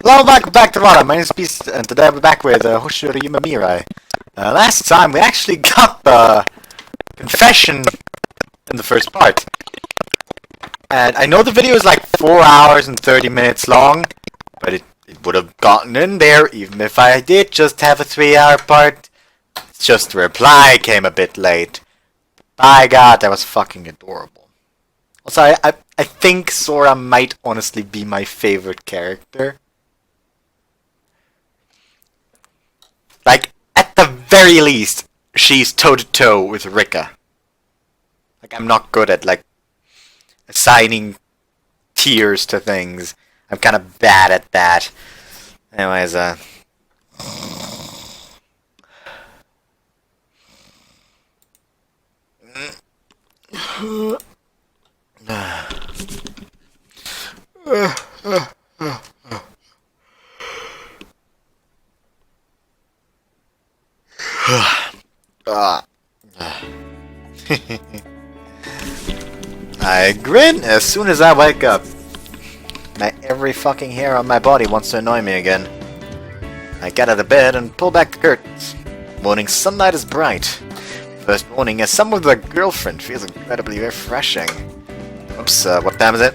Hello, welcome back to Rada. My name is Beast, and today we're back with Hoshi Ori Yume Mirai. Last time we actually got the confession in the first part. And I know the video is like 4 hours and 30 minutes long, but it would have gotten in there even if I did just have a 3-hour part. It's just the reply came a bit late. By God, that was fucking adorable. Also, I think Sora might honestly be my favorite character. Like, at the very least, she's toe-to-toe with Rika. Like, I'm not good at, like, assigning tiers to things. I'm kind of bad at that. Anyways, I grin as soon as I wake up. Every fucking hair on my body wants to annoy me again. I get out of bed and pull back the curtains. Morning sunlight is bright. First morning as someone with a girlfriend feels incredibly refreshing. Oops, what time is it?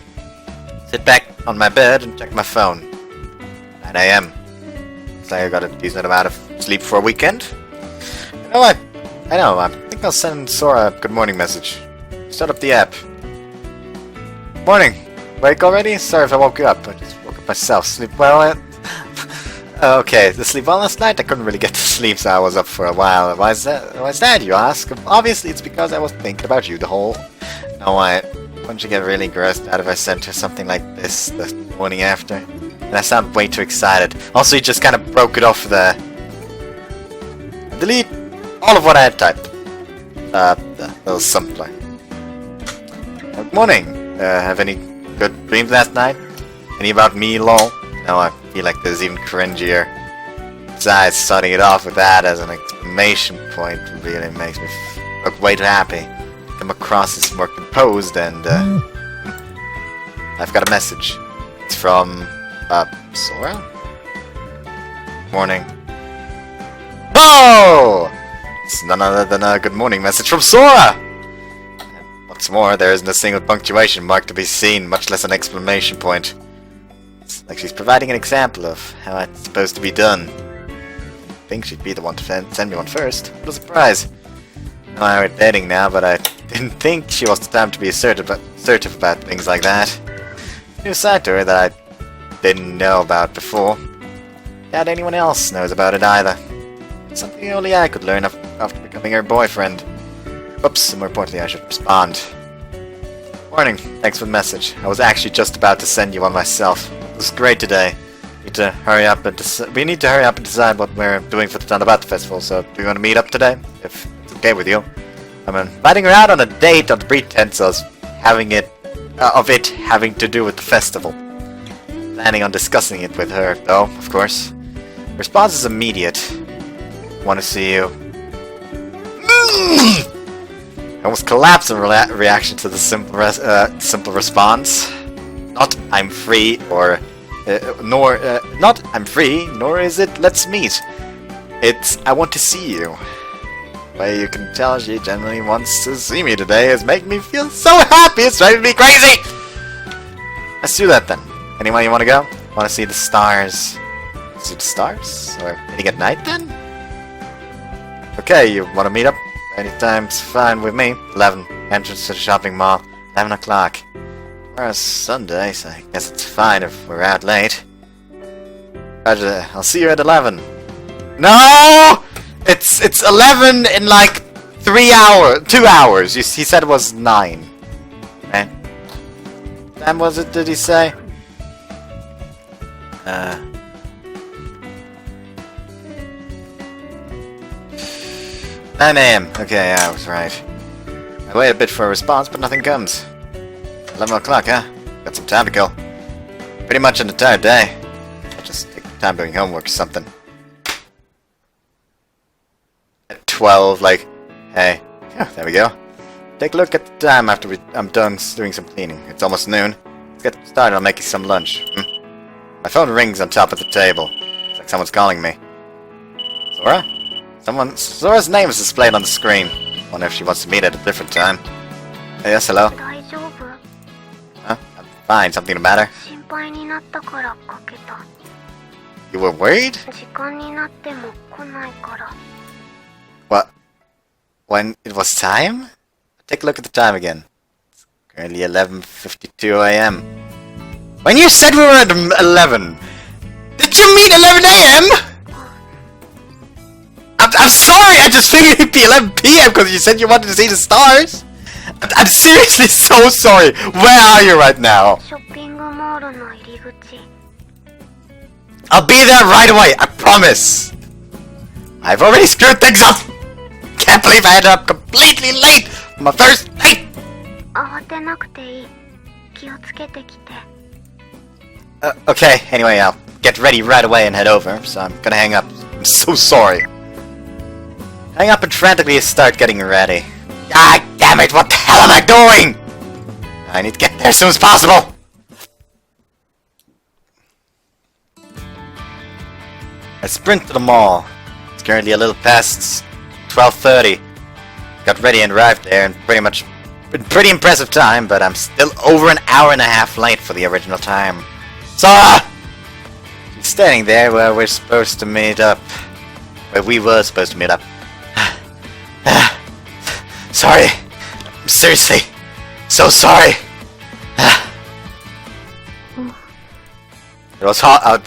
Sit back on my bed and check my phone. 9 AM. Looks like I got a decent amount of sleep for a weekend. You know what? I think I'll send Sora a good morning message. Start up the app. Morning. Wake already? Sorry if I woke you up. I just woke up myself. Sleep well? Okay, the sleep well last night? I couldn't really get to sleep, so I was up for a while. Why is that, you ask? Obviously, it's because I was thinking about you the whole... No, wouldn't you get really grossed out if I sent her something like this the morning after? And I sound way too excited. Also, you just kind of broke it off the... Delete all of what I had typed. The little simpler. Good morning. Have any good dreams last night? Any about me, lol? No, I feel like there's even cringier. Besides, starting it off with that as an exclamation point really makes me look way too happy. Come across as more composed and, I've got a message. It's from, Sora? Morning. Oh! It's none other than a good morning message from Sora! And what's more, there isn't a single punctuation mark to be seen, much less an exclamation point. It's like she's providing an example of how it's supposed to be done. I think she'd be the one to send me one first. What a surprise. I know we're dating now, but I didn't think she was the time to be assertive about things like that. New side to her that I didn't know about before. Doubt anyone else knows about it either. Something only I could learn after becoming her boyfriend. Oops, more importantly, I should respond. Morning, thanks for the message. I was actually just about to send you one myself. It was great today. We need to hurry up and decide what we're doing for the Tanabata Festival, so do you want to meet up today? If it's okay with you. I'm inviting her out on a date on the pretense of having it to do with the festival. Planning on discussing it with her, though, of course. Response is immediate. Want to see you. I almost collapsed in reaction to the simple response. Not I'm free, or not I'm free, nor is it let's meet. It's I want to see you. The way you can tell she genuinely wants to see me today is making me feel so happy. It's driving me crazy. Let's do that then. Anywhere you want to go? Want to see the stars? See the stars? Or meeting at night then? Okay, you want to meet up? Anytime's fine with me. 11. Entrance to the shopping mall. 11 o'clock. Tomorrow's Sunday, so I guess it's fine if we're out late. Roger, I'll see you at 11. No! It's 11 in like 2 hours. He said it was 9. Okay. What time was it, did he say? 9 AM. Okay, yeah, I was right. I wait a bit for a response, but nothing comes. 11 o'clock, huh? Got some time to kill. Pretty much an entire day. I'll just take time doing homework or something. At 12, like, hey. Yeah, there we go. Take a look at the time after I'm done doing some cleaning. It's almost noon. Let's get started on making some lunch. My phone rings on top of the table. It's like someone's calling me. Sora? Sora's name is displayed on the screen. Wonder if she wants to meet at a different time. Hey, yes, hello? Huh? I'm fine. Something the matter? You were worried? What? When it was time? Take a look at the time again. It's currently 11:52 a.m. When you said we were at 11, did you mean 11 a.m.? I'm sorry, I just figured it'd be 11 p.m. because you said you wanted to see the stars. I'm seriously so sorry. Where are you right now? I'll be there right away, I promise. I've already screwed things up. Can't believe I ended up completely late on my first date. Okay, anyway, I'll get ready right away and head over, so I'm gonna hang up. I'm so sorry. Hang up and frantically start getting ready. God damn it, what the hell am I doing? I need to get there as soon as possible. I sprint to the mall. It's currently a little past 12:30. Got ready and arrived there in pretty impressive time, but I'm still over an hour and a half late for the original time. Sora! She's standing there where we're supposed to meet up. Where we were supposed to meet up. Sorry. I'm seriously so sorry. It was hot out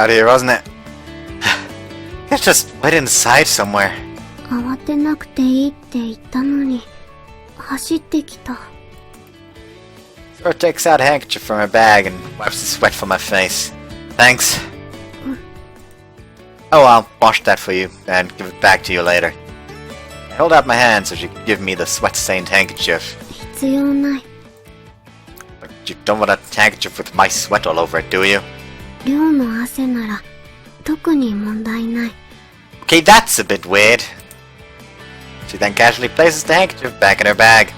here, wasn't it? Let's just wait inside somewhere. Sora takes out a handkerchief from her bag and wipes the sweat from my face. Thanks. Oh, I'll wash that for you and give it back to you later. I hold out my hand so she can give me the sweat-stained handkerchief. But you don't want a handkerchief with my sweat all over it, do you? Okay, that's a bit weird. She then casually places the handkerchief back in her bag.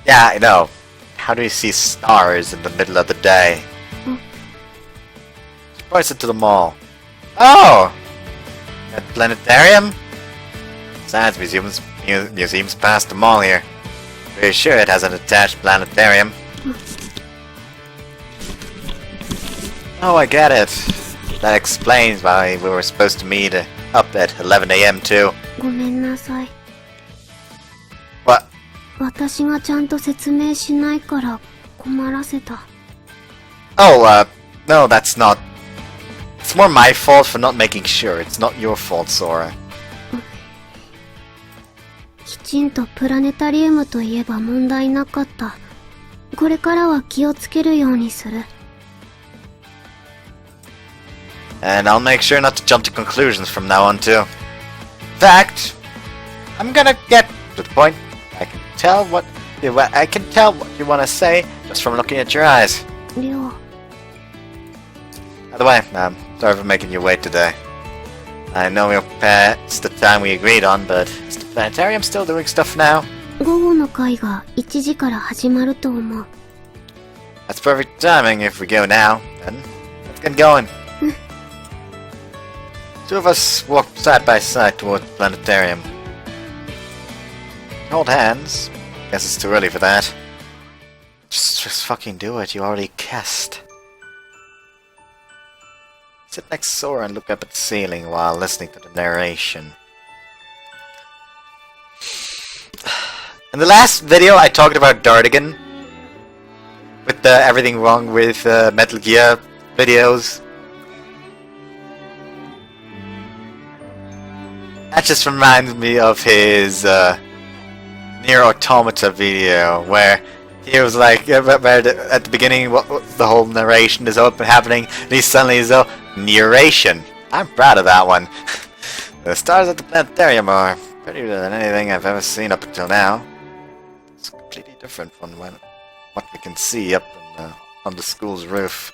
Yeah, I know. How do you see stars in the middle of the day? She points it to the mall. Oh! That planetarium? Science museums past the mall here. Pretty sure it has an attached planetarium. Oh, I get it. That explains why we were supposed to meet up at 11 a.m. too. What? Oh, no, that's not. It's more my fault for not making sure. It's not your fault, Sora. And I'll make sure not to jump to conclusions from now on too. In fact, I'm gonna get to the point. I can tell what you want to say just from looking at your eyes. By the way, sorry for making you wait today. I know we're past the time we agreed on, but is the planetarium still doing stuff now? That's perfect timing if we go now. Then let's get going. Two of us walk side by side toward the planetarium. Hold hands. Guess it's too early for that. Just fucking do it. You already cast. Sit next to Sora and look up at the ceiling while listening to the narration. In the last video, I talked about Dardigan with everything wrong with Metal Gear videos. That just reminds me of his Nier Automata video, where he was like, at the beginning, the whole narration is happening, and he suddenly is narration. I'm proud of that one. The stars at the planetarium are prettier than anything I've ever seen up until now. It's completely different from what we can see up on the school's roof.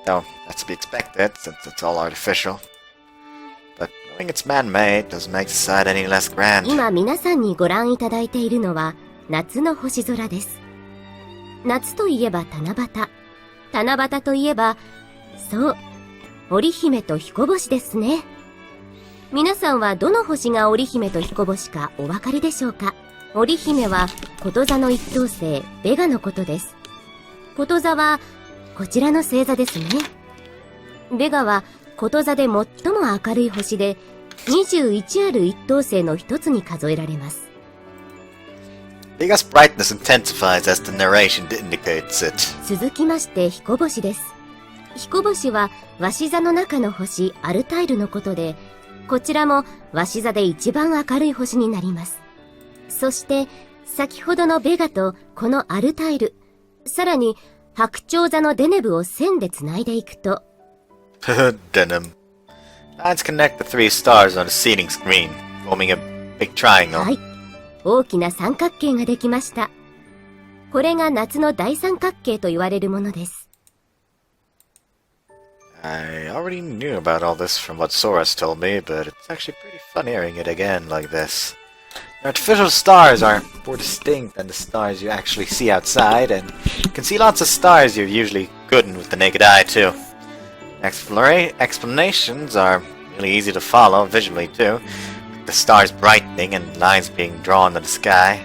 Though, that's to be expected, since it's all artificial. But knowing it's man-made doesn't make the sight any less grand. 今皆さんにご覧いただいているのは夏の星空です。夏といえば七夕。七夕といえば、そう、織姫と彦星ですね。皆さんはどの星が織姫と彦星かお分かりでしょうか？織姫はこと座の一等星ベガのことです。こと座はこちらの星座ですね。ベガはこと座で最も明るい星で、21ある一等星の一つに数えられます。Vega's brightness intensifies as the narration indicates it. 続きまして彦星です。彦星は鷲座の中の星アルタイルのことで、こちらも鷲座で一番明るい星になります。そして先ほどのベガとこのアルタイル、さらに白鳥座のデネブを線でつないでいくとDenim. Lines connect the three stars on a seating screen, forming a big triangle. はい、大きな三角形ができました。これが夏の大三角形と言われるものです。I already knew about all this from what Sora's told me, but it's actually pretty fun hearing it again like this. The artificial stars are more distinct than the stars you actually see outside, and you can see lots of stars you're usually good in with the naked eye too. Explanations are really easy to follow visually too, with the stars brightening and lines being drawn in the sky.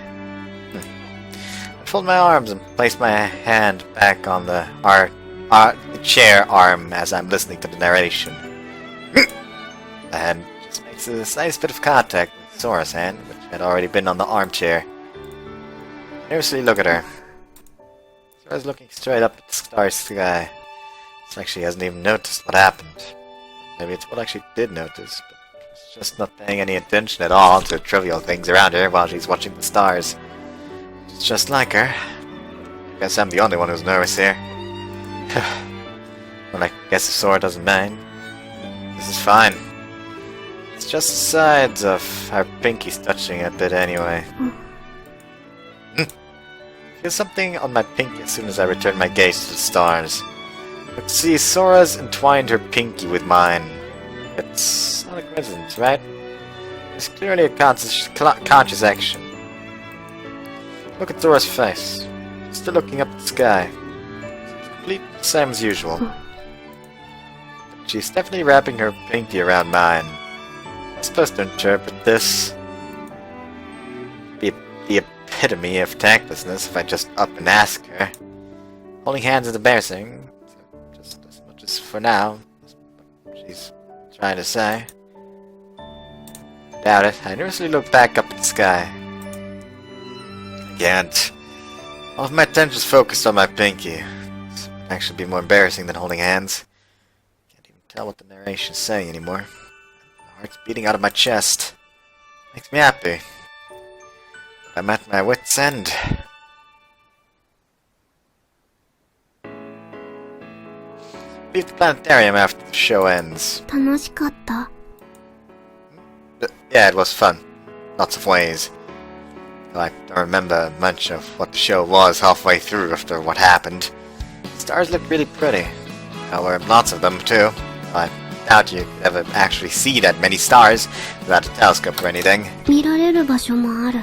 I fold my arms and place my hand back on the chair arm as I'm listening to the narration. The hand just makes a nice bit of contact with Sora's hand, which had already been on the armchair. I nervously look at her. Sora's looking straight up at the starry sky. It's like she hasn't even noticed what happened. Maybe it's what I actually did notice, but she's just not paying any attention at all to trivial things around her while she's watching the stars. It's just like her. I guess I'm the only one who's nervous here. Well, I guess if Sora doesn't mind, this is fine. It's just the sides of her pinkies touching a bit anyway. Feel something on my pinky as soon as I return my gaze to the stars. But see, Sora's entwined her pinky with mine. It's not a coincidence, right? It's clearly a conscious action. Look at Sora's face. She's still looking up at the sky. It's completely the same as usual. But she's definitely wrapping her pinky around mine. I'm supposed to interpret this. Be the epitome of tactlessness if I just up and ask her. Holding hands is embarrassing. Just as much as for now. That's what she's trying to say. Doubt it. I nervously look back up at the sky. I can't. All of my attention's focused on my pinky. This would actually be more embarrassing than holding hands. Can't even tell what the narration's saying anymore. My heart's beating out of my chest. Makes me happy. But I'm at my wit's end. Leave the planetarium after the show ends. 楽しかった。 Yeah, it was fun. Lots of ways. Though I don't remember much of what the show was halfway through after what happened. The stars looked really pretty. There were lots of them too. I doubt you could ever actually see that many stars without a telescope or anything. 見られる場所もある。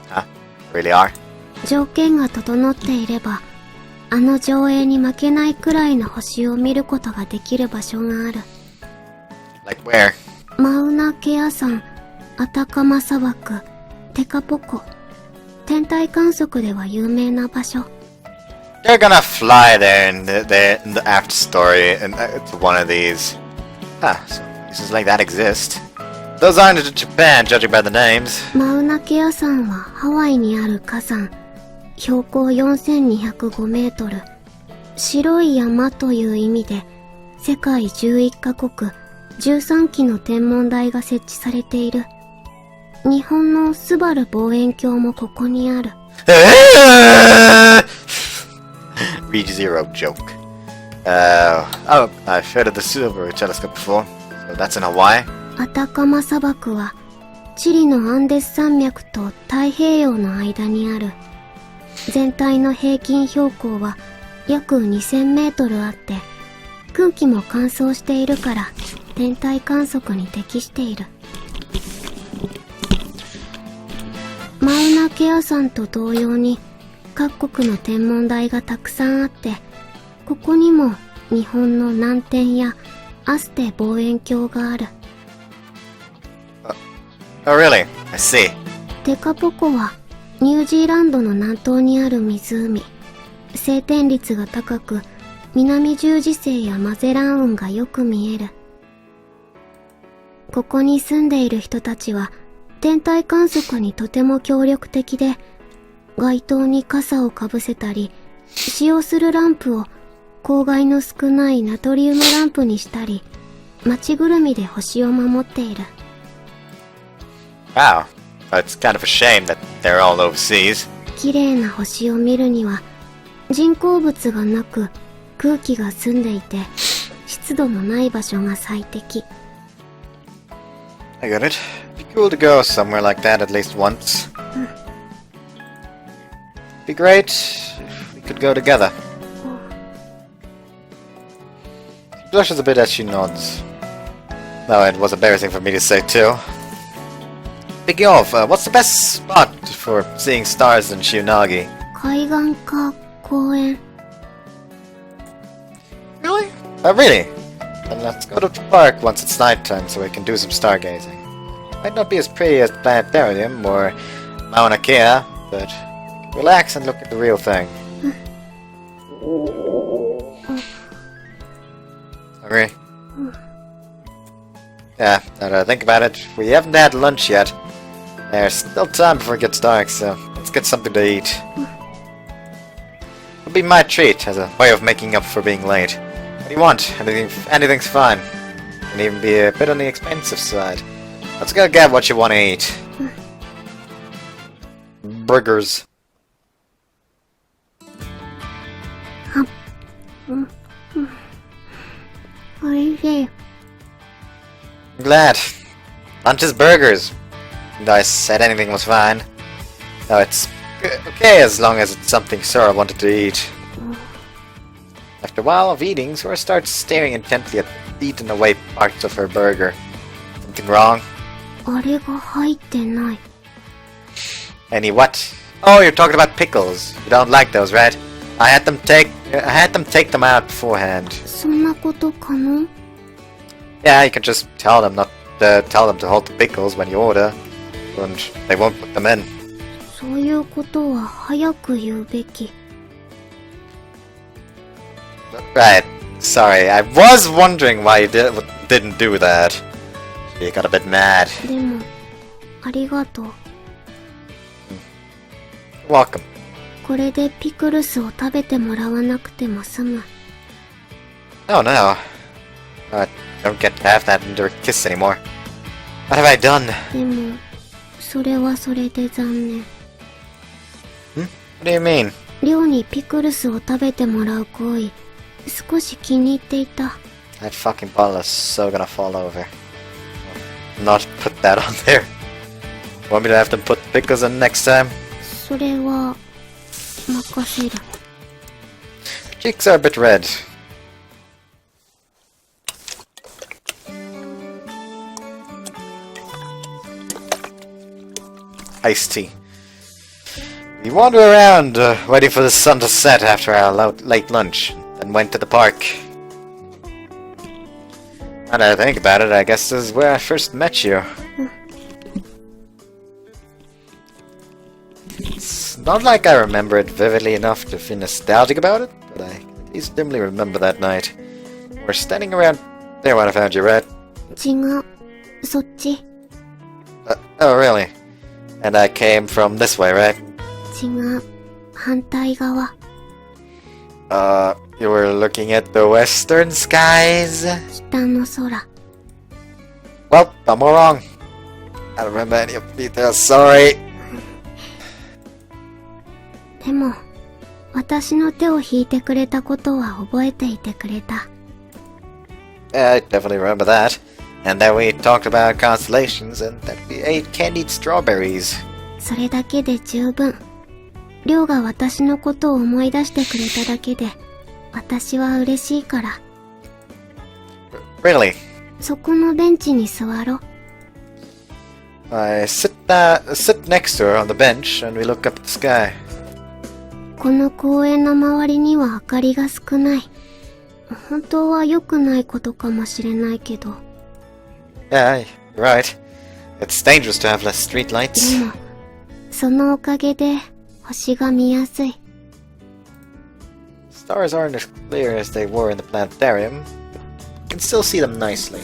Huh? Really are? 条件が整っていれば、あの上映に負けないくらいの星を見ることができる場所がある。 Like where? マウナケア山、アタカマ砂漠、テカポコ。天体観測では有名な場所。 They're gonna fly there in the after story and to one of these. Huh, so places like that exist. Those aren't in Japan, judging by the names. マウナケア山はハワイにある火山。標高4205メートル。白い山という意味で、世界11カ国、13基の天文台が設置されている。日本のスバル望遠鏡もここにある。Read zero joke. Oh, I've heard of the Silver Telescope before. So that's in Hawaii? アタカマ砂漠は、チリのアンデス山脈と太平洋の間にある。全体の平均標高は約2000メートルあって、空気も乾燥しているから天体観測に適している。マウナケア山と同様に各国の天文台がたくさんあって、ここにも日本の南天やアステ望遠鏡がある。Oh, really? I see. テカポコはニュージーランドの南東にある湖。晴天率が高く、南十字星やマゼラン雲がよく見える。ここに住んでいる人たちは天体観測にとても協力的で、街灯に傘をかぶせたり、使用するランプを光害の少ないナトリウムランプにしたり、街ぐるみで星を守っている。Wow. It's kind of a shame that they're all overseas. 綺麗な星を見るには人工物がなく空気が澄んでいて湿度のない場所が最適。 I got it. Be cool to go somewhere like that at least once. Be great if we could go together. She blushes a bit as she nods. No, it was embarrassing for me to say too. Speaking of, what's the best spot for seeing stars in Shionagi? 海岸か公園。 Really? Really? Then let's go to the park once it's nighttime so we can do some stargazing. Might not be as pretty as Planetarium or Mauna Kea, but relax and look at the real thing. Hungry? Yeah, now that I think about it, we haven't had lunch yet. There's still time before it gets dark, so let's get something to eat. It'll be my treat as a way of making up for being late. What do you want? Anything's fine. Can even be a bit on the expensive side. Let's go get what you want to eat. Burgers. I'm glad. Lunch is burgers. And I said anything was fine. No, it's okay as long as it's something Sora wanted to eat. After a while of eating, Sora starts staring intently at the eaten away parts of her burger. Something wrong? あれが入ってない。 Any what? Oh, you're talking about pickles. You don't like those, right? I had them take them out beforehand. そんなこと可能？ Yeah, you can just tell them to hold the pickles when you order, and they won't put them in. そういうことは早く言うべき。 Right. Sorry, I was wondering why you didn't do that. You got a bit mad. でも、ありがとう。 Welcome. これでピクルスを食べてもらわなくても済む。 Oh no. I don't get to have that under a kiss anymore. What have I done? でも、それはそれで残念。 What do you mean? 寮にピクルスを食べてもらう行為、少し気に入っていた。 That fucking bottle is so gonna fall over. Not put that on there. Want me to have them put pickles in next time? それは、任せる。 Cheeks are a bit red. Iced tea. We wander around, waiting for the sun to set after our late lunch, then went to the park. Now that I think about it, I guess this is where I first met you. It's not like I remember it vividly enough to feel nostalgic about it, but I at least dimly remember that night. We're standing around there when I found you, right? 違う。そっち。Oh, really? And I came from this way, right? 違う。反対側。 You were looking at the western skies? 北の空。 Well, I'm all wrong. I don't remember any of the details, sorry. でも、私の手を引いてくれたことは覚えていてくれた。 Yeah, I definitely remember that. And then we talked about constellations and that we ate candied strawberries. それだけで十分。亮が私のことを思い出してくれただけで、私は嬉しいから。 Really? そこのベンチに座ろう。 I sit next to her on the bench and we look up at the sky. この公園の周りには明かりが少ない。本当は良くないことかもしれないけど。Yeah, you're right. It's dangerous to have less street lights. でも、そのおかげで星が見やすい。Stars aren't as clear as they were in the planetarium, but you can still see them nicely.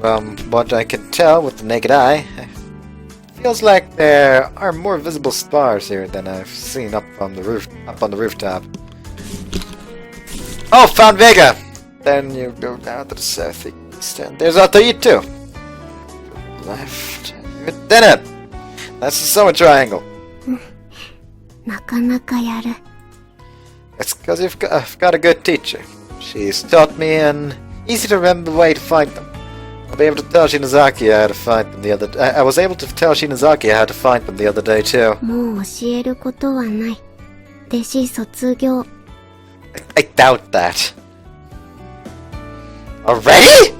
From what I can tell with the naked eye, it feels like there are more visible stars here than I've seen up on the rooftop. Oh, found Vega! Then you go down to the southeast, and there's Altair too. Left, and you did it! That's the Soma Triangle. なかなかやる。 It's because I've got a good teacher. She's taught me an easy-to-remember way to find them. I'll be able to tell Shinozaki how to find them the other day. I was able to tell Shinozaki how to find them the other day too. もう教えることはない。弟子卒業。I doubt that. Already?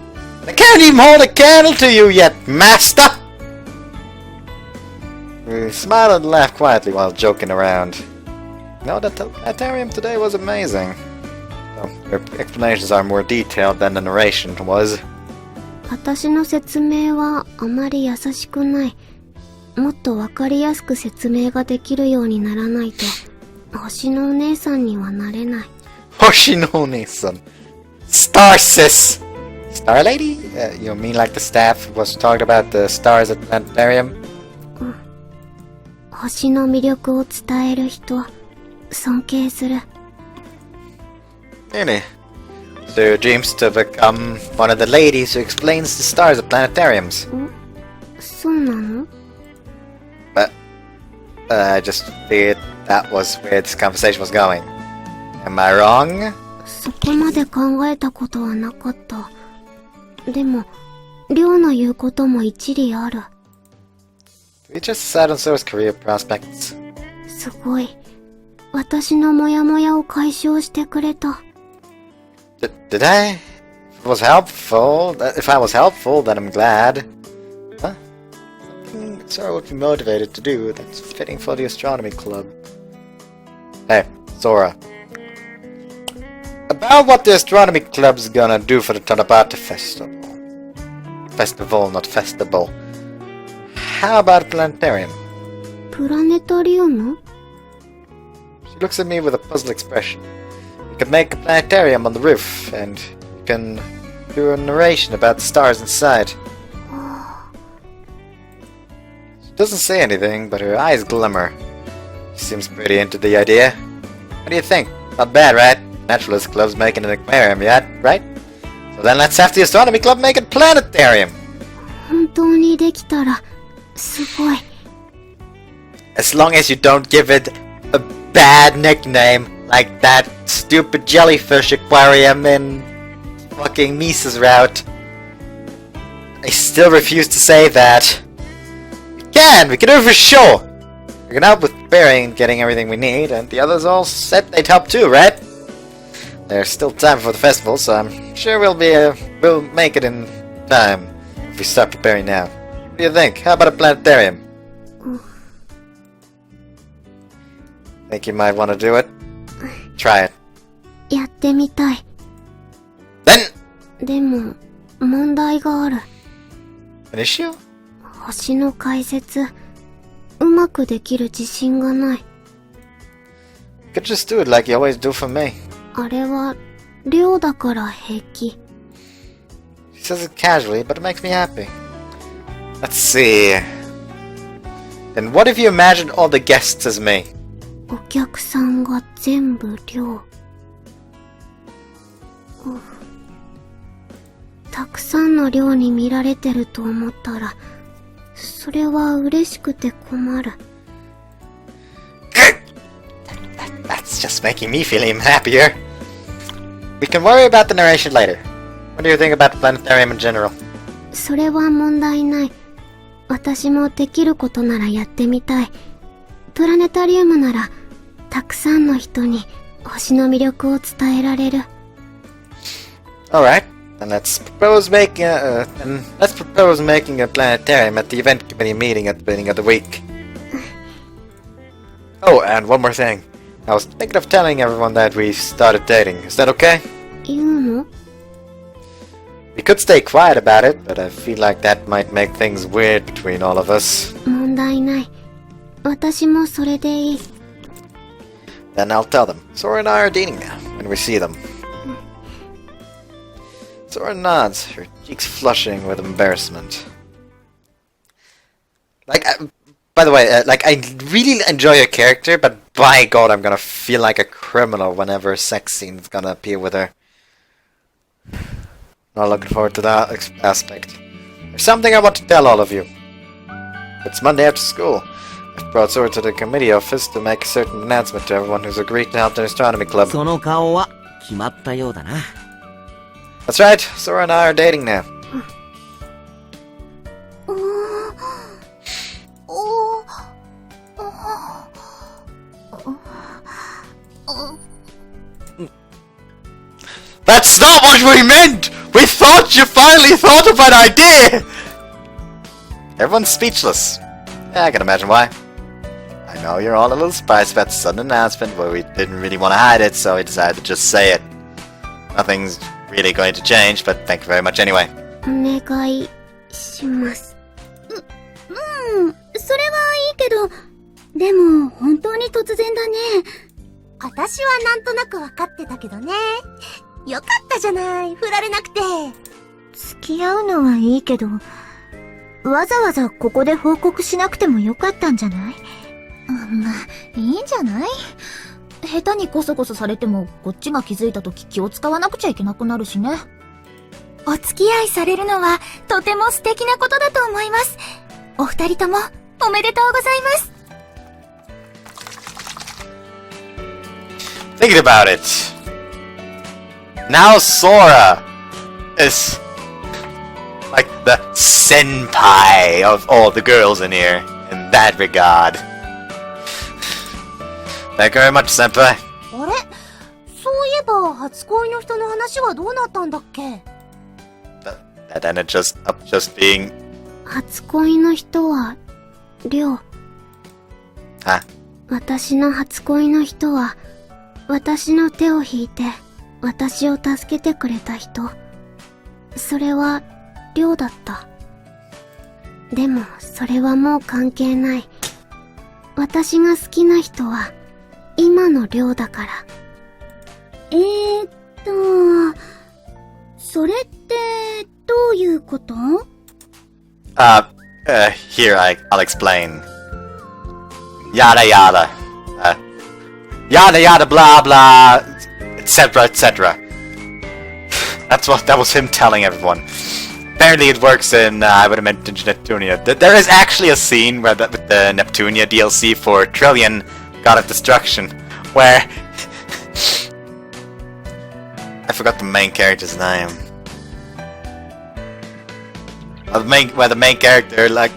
I can't even hold a candle to you yet, master! We smiled and laughed quietly while joking around. No, the planetarium today was amazing. Well, your explanations are more detailed than the narration was. 私の説明はあまり優しくない。もっとわかりやすく説明ができるようにならないと、星のお姉さんにはなれない。Hoshi Ori Star Sis! Star Lady? You mean like the staff who was talking about the stars at the planetarium? 星の魅力を伝える人、尊敬する。Really? So your dreams to become one of the ladies who explains the stars at planetariums? そうなの？ I just figured that was where this conversation was going. Am I wrong? そこまで考えたことはなかった。でも、亮の言うことも一理ある。We just decided on Sora's career prospects. すごい。私のモヤモヤを解消してくれた。Did I? If I was helpful, then I'm glad. Huh? Something Sora would be motivated to do that's fitting for the astronomy club. Hey, Sora. About what the astronomy club's gonna do for the Tanabata festival. Festival, not festival. How about a planetarium? プラネタリウム？ She looks at me with a puzzled expression. You could make a planetarium on the roof, and you can do a narration about the stars inside. She doesn't say anything, but her eyes glimmer. She seems pretty into the idea. What do you think? Not bad, right? Naturalist Club's making an aquarium yet, right? So then let's have the astronomy club make a planetarium! 本当にできたら、すごい。As long as you don't give it a bad nickname like that stupid jellyfish aquarium in fucking Misa's route. I still refuse to say that. We can do it for sure! We can help with preparing and getting everything we need, and the others all said they'd help too, right? There's still time for the festival, so I'm sure we'll make it in time if we start preparing now. What do you think? How about a planetarium? Think you might want to do it? Try it. やってみたい。 Then! でも、問題がある。 An issue? 星の解説、うまくできる自信がない。 You could just do it like you always do for me. あれは、亮だから平気。 She says it casually, but it makes me happy. Let's see. Then what if you imagined all the guests as me? お客さんが全部亮。たくさんの亮に見られてると思ったら、それは嬉しくて困る。That's just making me feel even happier. We can worry about the narration later. What do you think about the planetarium in general? それは問題ない。私もできることならやってみたい。プラネタリウムなら、たくさんの人に星の魅力を伝えられる。Alright, then let's propose making a planetarium at the event committee meeting at the beginning of the week. Oh, and one more thing. I was thinking of telling everyone that we started dating. Is that okay? 言うの？ We could stay quiet about it, but I feel like that might make things weird between all of us. 問題ない。私もそれでいい。Then I'll tell them. Sora and I are dating now, when we see them. Sora nods, her cheeks flushing with embarrassment. By the way, I really enjoy your character, but by God, I'm gonna feel like a criminal whenever a sex scene is gonna appear with her. Not looking forward to that aspect. There's something I want to tell all of you. It's Monday after school. I've brought Sora to the committee office to make a certain announcement to everyone who's agreed to help the astronomy club. その顔は決まったようだな。That's right, Sora and I are dating now. That's not what we meant! We thought you finally thought of an idea! Everyone's speechless. Yeah, I can imagine why. I know you're all a little surprised about the sudden announcement, but we didn't really want to hide it, so we decided to just say it. Nothing's really going to change, but thank you very much anyway. お願いします。それはいいけど、でも本当に突然だね。私はなんとなくわかってたけどね。よかったじゃない、振られなくて。付き合うのはいいけど、わざわざここで報告しなくてもよかったんじゃない？まあ、いいんじゃない？下手にコソコソされても、こっちが気づいたとき気を使わなくちゃいけなくなるしね。お付き合いされるのは、とても素敵なことだと思います。お二人とも、おめでとうございます。Thinking about it. Now Sora is like the senpai of all the girls in here, in that regard. Thank you very much, senpai. あれ？そういえば、初恋の人の話はどうなったんだっけ？ That ended up just being... 初恋の人は、りょう。は？私の初恋の人は、私の手を引いて、私を助けてくれた人。それは、りょうだった。でも、それはもう関係ない。私が好きな人は、今のりょうだから。それって、どういうこと？ Here I'll explain. Yada yada. Yada yada blah blah, etc etc. That was him telling everyone. Apparently it works in, I would have mentioned Neptunia. There is actually a scene where with the Neptunia DLC for Trillion God of Destruction, where... I forgot the main character's name. Where the main character, like,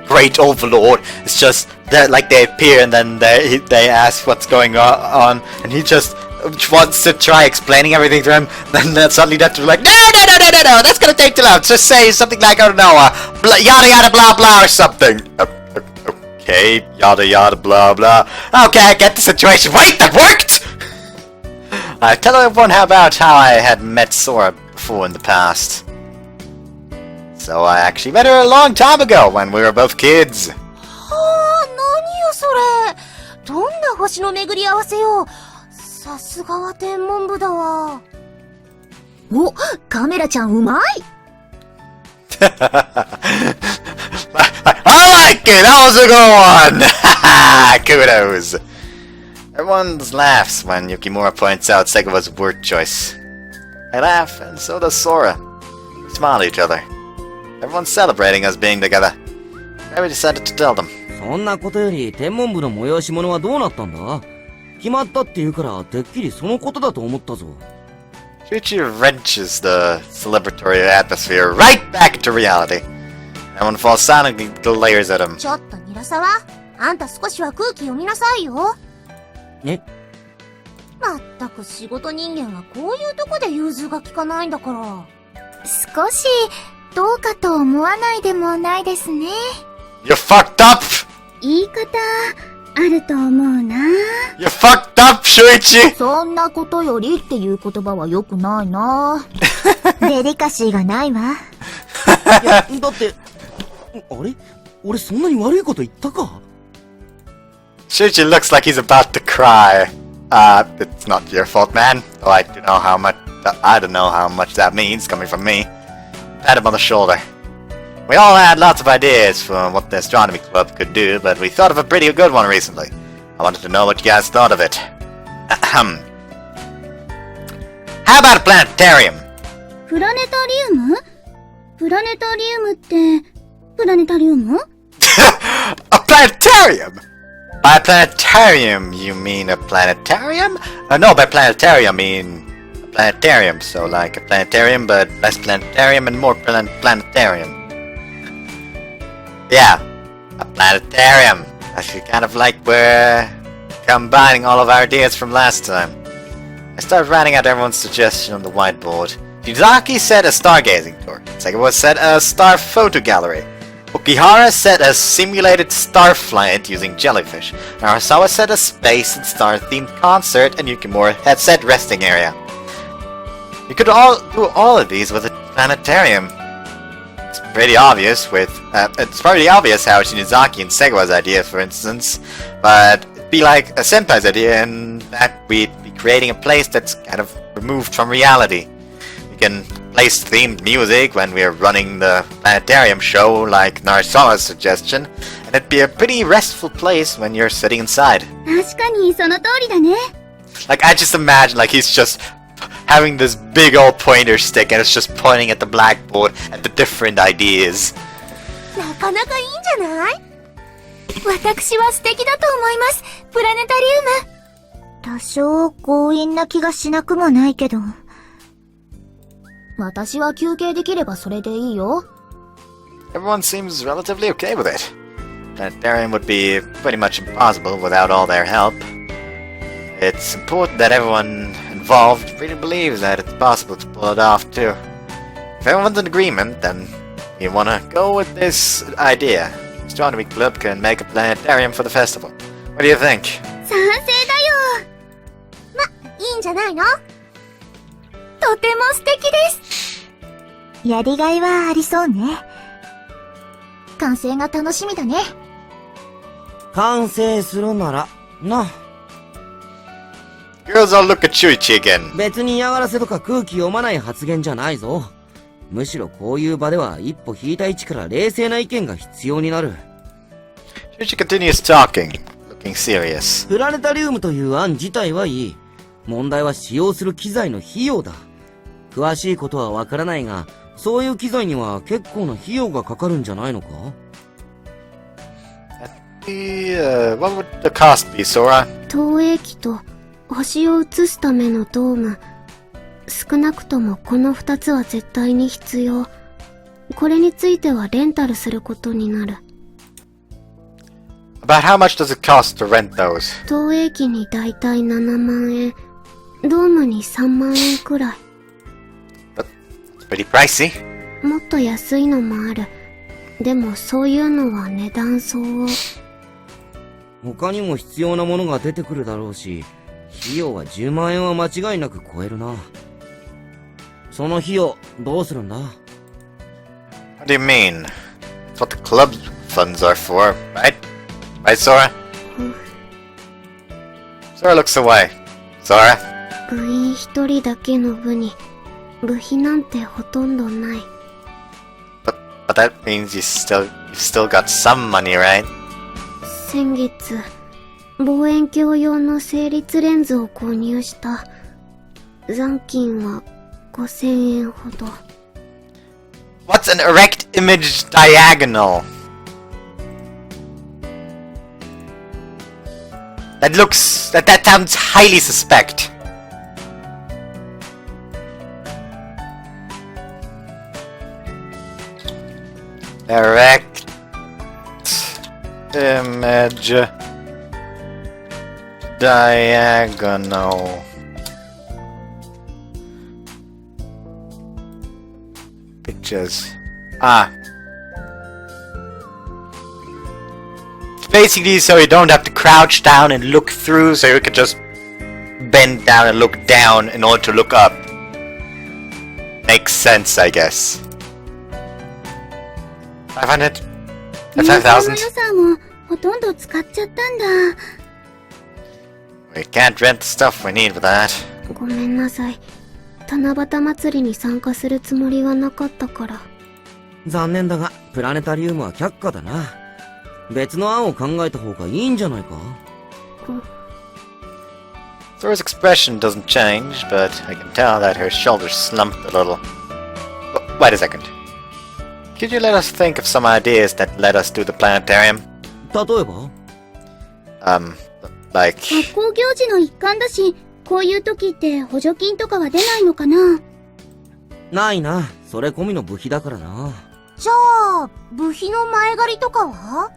Great Overlord, it's just, like, they appear and then they ask what's going on, and he just wants to try explaining everything to him, then suddenly that's like, no, that's gonna take too long, just say something like, I don't know, yada yada blah blah or something. Okay, yada yada blah blah. Okay, I get the situation. Wait, that worked! Tell everyone about how I had met Sora before in the past. So I actually met her a long time ago when we were both kids. はあ、何よそれ。どんな星の巡り合わせよ。さすがは天文部だわ。お、カメラちゃんうまい。I like it! That was a good one! Kudos! Everyone laughs when Yukimura points out Segawa's word choice. I laugh, and so does Sora. We smile at each other. Everyone's celebrating us being together. I decided to tell them. そんなことより天文部の催し物はどうなったんだ？決まったって言うからてっきりそのことだと思ったぞ。Chuchi wrenches the celebratory atmosphere right back into reality. Everyone falls silently into layers at him. ちょっとニラサワ、あんた少しは空気読みなさいよ。え？まったく仕事人間はこういうとこで融通が利かないんだから。少しどうかと思わないでもないですね。You fucked up! 言い方、あると思うな。You fucked up, Shuichi! そんなことよりっていう言葉は良くないな。デリカシーがないわ。いや、だって、あれ俺そんなに悪いこと言ったか？ Shuichi looks like he's about to cry. It's not your fault, man. Though I don't know how much that means coming from me. Pat him on the shoulder. We all had lots of ideas for what the astronomy club could do, but we thought of a pretty good one recently. I wanted to know what you guys thought of it. Ahem. How about a planetarium? プラネタリウム？プラネタリウムって、プラネタリウム？ A planetarium? By planetarium, you mean a planetarium? No, by planetarium, I mean a planetarium. So like a planetarium, but less planetarium and more planetarium. Yeah, a planetarium. I feel kind of like we're combining all of our ideas from last time. I started writing out everyone's suggestion on the whiteboard. Yuzaki said a stargazing tour. Segawa said a star photo gallery. Okihara said a simulated star flight using jellyfish. Narasawa said a space and star-themed concert, and Yukimura had said resting area. You could all do all of these with a planetarium. It's pretty obvious it's pretty obvious how Shinizaki and Segawa's idea, for instance, but it'd be like a senpai's idea in that we'd be creating a place that's kind of removed from reality. We can place themed music when we're running the planetarium show, like Narasawa's suggestion, and it'd be a pretty restful place when you're sitting inside. 確かにその通りだね。 Like, I just imagine, like, he's just having this big old pointer stick and it's just pointing at the blackboard at the different ideas. なかなかいいんじゃない？私は素敵だと思います、プラネタリウム。多少強引な気がしなくもないけど。私は休憩できればそれでいいよ。Everyone seems relatively okay with it. Planetarium would be pretty much impossible without all their help. It's important that everyone involved really believes that it's possible to pull it off too. If everyone's in agreement, then we wanna go with this idea. Astronomy Club can make a planetarium for the festival. What do you think? 賛成だよ。ま、いいんじゃないの？とても素敵です。やりがいはありそうね。完成が楽しみだね。完成するなら、な。Girls all look at Shuichi again. 別に嫌がらせとか空気読まない発言じゃないぞ。むしろこういう場では一歩引いた位置から冷静な意見が必要になる。Shuichi continues talking, looking serious. プラネタリウムという案自体はいい。問題は使用する機材の費用だ。詳しいことはわからないが、そういう機材には結構な費用がかかるんじゃないのか？ What would the cost be, Sora? 投影機と星を映すためのドーム。少なくともこの2つは絶対に必要。これについてはレンタルすることになる。About how much does it cost to rent those? 投影機にだいたい7万円。ドームに3万円くらい。Pretty pricey. もっと安いのもある。でもそういうのは値段相応。他にも必要なものが出てくるだろうし、費用は10万円は間違いなく超えるな。その費用、どうするんだ？ What do you mean? It's what the club funds are for, right? Right, Sora? Sora looks away. Sora? 部員一人だけの部に部費なんてほとんどない。But that means you've still got some money, right? 先月、望遠鏡用の成立レンズを購入した。残金は5000円ほど。What's an erect image diagonal? That sounds highly suspect. Erect image diagonal. Pictures. basically so you don't have to crouch down and look through, so you could just bend down and look down in order to look up. Makes sense, I guess. 500? 5,000? 予算をほとんど使っちゃったんだ。We can't rent the stuff we need for that. ごめんなさい。七夕祭りに参加するつもりはなかったから。残念だが、プラネタリウムは却下だな。別の案を考えた方がいいんじゃないか？ Sora's expression doesn't change, but I can tell that her shoulders slumped a little. Wait a second. Could you let us think of some ideas that let us do the planetarium? 例えば？ Like... 学校行事の一環だし、こういう時って補助金とかは出ないのかな？ないな。それ込みの部費だからな。じゃあ、部費の前借りとかは？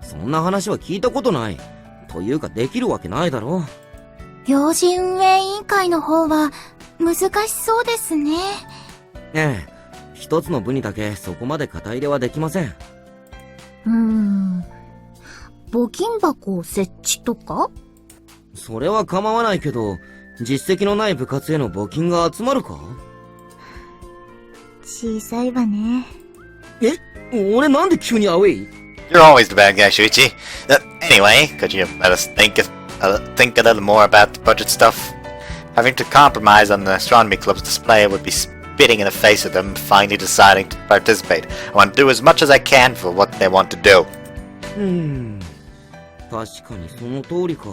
そんな話は聞いたことない。というかできるわけないだろ。行事運営委員会の方は難しそうですね。ええ、一つの部にだけそこまで肩入れはできません。募金箱設置とか？それは構わないけど、実績のない部活への募金が集まるか？小さいわね。え？俺なんで急にアウェイ？ You're always the bad guy, Shuichi. Anyway, could you let us think a little more about the budget stuff? Having to compromise on the astronomy club's display would be spitting in the face of them finally deciding to participate. I want to do as much as I can for what they want to do. 確かにその通りか。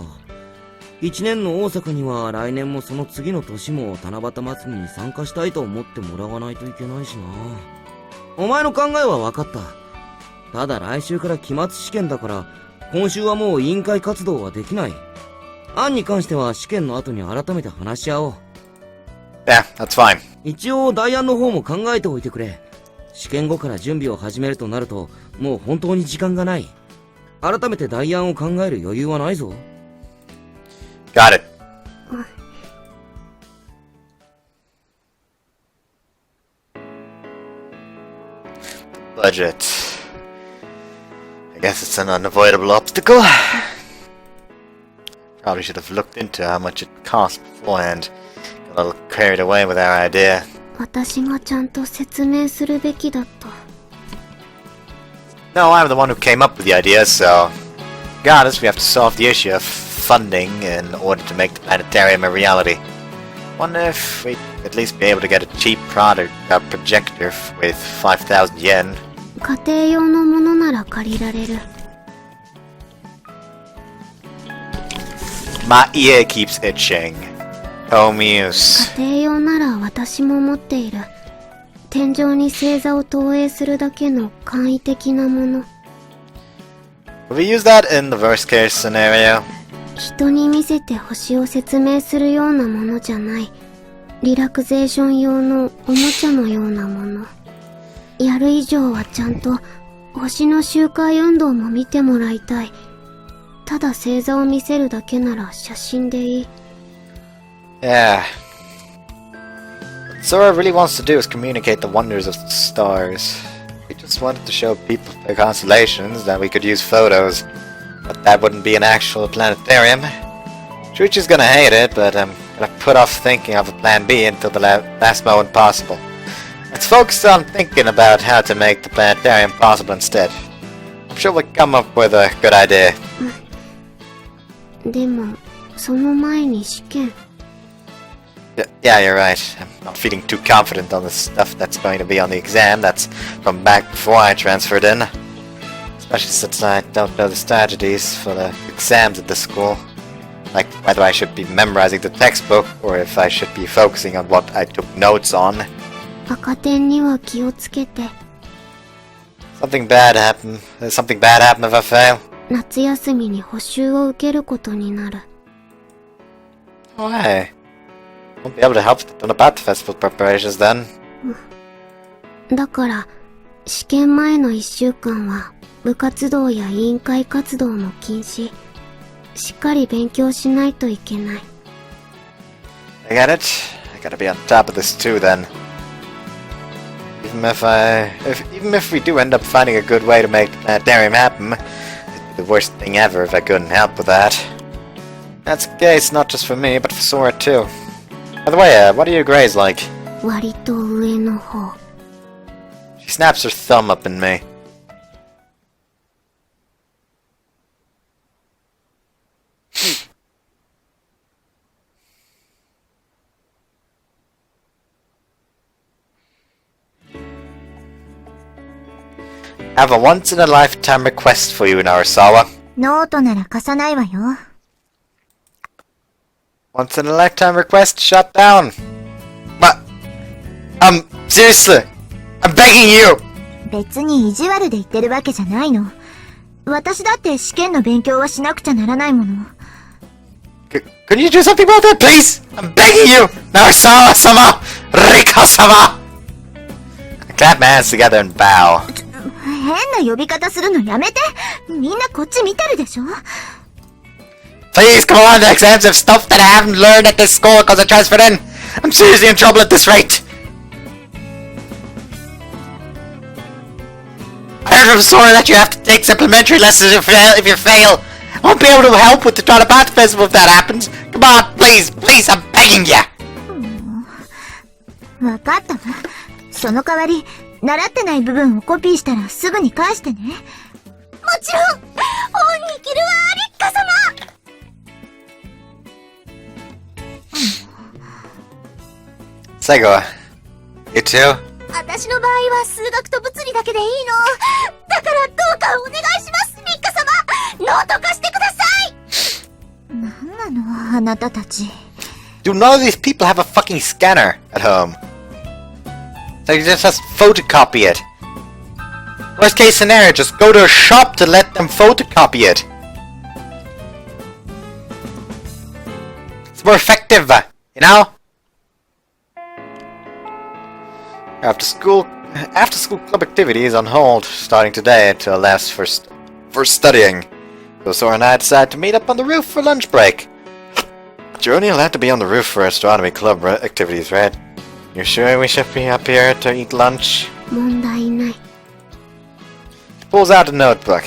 一年の大阪には来年もその次の年も七夕祭りに参加したいと思ってもらわないといけないしな。お前の考えは分かった。ただ来週から期末試験だから、今週はもう委員会活動はできない。案に関しては試験の後に改めて話し合おう。Yeah, that's fine. 一応代案の方も考えておいてくれ。試験後から準備を始めるとなると、もう本当に時間がない。改めて代案を考える余裕はないぞ。Got it. Budget. I guess it's an unavoidable obstacle. Probably should have looked into how much it cost beforehand. Got a little carried away with our idea. 私がちゃんと説明するべきだった。No, I'm the one who came up with the idea, so... Regardless, we have to solve the issue of funding in order to make the planetarium a reality. Wonder if we'd at least be able to get a cheap projector with 5,000 yen. 家庭用のものなら借りられる。My ear keeps itching. Homeuse. 家庭用なら私も持っている。天井に星座を投影するだけの簡易的なもの。Will we use that in the worst case scenario? 人に見せて星を説明するようなものじゃない。リラクゼーション用のおもちゃのようなもの。やる以上はちゃんと星の周回運動も見てもらいたい。ただ星座を見せるだけなら写真でいい。Yeah. What Sora really wants to do is communicate the wonders of the stars. We just wanted to show people their constellations that we could use photos. But that wouldn't be an actual planetarium. Shuichi's gonna hate it, but I'm gonna put off thinking of a plan B until the last moment possible. Let's focus on thinking about how to make the planetarium possible instead. I'm sure we'll come up with a good idea. でも、その前に試験。Yeah, you're right. I'm not feeling too confident on the stuff that's going to be on the exam. That's from back before I transferred in. Especially since I don't know the strategies for the exams at this school. Like whether I should be memorizing the textbook or if I should be focusing on what I took notes on. 赤点には気をつけて。Something bad happen. Something bad happen if I fail. 夏休みに補習を受けることになる。Oh, hey. Won't be able to help with the Donabata Festival preparations then. だから、試験前の1週間は、部活動や委員会活動も禁止。しっかり勉強しないといけない。I get it. I gotta be on top of this too then. Even if we do end up finding a good way to make the planetarium happen, The worst thing ever if I couldn't help with that. That's the case not just for me, but for Sora too. By the way, what are your grades like? 割と上の方。 She snaps her thumb up in me. I have a once-in-a-lifetime request for you, Narasawa. ノートなら貸さないわよ。Once-in-a-lifetime request shut down. What? Seriously? I'm begging you! 別に意地悪で言ってるわけじゃないの。私だって試験の勉強はしなくちゃならないもの。Can you do something about that, please? I'm begging you! Narasawa-sama! Rika-sama! I clap my hands together and bow. 変な呼び方するのやめて。みんなこっち見てるでしょ。 Please, come on, the exams have stuff that I haven't learned at this school because I transferred in. I'm seriously in trouble at this rate. I heard from Sora that you have to take supplementary lessons if you fail. I won't be able to help with the Tonabat Festival if that happens. Come on, please, please, I'm begging you. わかったわ。その代わり、習ってない部分をコピーしたらすぐに返してね。もちろん、恩に着るわ、リッカ様。Sego, you too? 私の場合は数学と物理だけでいいの。だからどうかお願いします、リッカ様。ノート貸してください。なんなの、あなたたち。Do none of these people have a fucking scanner at home? So you just have to photocopy it. Worst case scenario, just go to a shop to let them photocopy it. It's more effective, you know? After school club activity is on hold, starting today to allow us for studying. So Sora and I decided to meet up on the roof for lunch break. But you're only allowed to be on the roof for astronomy club activities, right? You sure we should be up here to eat lunch? 問題ない。 He pulls out a notebook.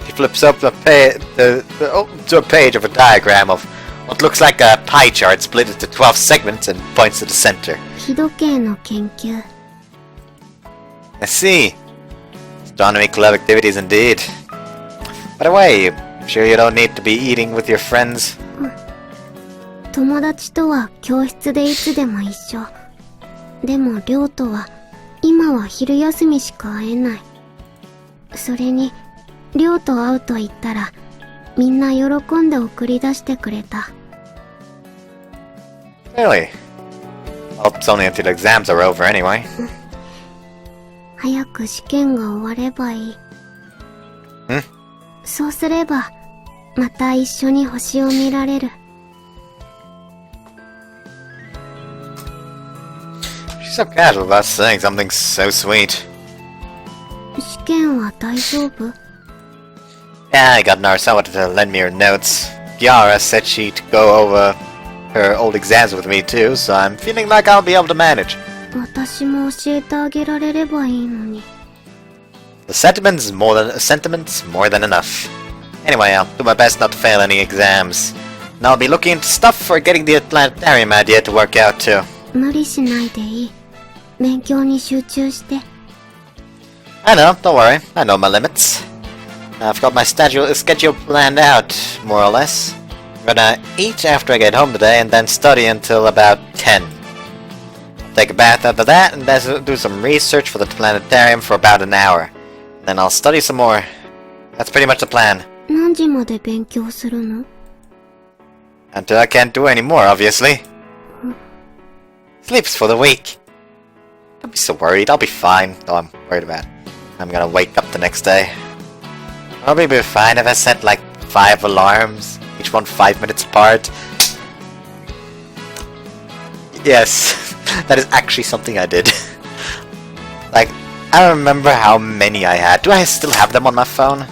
He flips up to a page of a diagram of what looks like a pie chart split into 12 segments and points to the center. 日時計の研究。 I see. Astronomy club activities indeed. By the way, I'm sure you don't need to be eating with your friends. 友達とは教室でいつでも一緒。でも亮とは今は昼休みしか会えない。それに亮と会うと言ったらみんな喜んで送り出してくれた。 Really? Well, it's only until the exams are over anyway. 早く試験が終わればいい。そうすればまた一緒に星を見られる。 She's so casual about saying something so sweet. 試験は大丈夫？ Yeah, I got Narasawa to lend me her notes. Kiara said she'd go over her old exams with me too, so I'm feeling like I'll be able to manage. 私も教えてあげられればいいのに。 The sentiment's more than enough. Anyway, I'll do my best not to fail any exams. And I'll be looking into stuff for getting the planetarium idea to work out too. 無理しないでいい。勉強に集中して。 I know, don't worry. I know my limits. I've got my schedule planned out, more or less. I'm gonna eat after I get home today and then study until about 10. I'll take a bath after that and then do some research for the planetarium for about an hour. Then I'll study some more. That's pretty much the plan. 何時まで勉強するの？ Until I can't do any more, obviously. Sleeps for the week. Don't be so worried, I'll be fine. Though I'm worried about it. I'm gonna wake up the next day. I'll be fine if I set like 5 alarms, each one 5 minutes apart. Yes, that is actually something I did. Like, I don't remember how many I had. Do I still have them on my phone?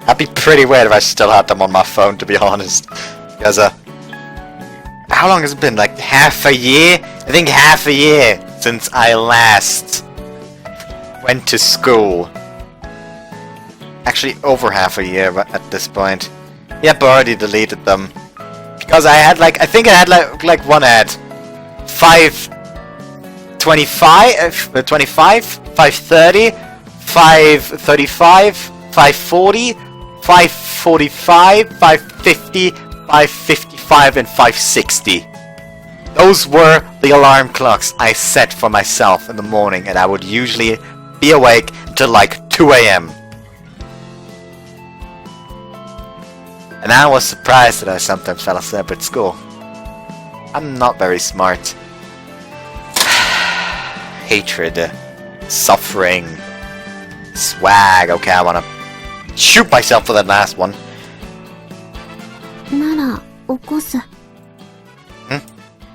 I'd be pretty weird if I still had them on my phone, to be honest. Because, how long has it been? Like, half a year? I think half a year since I last went to school. Actually, over half a year at this point. Yep, already deleted them. Because I had like, I think I had like one ad. 525, 25, 530, 535, 540, 545, 550, 555, and 560. Those were the alarm clocks I set for myself in the morning, and I would usually be awake until like 2 AM. And I was surprised that I sometimes fell asleep at school. I'm not very smart. Hatred, suffering, swag. Okay, I wanna shoot myself for that last one. なら、起こす。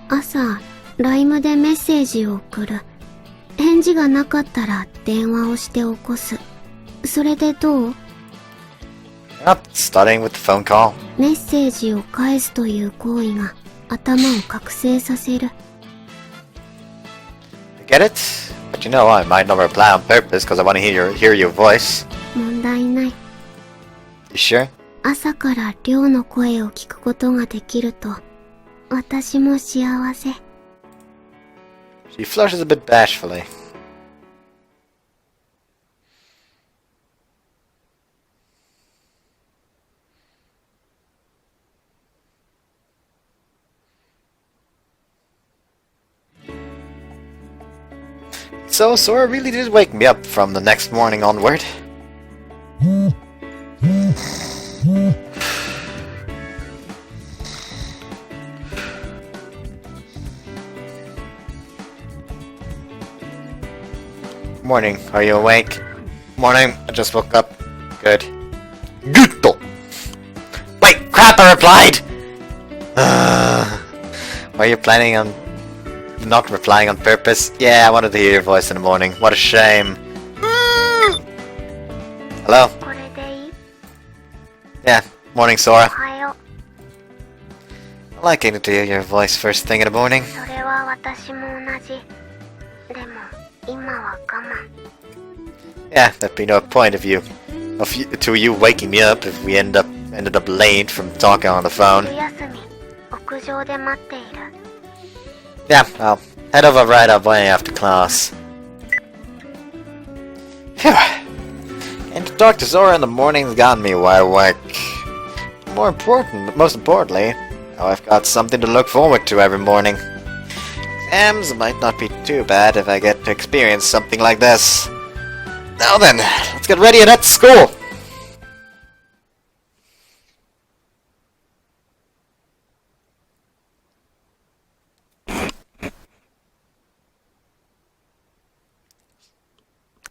朝、LINE でメッセージを送る。返事がなかったら電話をして起こす。それでどう？ Yep, starting with the phone call. メッセージを返すという行為が頭を覚醒させる。I get it? But you know, I might not reply on purpose because I want to hear your voice. 問題ない。You sure? 朝から亮の声を聞くことができると、私も幸せ。She flushes a bit bashfully. So, Sora really did wake me up from the next morning onward. Morning, are you awake? Morning, I just woke up. Good. Gutto! Wait, crap, I replied! Are you planning on not replying on purpose? Yeah, I wanted to hear your voice in the morning. What a shame. Hello? これでいい？ Yeah, morning, Sora. おはよ I like getting to hear your voice first thing in the morning. う。それは私も同じ。でも、今は我慢。Yeah, there'd be no point of you waking me up if we ended up late from talking on the phone. 昼休み、屋上で待っている。 Yeah, I'll head over right away after class. Phew. And to talk to Sora in the morning's gotten me wide awake. Most importantly, now I've got something to look forward to every morning. Exams might not be too bad if I get to experience something like this. Now then, let's get ready and head to school!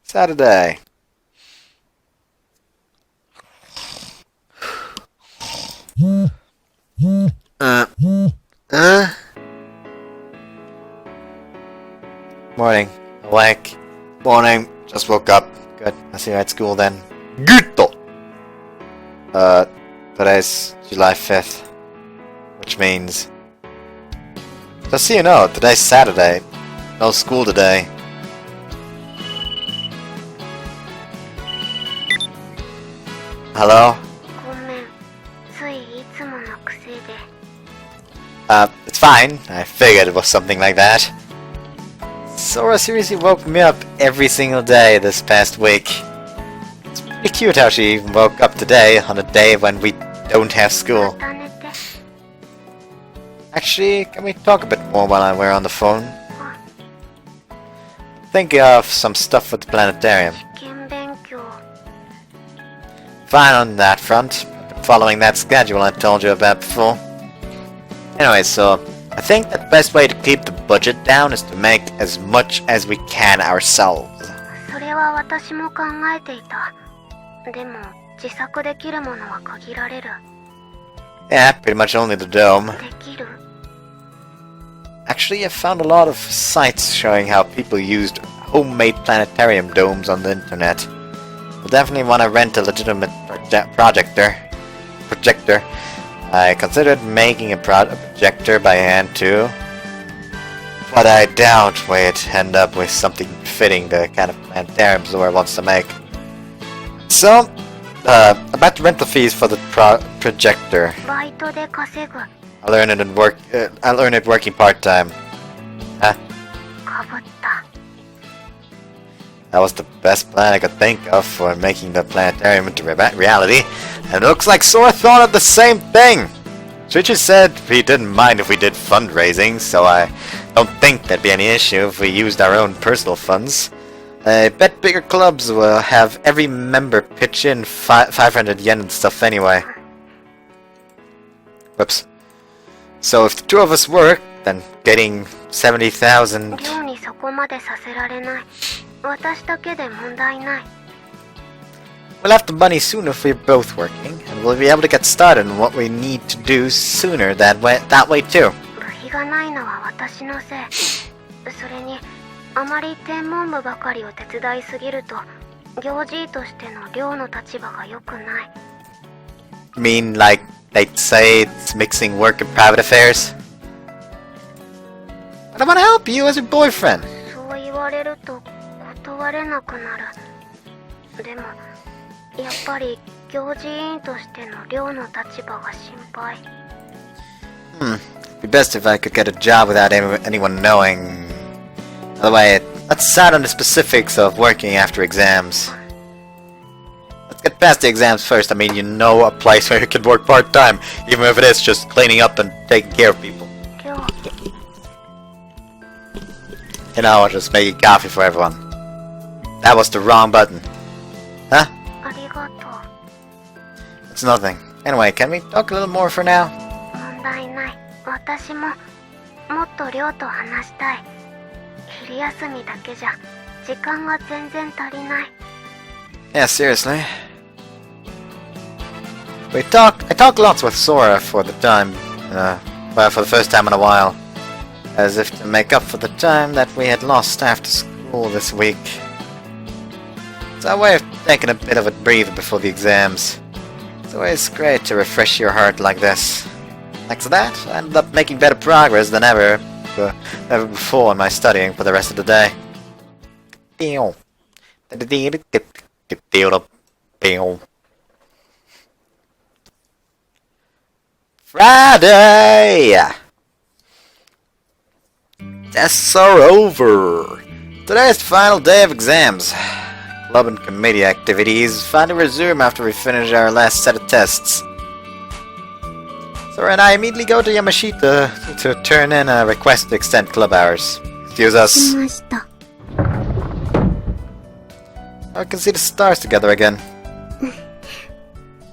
Saturday. Morning. Awake. Morning. Just woke up. Good. I'll see you at school then. Gutto! Today's July 5th. Which means... Just so you know, today's Saturday. No school today. Hello? ごめん。ついいつもの癖で。It's fine. I figured it was something like that. Sora seriously woke me up every single day this past week. It's pretty cute how she even woke up today on a day when we don't have school. また寝て。 Actually, can we talk a bit more while we're on the phone? Think of some stuff for the planetarium. 試験勉強。 Fine on that front. I've been following that schedule I told you about before. Anyway, so I think the best way to keep the budget down is to make as much as we can ourselves. それは私も考えていた。でも、自作できるものは限られる。 Yeah, pretty much only the dome. できる？ Actually, I found a lot of sites showing how people used homemade planetarium domes on the internet. We'll definitely want to rent a legitimate projector. I considered making a projector by hand too, but I doubt we'd end up with something fitting the kind of planetarium Zora wants to make. So, about the rental fees for the projector. バイトで稼ぐ。I'll earn it working part-time. Huh? かぶった。That was the best plan I could think of for making the planetarium into reality, and it looks like Sora thought of the same thing! Richard said he didn't mind if we did fundraising, so I don't think there'd be any issue if we used our own personal funds. I bet bigger clubs will have every member pitch in 500 yen and stuff anyway. Whoops. So if the two of us work, then getting 70,000... 寮にそこまでさせられない。私だけで問題ない。 We'll have the money soon if we're both working, and we'll be able to get started on what we need to do sooner that way too. 部費がないのは私のせい。それに、あまり天文部ばかりを手伝いすぎると、行事としての寮の立場が良くない。You mean like they'd say it's mixing work and private affairs? But I want to help you as your boyfriend. そう言われると断れなくなる。でも、やっぱり行事委員としての寮の立場が心配。It'd be best if I could get a job without anyone knowing. By the way, let's decide on the specifics of working after exams. Let's get past the exams first. I mean, you know a place where you can work part-time, even if it is just cleaning up and taking care of people. 寮。You know, just making coffee for everyone. That was the wrong button. Huh? ありがとう。 It's nothing. Anyway, can we talk a little more for now? 問題ない。私ももっと寮と話したい。昼休みだけじゃ時間が全然足りない。 Yeah, seriously. I talk lots with Sora for the first time in a while. As if to make up for the time that we had lost after school this week. It's our way of taking a bit of a breather before the exams. It's always great to refresh your heart like this. Thanks to that, I ended up making better progress than ever before in my studying for the rest of the day. Friday! Tests are over! Today is the final day of exams. Club and committee activities finally resume after we finish our last set of tests. Sora and I immediately go to Yamashita to turn in a request to extend club hours. Excuse 来 us. ました。 I can see the stars together again.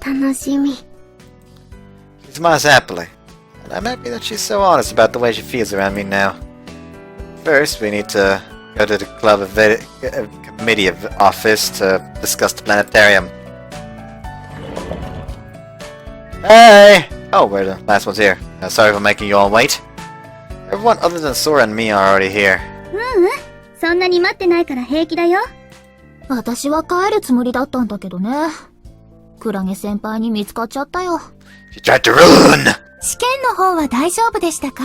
楽しみ。 She smiles happily, and I'm happy that she's so honest about the way she feels around me now. First, we need to go to the club committee office to discuss the planetarium. Hey! Oh, we're the last ones here. Sorry for making you all wait. Everyone other than Sora and me are already here. そんなに待ってないから平気だよ。私は帰るつもりだったんだけどね。クラゲ先輩に見つかっちゃったよ。She tried to ruin! 試験の方は大丈夫でしたか？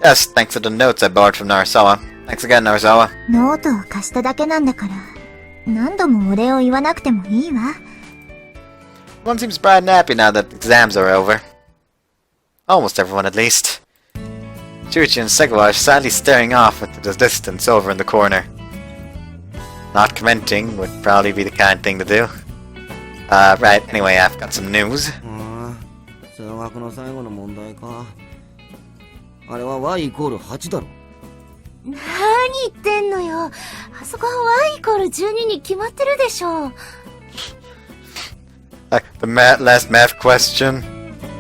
Yes, thanks to the notes I borrowed from Narasawa. Thanks again, Narasawa. ノートを貸しただけなんだから、何度もお礼を言わなくてもいいわ。Everyone seems bright and happy now that exams are over. Almost everyone, at least. Chuchi and Segawa are sadly staring off into the distance over in the corner. Not commenting would probably be the kind thing to do. Right, anyway, I've got some news. 数学の最後の問題か。あれは y イコール8だろ。何言ってんのよ。あそこは y イコール12に決まってるでしょ。Like, the last math question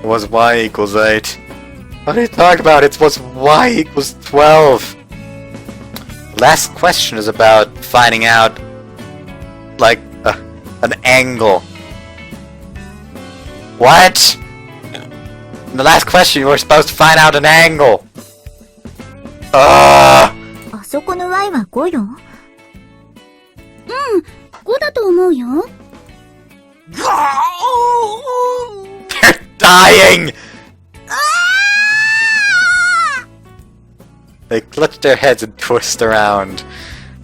was y equals 8. What are you talking about? It was y equals 12. The last question is about finding out, like, an angle. What? In the last question, you were supposed to find out an angle. あそこの y は5よ。5だと思うよ。They're dying! They clutch their heads and twist around.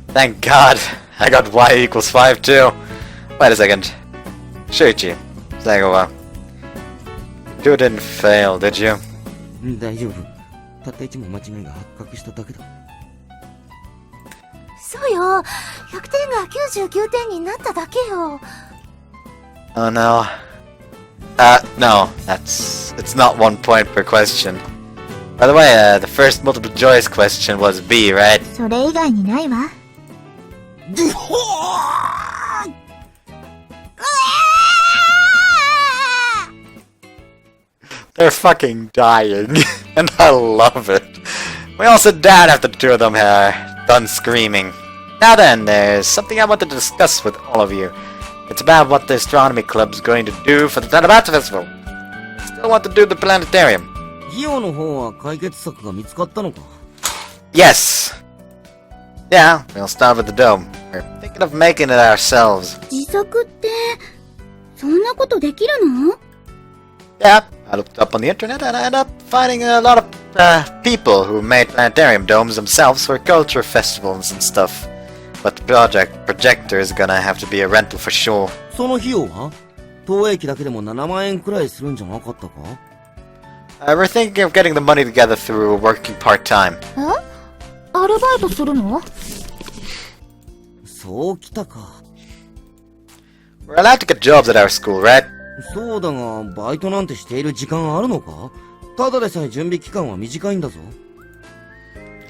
Thank God, I got y equals 5 too. Wait a second. Shuichi, Sagawa. You didn't fail, did you? 大丈夫。たった1問間違いが発覚しただけだ。そうよ。100点が99点になっただけよ。Oh no. No, it's not 1 point per question. By the way, the first multiple choice question was B, right? それ以外にないわ。They're fucking dying, and I love it. We all sit down after the two of them are done screaming. Now then, there's something I want to discuss with all of you. It's about what the astronomy club's going to do for the Tanabata Festival. Still want to do the planetarium. 費用の方は解決策が見つかったのか？ Yes. Yeah, we'll start with the dome. We're thinking of making it ourselves. 自作って、そんなことできるの？ Yeah, I looked up on the internet and I ended up finding a lot of people who made planetarium domes themselves for culture festivals and stuff. But the projector is gonna have to be a rental for sure. その費用は？投影機だけでも7万円くらいするんじゃなかったか？ We're thinking of getting the money together through working part-time. アルバイトするの？そうきたか。We're allowed to get jobs at our school, right? そうだが、バイトなんてしている時間あるのか？ただでさえ準備期間は短いんだぞ。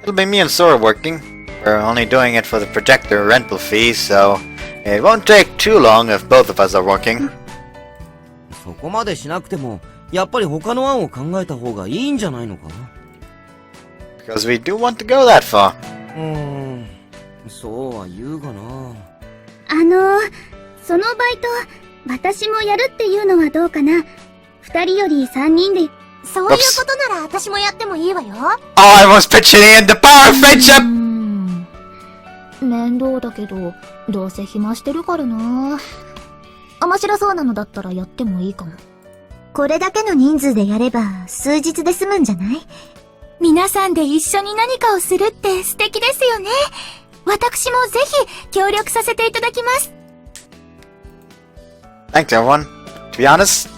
It'll be me and Sora working. We're only doing it for the projector rental fee, so it won't take too long if both of us are working. そこまでしなくても、やっぱり他の案を考えた方がいいんじゃないのか？ Because we do want to go that far. そうは言うがな。そのバイト、私もやるっていうのはどうかな。2人より3人で。そういうことなら私もやってもいいわよ。I was pitching in the power of friendship! 面倒だけど、どうせ暇してるからな。面白そうなのだったらやってもいいかも。これだけの人数でやれば、数日で済むんじゃない？皆さんで一緒に何かをするって素敵ですよね。私もぜひ協力させていただきます。Thanks, everyone. To be honest,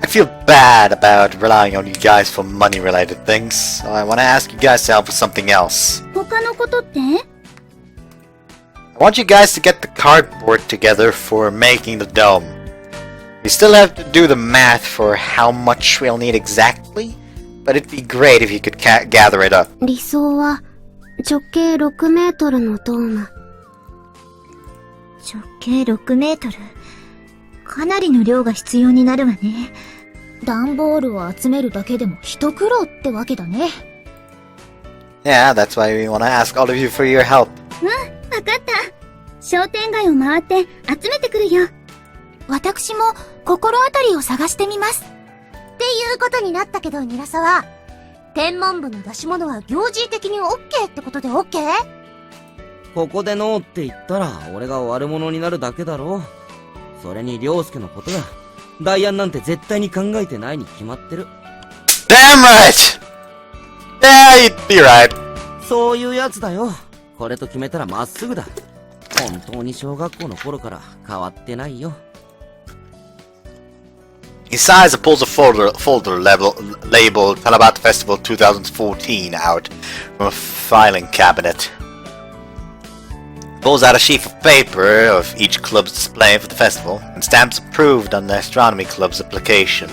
I feel bad about relying on you guys for money-related things, so I want to ask you guys to help with something else. 他のことって？ I want you guys to get the cardboard together for making the dome. We still have to do the math for how much we'll need exactly, but it'd be great if you could gather it up. 理想は直径6メートルのドーム。直径6メートル。かなりの量が必要になるわね。段ボールを集めるだけでも一苦労ってわけだね。Yeah, that's why we want to ask all of you for your help. わかった。商店街を回って集めてくるよ。私も心当たりを探してみます。っていうことになったけど、ニラサは、天文部の出し物は行事的に OK ってことで OK？ ここでノーって言ったら、俺が悪者になるだけだろ。それに涼介のことだ。ダイアンなんて絶対に考えてないに決まってる。Damn right! Yeah, you'd be right. そういうやつだよ。これと決めたらまっすぐだ。本当に小学校の頃から変わってないよ。He sighs and pulls a folder labeled Tanabata Festival 2014 out from a filing cabinet. Pulls out a sheaf of paper of each club's display for the festival and stamps approved on the astronomy club's application.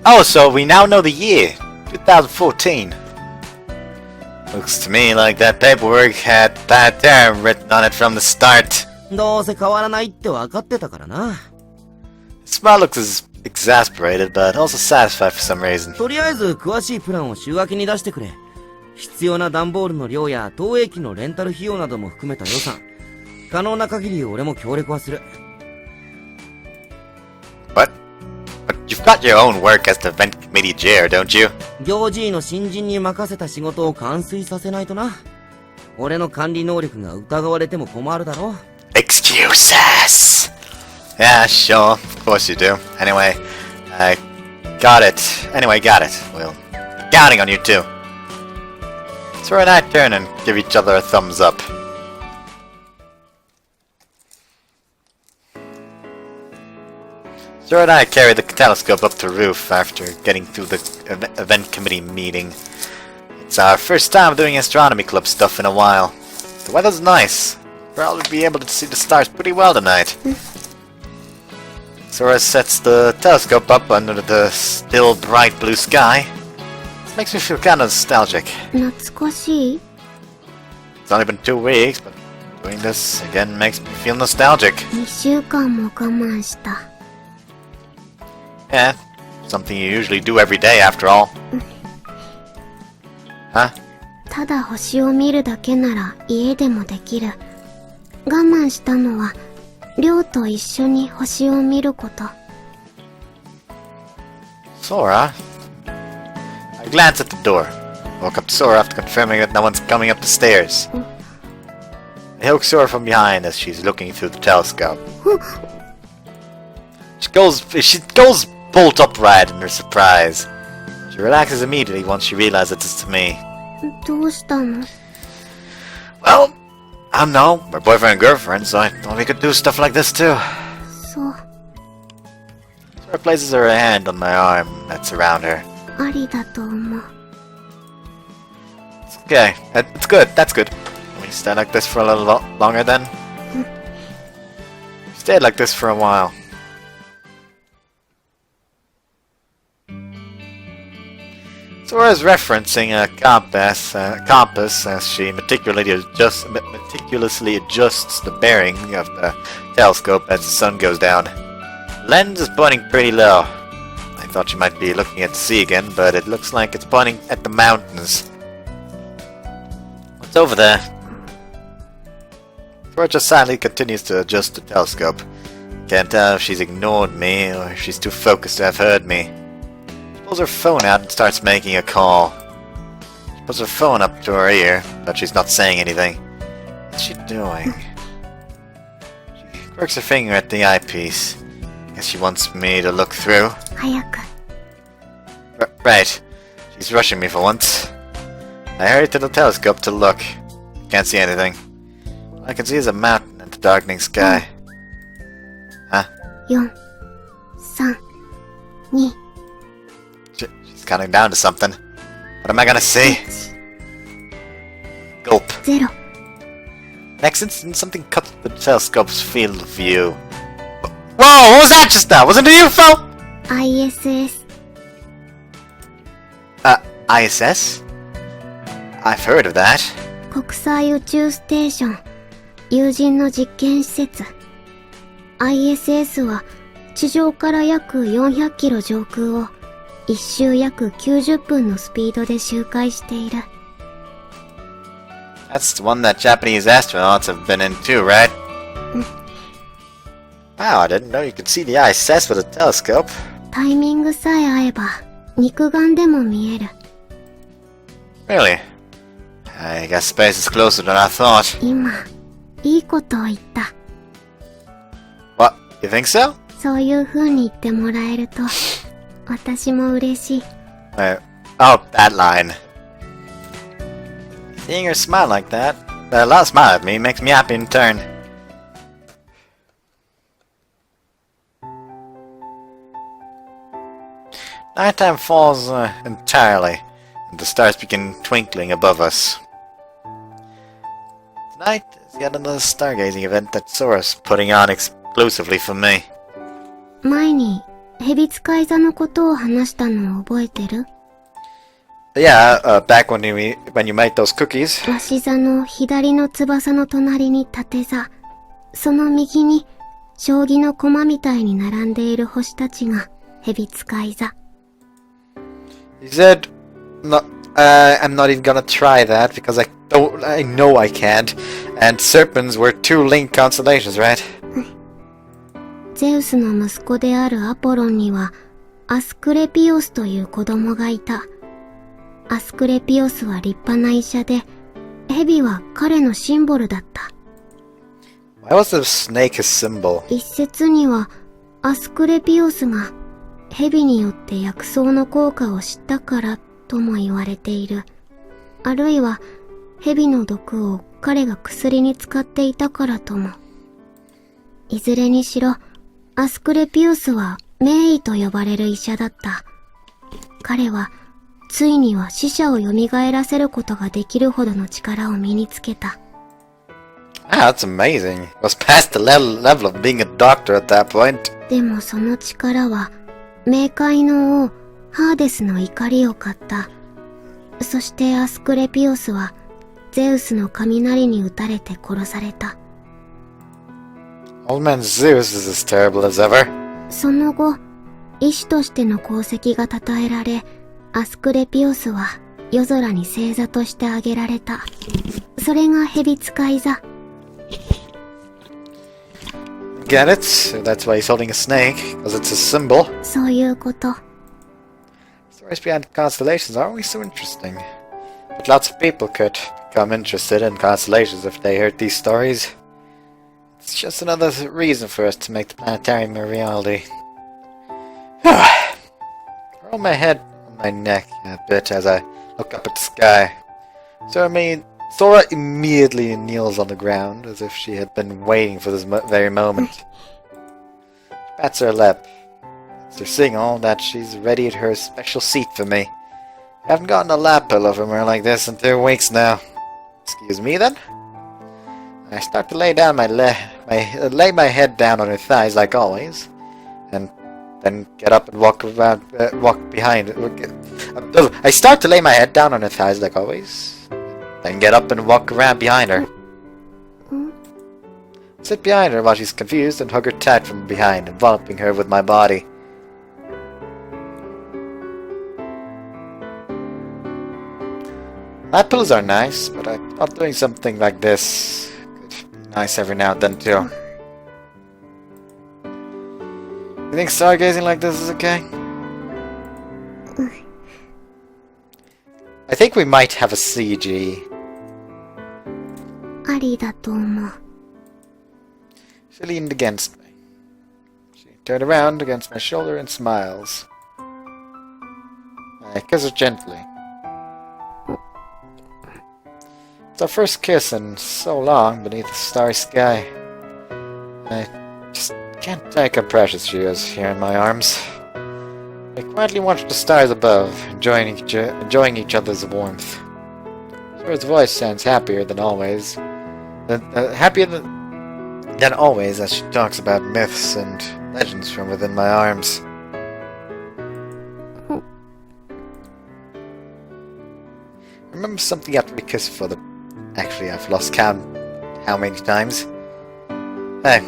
Oh, so we now know the year, 2014. Looks to me like that paperwork had planetarium written on it from the start. どうせ変わらないって分かってたからな。His smile looks exasperated, but also satisfied for some reason. とりあえず詳しいプランを週明けに出してくれ。必要な段ボールの量や投影機のレンタル費用なども含めた予算。可能な限り俺も協力はする。What? But you've got your own work as the event committee chair, don't you? 行事の新人に任せた仕事を完遂させないとな。俺の管理能力が疑われても困るだろ。Excuses! Yeah, sure. Of course you do. Anyway, got it. We'll be counting on you too. Let's throw an eye turn and give each other a thumbs up. Sora and I carried the telescope up the roof after getting through the event committee meeting. It's our first time doing astronomy club stuff in a while. The weather's nice. We'll probably be able to see the stars pretty well tonight. Sora sets the telescope up under the still bright blue sky. This makes me feel kind of nostalgic. 懐かしい It's only been 2 weeks, but doing this again makes me feel nostalgic. 2週間も我慢した Yeah, something you usually do every day after all. Huh? ただ星を見るだけなら家でもできる我慢したのは亮と一緒に星を見ること Sora? I glanced at the door. Woke up Sora after confirming that no one's coming up the stairs. I hooked Sora from behind as she's looking through the telescope. She goes bolt upright in her surprise. She relaxes immediately once she realizes it's me. どうしたの Well, I don't know. We're boyfriend and girlfriend, so I thought we could do stuff like this too. そう Sora places her hand on my arm that's around her. ありだと思う It's okay. It's good. That's good. Can we stay like this for a little longer then? We stayed like this for a while. Sora's referencing a compass as she meticulously adjusts the bearing of the telescope as the sun goes down. The lens is pointing pretty low. I thought she might be looking at the sea again, but it looks like it's pointing at the mountains. What's over there? Sora just silently continues to adjust the telescope. Can't tell if she's ignored me or if she's too focused to have heard me. She pulls her phone out and starts making a call. She puts her phone up to her ear, but she's not saying anything. What's she doing? She quirks her finger at the eyepiece. Guess she wants me to look through. 早く Right. She's rushing me for once. I hurry to the telescope to look. Can't see anything. All I can see is a mountain in the darkening sky. Huh? 4 3 2 She's counting down to something. What am I gonna see? Gulp. 0 Next instant, something cuts the telescope's field of view. Whoa! What was that just now? Wasn't it a UFO? ISS ISS? I've heard of that. 国際宇宙ステーション有人の実験施設 ISS は地上から約400キロ上空を一周約90分のスピードで周回している That's the one that Japanese astronauts have been in too, right? Wow, I didn't know you could see the ISS with a telescope. タイミングさえ合えば肉眼でも見える Really? I guess space is closer than I thought. 今いいことを言った What? You think so? そういう風に言ってもらえると私も嬉しい Oh, that line. Seeing her smile like that, smile at me, makes me happy in turn. Nighttime falls entirely, and the stars begin twinkling above us. Tonight is yet another stargazing event that Sora's putting on exclusively for me. 前に蛇使い座のことを話したのを覚えてる Yeah, back when you made those cookies. 鷲座の左の翼の隣に縦座その右に将棋の駒みたいに並んでいる星たちが蛇使い座 He said, "No, I'm not even gonna try that because I know I can't." And serpents were 2 linked constellations, right? ゼウスの息子であるアポロンにはアスクレピオスという子供がいた。アスクレピオスは立派な医者で、蛇は彼のシンボルだった。Why was the snake his symbol? 一説にはアスクレピオスが蛇によって薬草の効果を知ったからとも言われている。あるいは蛇の毒を彼が薬に使っていたからとも。いずれにしろ、アスクレピオスは名医と呼ばれる医者だった。彼は、ついには死者を蘇らせることができるほどの力を身につけた。Ah, that's amazing. It was past the level of being a doctor at that point. でもその力は、冥界の王、ハーデスの怒りを買った。そしてアスクレピオスは、ゼウスの雷に撃たれて殺された。Old man Zeus is as terrible as ever. その後、医師としての功績が称えられ、アスクレピオスは夜空に星座として挙げられた。それが蛇使い座。Get it? That's why he's holding a snake, because it's a symbol. そういうこと。Stories behind constellations are always so interesting. But lots of people could become interested in constellations if they heard these stories. It's just another reason for us to make the planetarium a reality. I roll my head on my neck a bit as I look up at the sky. Sora immediately kneels on the ground, as if she had been waiting for this very moment. She pats her lap. After seeing all that, she's ready at her special seat for me. I haven't gotten a lap pillow from her like this in 2 weeks now. Excuse me, then? I start to lay my head down on her thighs like always, and then get up and walk behind. I start to lay my head down on her thighs like always, then get up and walk around behind her. Sit behind her while she's confused and hug her tight from behind, enveloping her with my body. Lap pillows are nice, but I thought doing something like this could be nice every now and then too. You think stargazing like this is okay? I think we might have a CG. ありだと思う。 She leaned against me. She turned around against my shoulder and smiles. I kiss her gently. It's our first kiss in so long beneath the starry sky. I just can't take how precious she is here in my arms. I quietly watch the stars above, enjoying each other's warmth. Sora's voice sounds happier than always. Happier than always as she talks about myths and legends from within my arms. Remember something after we kissed for the... Actually, I've lost count how many times. Hey,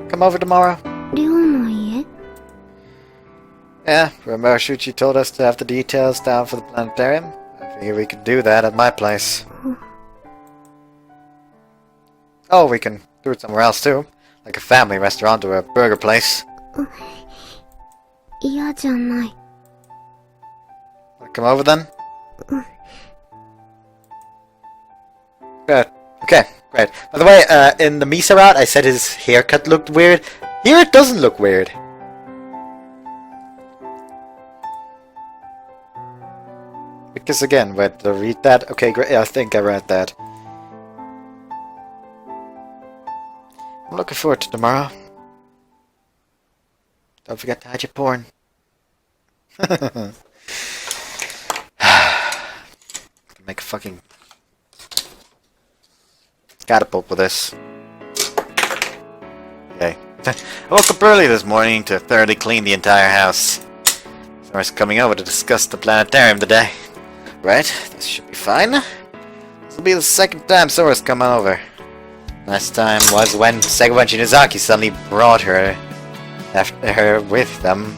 come over tomorrow? 寮の家? Yeah, remember Shuchi told us to have the details down for the planetarium? I figured we could do that at my place. Oh, we can do it somewhere else too. Like a family restaurant or a burger place. 嫌じゃない。 Come over then? Good. Okay, great. By the way, in the Sora-Route, I said his haircut looked weird. Here it doesn't look weird. Because again, wait, to read that? Okay, great. I think I read that. I'm looking forward to tomorrow. Don't forget to hide your porn. Make a fucking catapult with this. Okay. I woke up early this morning to thoroughly clean the entire house. Sora's coming over to discuss the planetarium today. Right, this should be fine. This will be the second time Sora's come over. Last time was when Segawa and Shinozaki suddenly brought her with them.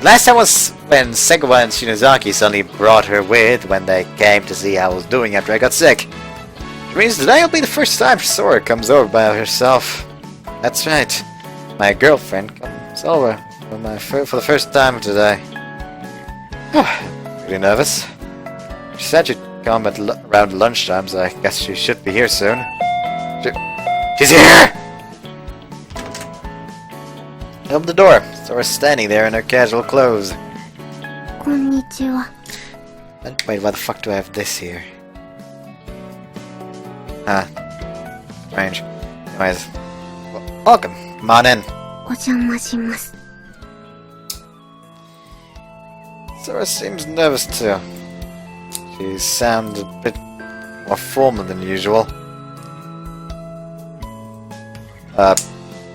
Last time was when Segawa and Shinozaki suddenly brought her with when they came to see how I was doing after I got sick. Which means today will be the first time Sora comes over by herself. That's right. My girlfriend comes over for the first time today. Pretty nervous. She said she'd come at around lunchtime, so I guess she should be here soon. She's here! I opened the door. Sora's standing there in her casual clothes. こんにちは。 Wait, why the fuck do I have this here? Huh. Strange. Anyways, welcome. Come on in. お邪魔します。Sora seems nervous too. She sounds a bit more formal than usual.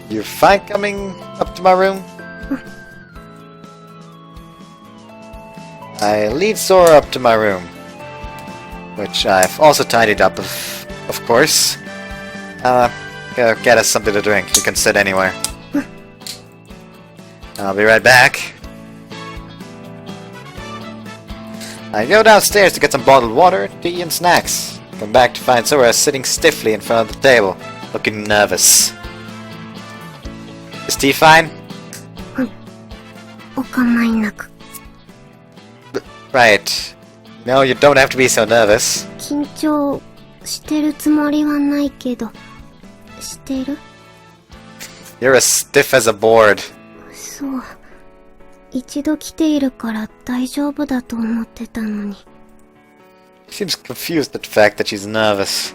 You fine coming up to my room? I lead Sora up to my room, which I've also tidied up, of course. Go get us something to drink. You can sit anywhere. I'll be right back. I go downstairs to get some bottled water, tea, and snacks. Come back to find Sora sitting stiffly in front of the table, looking nervous. Is tea fine? お構いなく。 Right. No, you don't have to be so nervous. 緊張してるつもりはないけど、してる？ You're as stiff as a board. そう。一度来ているから大丈夫だと思ってたのに。She seems confused at the fact that she's nervous.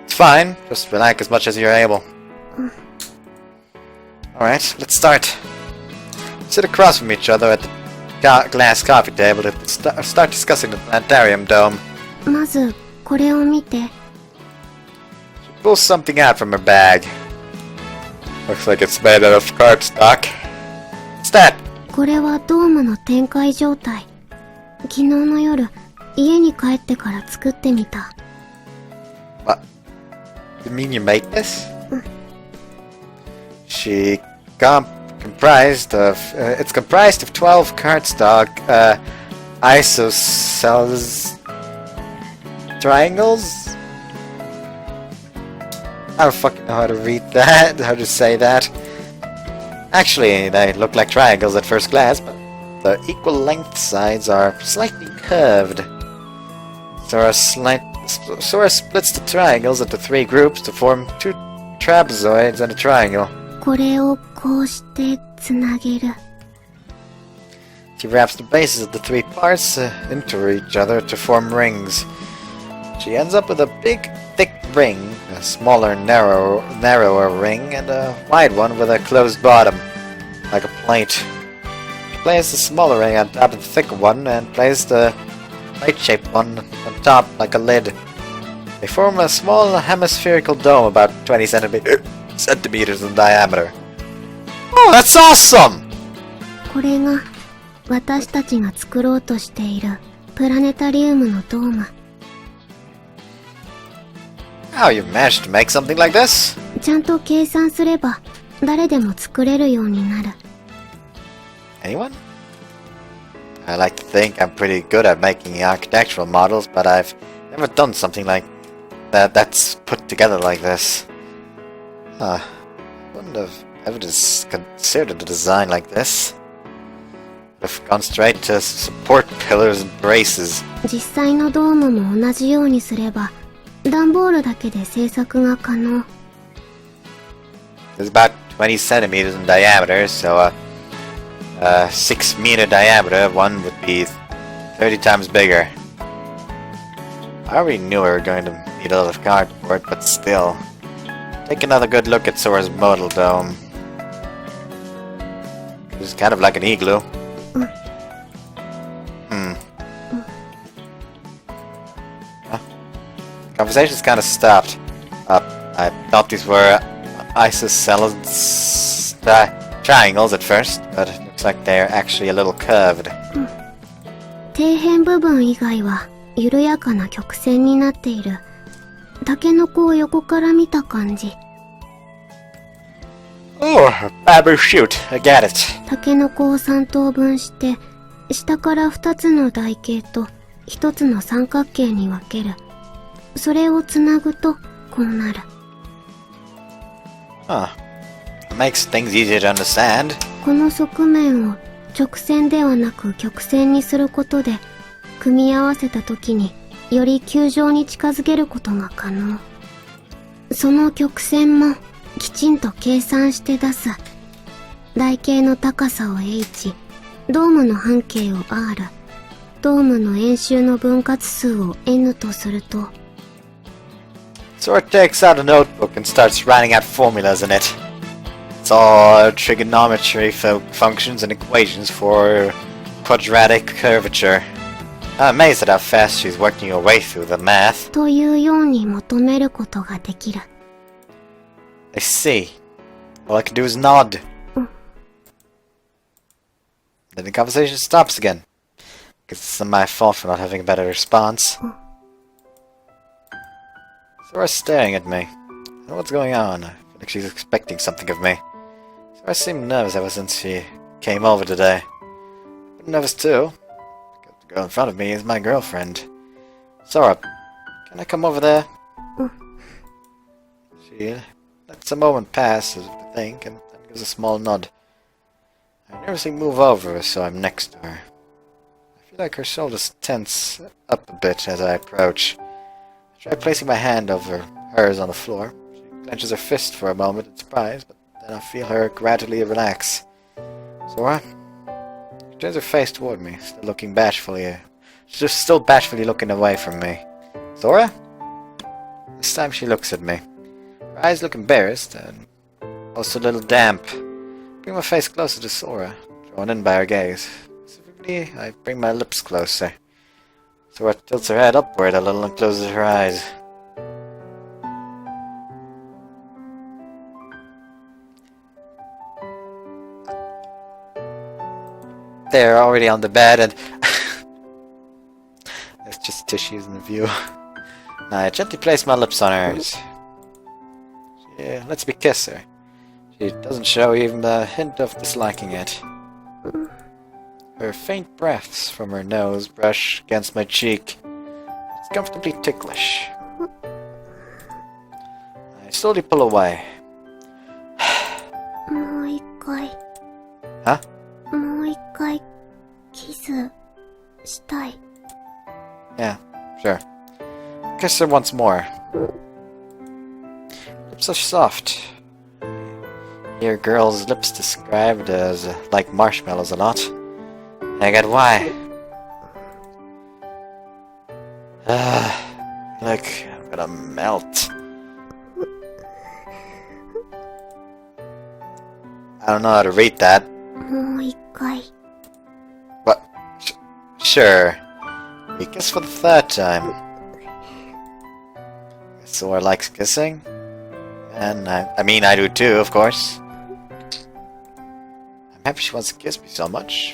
It's fine. Just relax as much as you're able. Alright, let's start. Sit across from each other at the glass coffee table to start discussing the planetarium dome. まずこれを見て。 She pulls something out from her bag. Looks like it's made out of cardstock. What's that? これはドームの展開状態。昨日の夜、家に帰ってから作ってみた。What? You mean you made this? It's comprised of 12 cardstock, isosceles triangles? I don't fucking know how to read that, how to say that. Actually, they look like triangles at first glance, but the equal length sides are slightly curved. Sora splits the triangles into 3 groups to form 2 trapezoids and a triangle. これをこうしてつなげる。 She wraps the bases of the 3 parts into each other to form rings. She ends up with a big, thick ring, a smaller, narrower ring, and a wide one with a closed bottom, like a plate. She places the smaller ring on top of the thicker one and places the plate-shaped one on top like a lid. They form a small hemispherical dome about 20 centimeters in diameter. Oh, that's awesome! これが私たちが作ろうとしているプラネタリウムのドーム。 How you managed to make something like this? ちゃんと計算すれば誰でも作れるようになる。 Anyone? I like to think I'm pretty good at making architectural models, but I've never done something like that's put together like this. I wouldn't have ever considered a design like this. I've gone straight to support pillars and braces. 実際のドームも同じようにすれば段ボールだけで製作が可能。 It's about 20 centimeters in diameter, so a 6-meter diameter one would be 30 times bigger. I already knew we were going to need a lot of cardboard, but still. Take another good look at Sora's model dome. It's kind of like an igloo. Conversation's kind of stopped. I thought these were isosceles triangles at first, but it looks like they're actually a little curved. 底辺部分以外は緩やかな曲線になっている。タケノコを横から見た感じ。 Oh, bamboo shoot, I get it. タケノコを3等分して、下から2つの台形と1つの三角形に分ける。それをつなぐとこうなる。 Huh. It makes things easier to understand. この側面を直線ではなく曲線にすることで、組み合わせた時により球状に近づけることが可能。その曲線もきちんと計算して出す。台形の高さを h、ドームの半径を r、ドームの円周の分割数を n とすると、 Sora takes out a notebook and starts writing out formulas in it. It's all trigonometry functions and equations for quadratic curvature. I'm amazed at how fast she's working her way through the math. というように求めることができる。I see. All I can do is nod. Then the conversation stops again. Guess it's my fault for not having a better response. Sora's staring at me. I don't know what's going on. I feel like she's expecting something of me. Sora seemed nervous ever since she came over today. I've been nervous too. Because the girl in front of me is my girlfriend. Sora, can I come over there? She lets a moment pass, as to think, and then gives a small nod. I nervously move over so I'm next to her. I feel like her shoulders tense up a bit as I approach. I try placing my hand over hers on the floor. She clenches her fist for a moment in surprise, but then I feel her gradually relax. Sora? She turns her face toward me, still looking bashfully. She's just still bashfully looking away from me. Sora? This time she looks at me. Her eyes look embarrassed and also a little damp. I bring my face closer to Sora, drawn in by her gaze. Specifically, I bring my lips closer. Sora tilts her head upward a little and closes her eyes. They're already on the bed and... There's just tissues in the view. I gently place my lips on hers. She lets me kiss her. She doesn't show even a hint of disliking it. Her faint breaths from her nose brush against my cheek. It's comfortably ticklish. I slowly pull away. もう一回。Huh? もう一回、キス、したい。Yeah, sure. Kiss her once more. Lips are soft. I hear girls' lips described as like marshmallows a lot. I get why. Look, I'm gonna melt. I don't know how to read that. もう一回。 But sure. We kiss for the third time. Sora likes kissing. And I mean I do too, of course. I'm happy she wants to kiss me so much.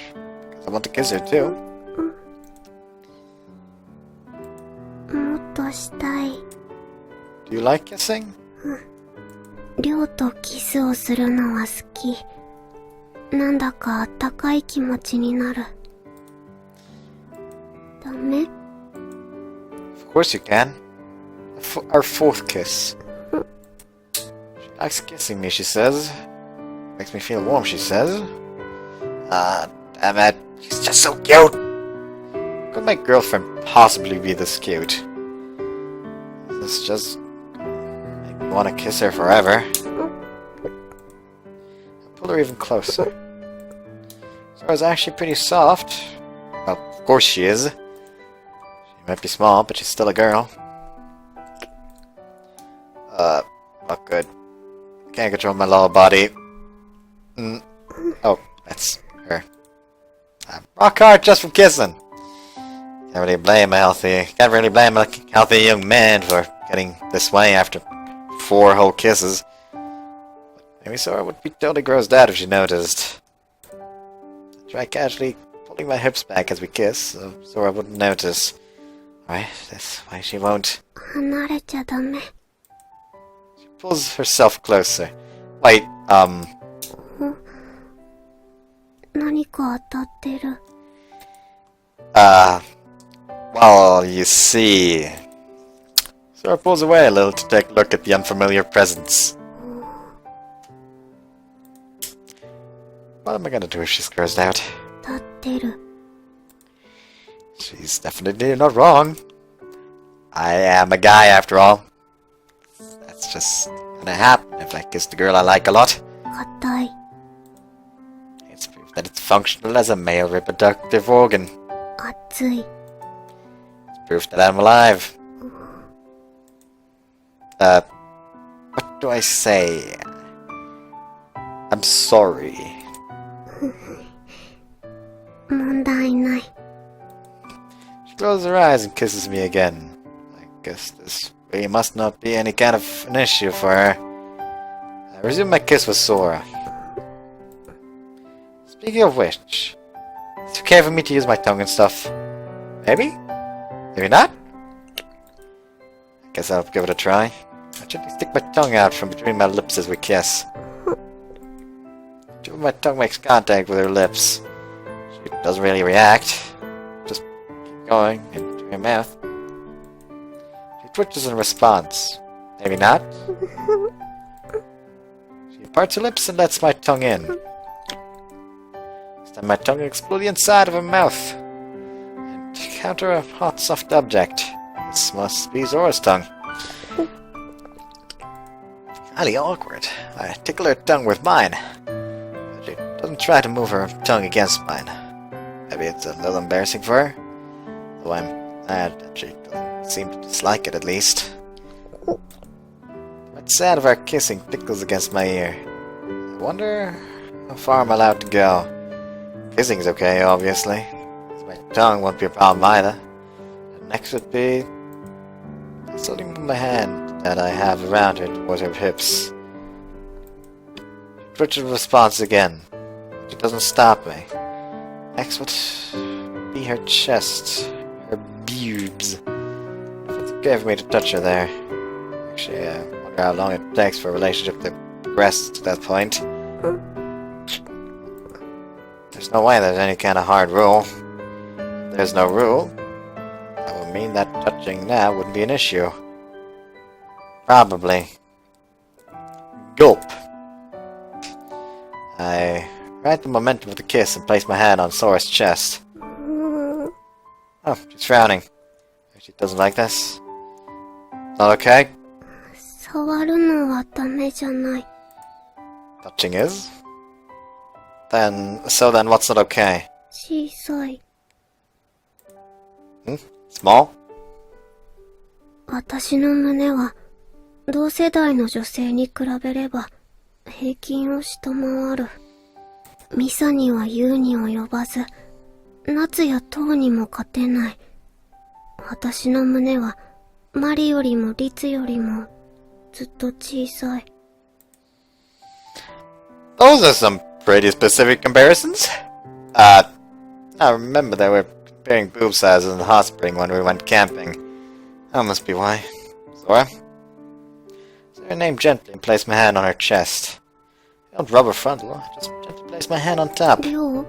Because I want to kiss her too. もっとしたい。 Do you like kissing? りょうとキスをするのは好き。なんだかあったかい気持ちになる。ダメ？ Of course you can. Our fourth kiss. She likes kissing me, she says. Makes me feel warm, she says. Damn it. She's just so cute. How could my girlfriend possibly be this cute? This just make me want to kiss her forever. I pull her even closer. Sora's actually pretty soft. Well, of course she is. She might be small, but she's still a girl. Not good. Can't control my lower body. Oh, that's her. I'm rock hard just from kissing. Can't really blame a healthy young man for getting this way after 4 whole kisses. Maybe Sora would be totally grossed out if she noticed. I try casually pulling my hips back as we kiss, so Sora wouldn't notice. Alright, that's why she won't. 離れちゃダメ。 Pulls herself closer. Wait, 何か当たってる。 well, you see... Sora pulls away a little to take a look at the unfamiliar presence. What am I gonna do if she's grossed out? 立ってる。 She's definitely not wrong. I am a guy after all. That's just gonna happen if I kiss the girl I like a lot. 硬い。 It's proof that it's functional as a male reproductive organ. 熱い。 It's proof that I'm alive. What do I say? I'm sorry. 問題ない。She closes her eyes and kisses me again. I guess this really must not be any kind of an issue for her. I resume my kiss with Sora. Speaking of which, it's okay for me to use my tongue and stuff. Maybe? Maybe not? I guess I'll give it a try. I gently stick my tongue out from between my lips as we kiss. My tongue makes contact with her lips. She doesn't really react. Just keep going into her mouth. She twitches in response. Maybe not. She parts her lips and lets my tongue in. This time my tongue explodes the inside of her mouth and encounter a hot, soft object. This must be Zora's tongue. Highly awkward. I tickle her tongue with mine. She doesn't try to move her tongue against mine. Maybe it's a little embarrassing for her. Though I'm glad that she doesn't seem to dislike it, at least. The sound of our kissing tickles against my ear. I wonder how far I'm allowed to go. Kissing's okay, obviously. My tongue won't be a problem either. And next would be slowly move my hand that I have around her towards her hips. She twitches in response again. She doesn't stop me. Next would be her chest, her boobs. If it's okay for me to touch her there. Actually, I wonder how long it takes for a relationship to progress to that point. There's no way there's any kind of hard rule. If there's no rule, that would mean that touching now wouldn't be an issue. Probably. Gulp. I ride the momentum of the kiss and place my hand on Sora's chest. Oh, she's frowning. She doesn't like this. Not okay? 触るのはダメじゃない。 Touching is? Then what's not okay? 小さい。 Small? 私の胸は同世代の女性に比べれば平均を下回る。ミサには優に及ばず、夏やトウにも勝てない。私の胸はマリよりもリツよりもずっと小さい。 Those are some pretty specific comparisons. I remember they were comparing boob sizes in the hot spring when we went camping. That must be why. Sora? Say her name gently and place my hand on her chest. I don't rub her frontal, just gently place my hand on top. りょう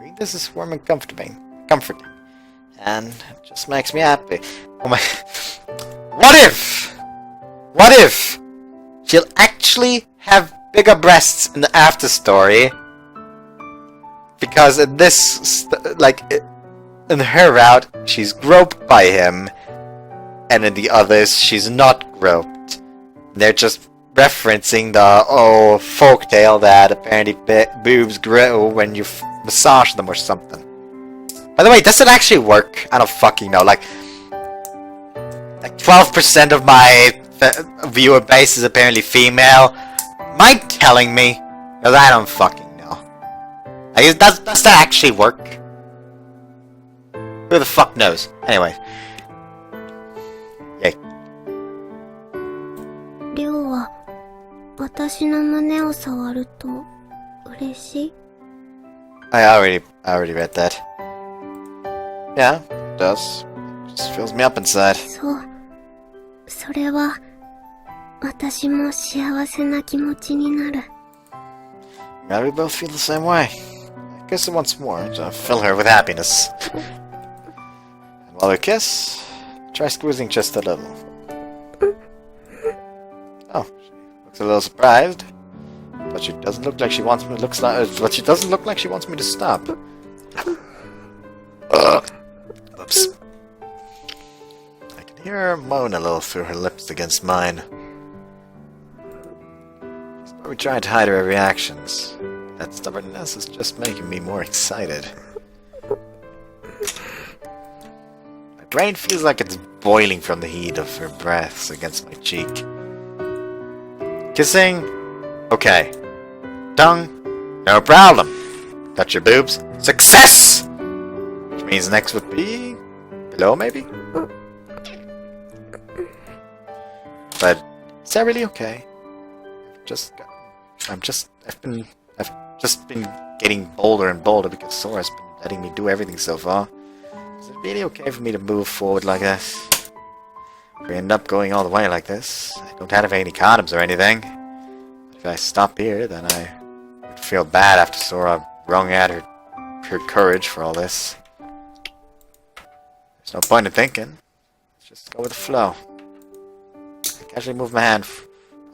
Reading this is warm and comforting. And it just makes me happy. Oh my... What if she'll actually have bigger breasts in the after story? Because in this, in her route, she's groped by him, and in the others, she's not groped. They're just referencing the folktale that apparently boobs grow when you massage them or something. By the way, does it actually work? I don't fucking know. Like 12% of my viewer base is apparently female. Mind telling me? Because I don't fucking know. Like, does that actually work? Who the fuck knows? Anyway. Yay. りょうは私の胸を触ると嬉しい。 I already read that. Yeah, it does. It just fills me up inside. そう。それは私も幸せな気持ちになる。 Now we both feel the same way. I kiss her once more to fill her with happiness. And while we kiss, try squeezing just a little. Oh, she looks a little surprised, but she doesn't look like she wants me. But she doesn't look like she wants me to stop. Oops. I can hear her moan a little through her lips against mine. She's probably trying to hide her reactions. That stubbornness is just making me more excited. My brain feels like it's boiling from the heat of her breaths against my cheek. Kissing? Okay. Tongue? No problem. touch your boobs. Success! Which means next would be below, maybe? But is that really okay? I've just been getting bolder and bolder because Sora's been letting me do everything so far. Is it really okay for me to move forward like this? If we end up going all the way like this, I don't have any condoms or anything. But if I stop here, then I would feel bad after Sora wrung out her courage for all this. There's no point in thinking. Let's just go with the flow. I casually move my hand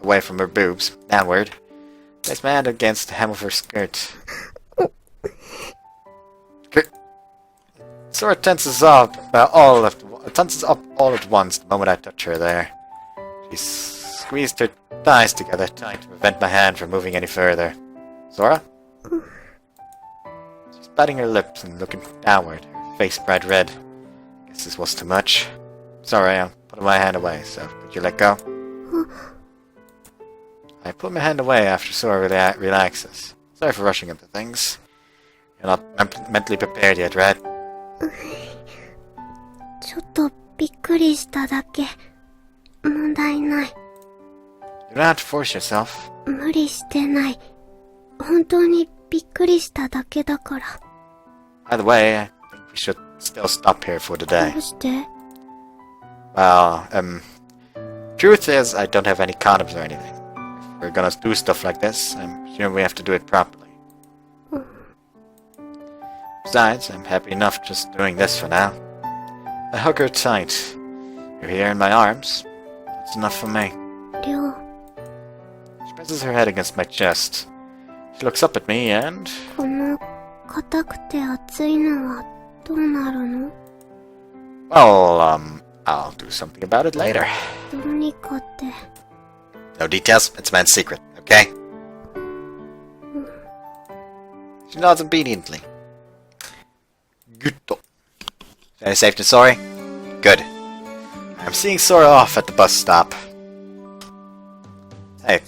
away from her boobs, downward. Place my hand against the hem of her skirt. Sora tenses up all at once the moment I touch her there. She squeezed her thighs together tight to prevent my hand from moving any further. Sora? She's biting her lips and looking downward, her face bright red. Guess this was too much. Sorry, I'm putting my hand away, so could you let go? I put my hand away after Sora relaxes. Sorry for rushing into things. You're not mentally prepared yet, right? ちょっとびっくりしただけ。問題ない。You don't have to force yourself. 無理してない。本当にびっくりしただけだから。By the way, I think we should still stop here for today. どうして？ Well, truth is, I don't have any condoms or anything. If we're gonna do stuff like this, I'm sure we have to do it properly. Besides, I'm happy enough just doing this for now. I hug her tight. You're here in my arms. That's enough for me. りょう、 She presses her head against my chest. She looks up at me and... この硬くて熱いのはどうなるの？ Well, I'll do something about it later. 何かって。 No details, it's man's secret, okay? She nods obediently. Good. Very safe to Sora? Good. I'm seeing Sora off at the bus stop. Hey,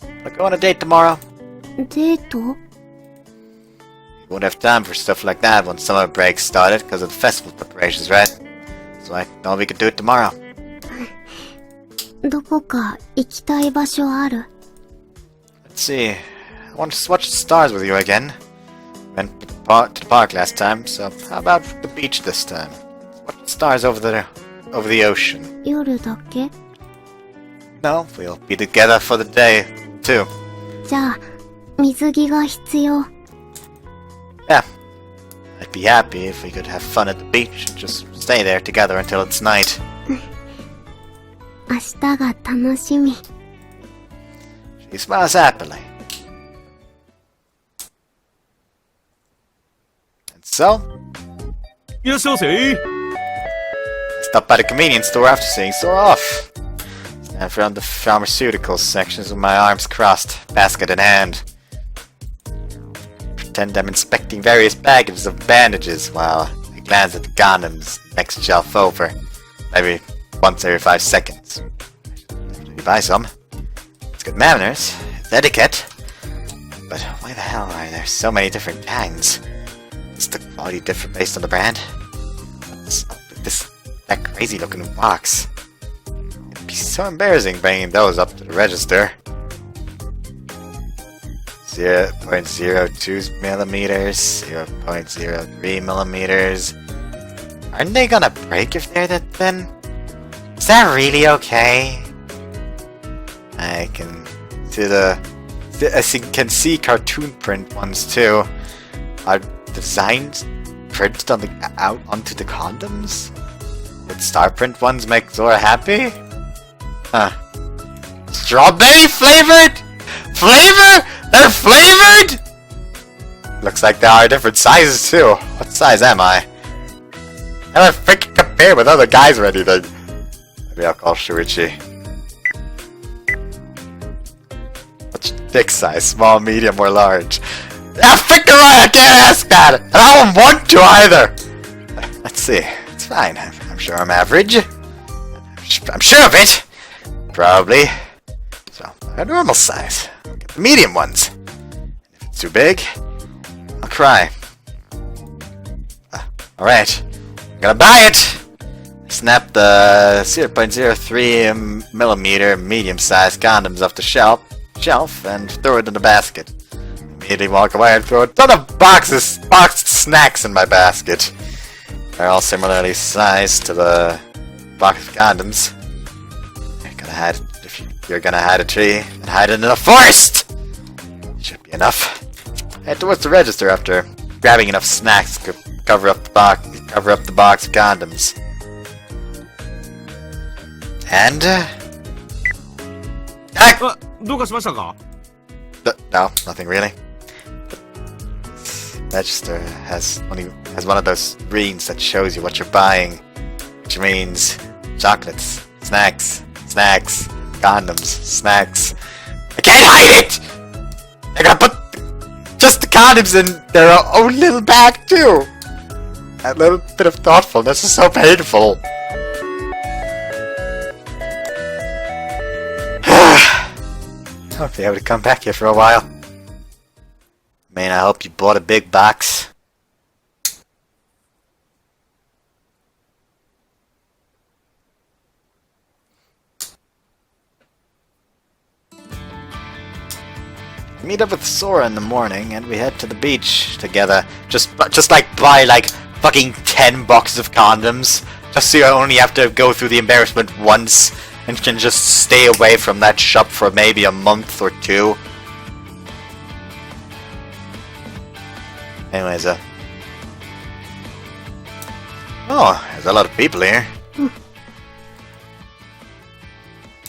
wanna go on a date tomorrow? デート？ We won't have time for stuff like that when summer break started because of the festival preparations, right? So I thought we could do it tomorrow. どこか行きたい場所ある？ Let's see. I wanted to watch the stars with you again. Went to the park last time, so how about the beach this time? Watch the stars over the ocean. 夜だけ？ No, we'll be together for the day, too. じゃあ、水着が必要。 Yeah. I'd be happy if we could have fun at the beach and just stay there together until it's night. 明日が楽しみ。 She smiles happily. And so, いらっしゃいませ。 I stopped by the convenience store after seeing Sora off. Stand around the pharmaceuticals sections with my arms crossed, basket in hand. Pretend I'm inspecting various packages of bandages while I glance at the condoms next shelf over. Maybe once every 5 seconds. Maybe buy some. It's good manners. It's etiquette. But why the hell are there so many different kinds? Is the quality different based on the brand? What's up with that crazy looking box? It'd be so embarrassing bringing those up to the register. 0.02 millimeters, 0.03 millimeters. Aren't they gonna break if they're that thin? Is that really okay? I can see cartoon print ones too. Are designs printed on out onto the condoms? Would star print ones make Sora happy? Huh. Strawberry flavored? Flavor? They're flavored? Looks like there are different sizes too. What size am I? How do I freaking compare with other guys or anything? Maybe I'll call Shuichi. What's your dick size? Small, medium, or large? Ah, freaking right! I can't ask that! And I don't want to either! Let's see. It's fine. I'm sure I'm average. I'm sure of it! Probably. So, a normal size. Get the medium ones. And if it's too big, I'll cry. Alright. I'm gonna buy it! Snap the 0.03mm medium-sized condoms off the shelf and throw it in the basket. Immediately walk away and throw a ton of boxed snacks in my basket. They're all similarly sized to the box of condoms. If you're gonna hide a tree, then hide it in a forest! Should be enough. Head towards the register after grabbing enough snacks to cover up the box of condoms. Andどうかしましたか? No, nothing really. The register has one of those screens that shows you what you're buying, which means chocolates, snacks, condoms, snacks. I can't hide it! I gotta put just the condoms in their own little bag too! That little bit of thoughtfulness is so painful. Hope you're able to come back here for a while. Man, I hope you bought a big box. We meet up with Sora in the morning and we head to the beach together. Just like buy like fucking 10 boxes of condoms. Just so you only have to go through the embarrassment once and can just stay away from that shop for maybe a month or two. Anyways, oh, there's a lot of people here.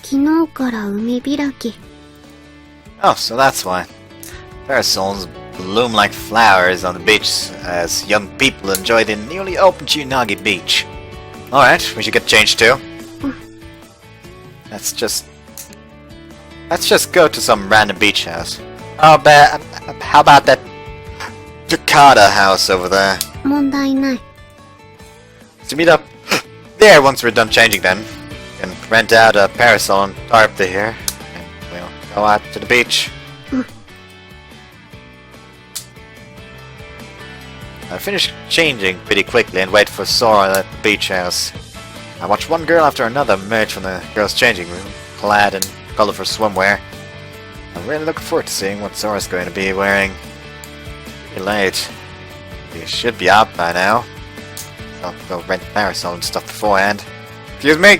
昨日から海開き。 Oh, so that's why. Parasols bloom like flowers on the beach as young people enjoy the newly opened Chunagi beach. Alright, we should get changed too. Let's just go to some random beach house. How about that Jakarta house over there? 問題ない。 To meet up there once we're done changing then. We can rent out a parasol and tarp here. And we'll go out to the beach. I finished changing pretty quickly and wait for Sora at the beach house. I watched one girl after another emerge from the girls' changing room, clad in colorful swimwear. I'm really looking forward to seeing what Sora's going to be wearing. Pretty late. You should be out by now. I'll go rent a parasol and stuff beforehand. Excuse me!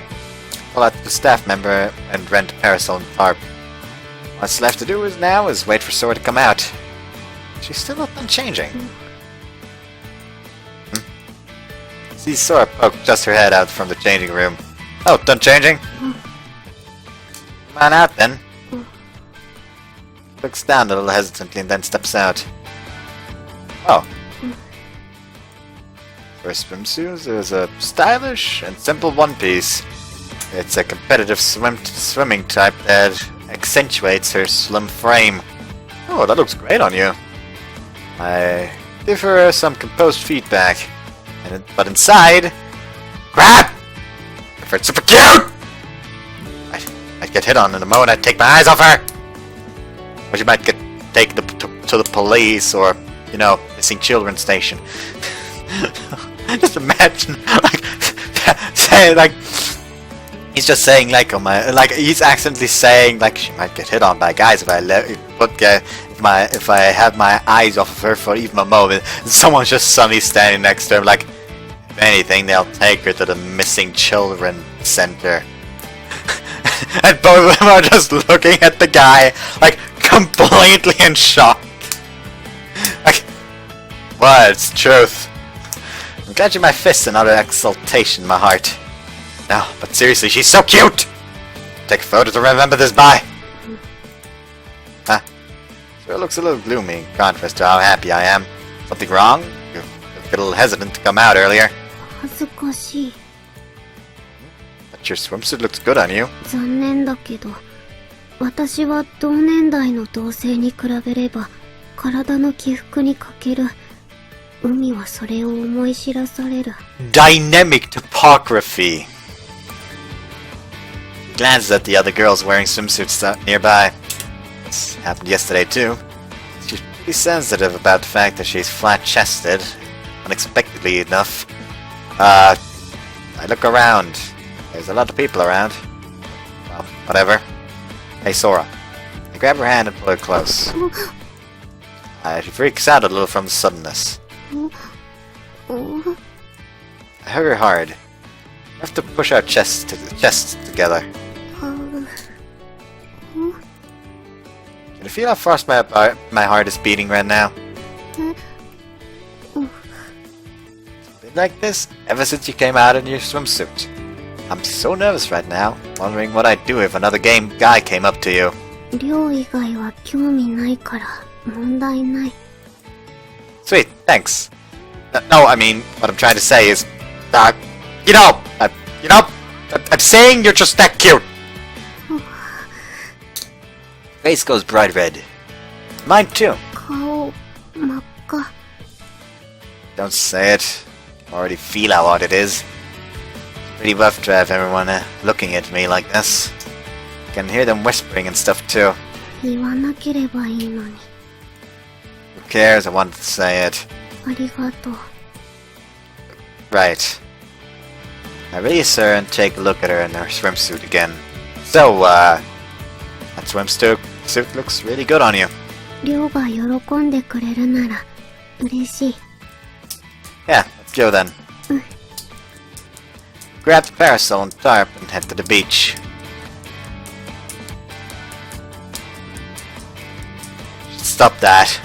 Pull out the staff member and rent a parasol and tarp. What's left to do now is wait for Sora to come out. She's still not done changing. See Sora poke just her head out from the changing room. Oh, done changing? Come on out then. Looks down a little hesitantly and then steps out. Oh. For swimsuits, there's a stylish and simple one-piece. It's a competitive swimming type that accentuates her slim frame. Oh, that looks great on you. I give her some composed feedback. But inside, crap! It's super cute! I'd get hit on in the moment I'd take my eyes off her! Or she might get taken to the police or, you know, missing children station. Just imagine, like, saying, like, he's just saying, like, he's accidentally saying, like, she might get hit on by guys if I have my eyes off of her for even a moment. Someone's just suddenly standing next to him, like, if anything, they'll take her to the missing children center. And both of them are just looking at the guy, like, completely in shock. Like, what? It's truth. I'm clenching my fists in utter exultation in my heart. No, but seriously, she's so cute! Take a photo to remember this by. Huh? Sure looks a little gloomy in contrast to how happy I am. Something wrong? You looked a little hesitant to come out earlier. 恥ずかしい。 But your swimsuit looks good on you. 残念だけど、私は同年代の同性に比べれば、体の起伏に欠ける。海はそれを思い知らされる。 Dynamic topography. He glances at the other girls wearing swimsuits nearby. This happened yesterday too. pretty sensitive about the fact that she's flat-chested. Unexpectedly enough. I look around. There's a lot of people around. Well, whatever. Hey, Sora. I grab her hand and pull her close. She freaks out a little from the suddenness. I hug her hard. We have to push our chests together. Can you feel how fast my heart is beating right now? It's been like this ever since you came out in your swimsuit. I'm so nervous right now, wondering what I'd do if another guy came up to you. 寮以外は興味ないから問題ない。 Sweet, thanks. No, I mean, what I'm trying to say is, I'm saying you're just that cute. Face goes bright red. Mine too. 顔真っ赤。 Don't say it. I already feel how hot it is. It's pretty rough to have everyone looking at me like this. I can hear them whispering and stuff too. 言わなければいいのに。 Who cares? I wanted to say it. ありがとう。 Right. I release her and take a look at her in her swimsuit again. So, that swimsuit looks really good on you. 寮が喜んでくれるなら嬉しい。 Yeah, let's go then. Grab the parasol and tarp and head to the beach. Stop that.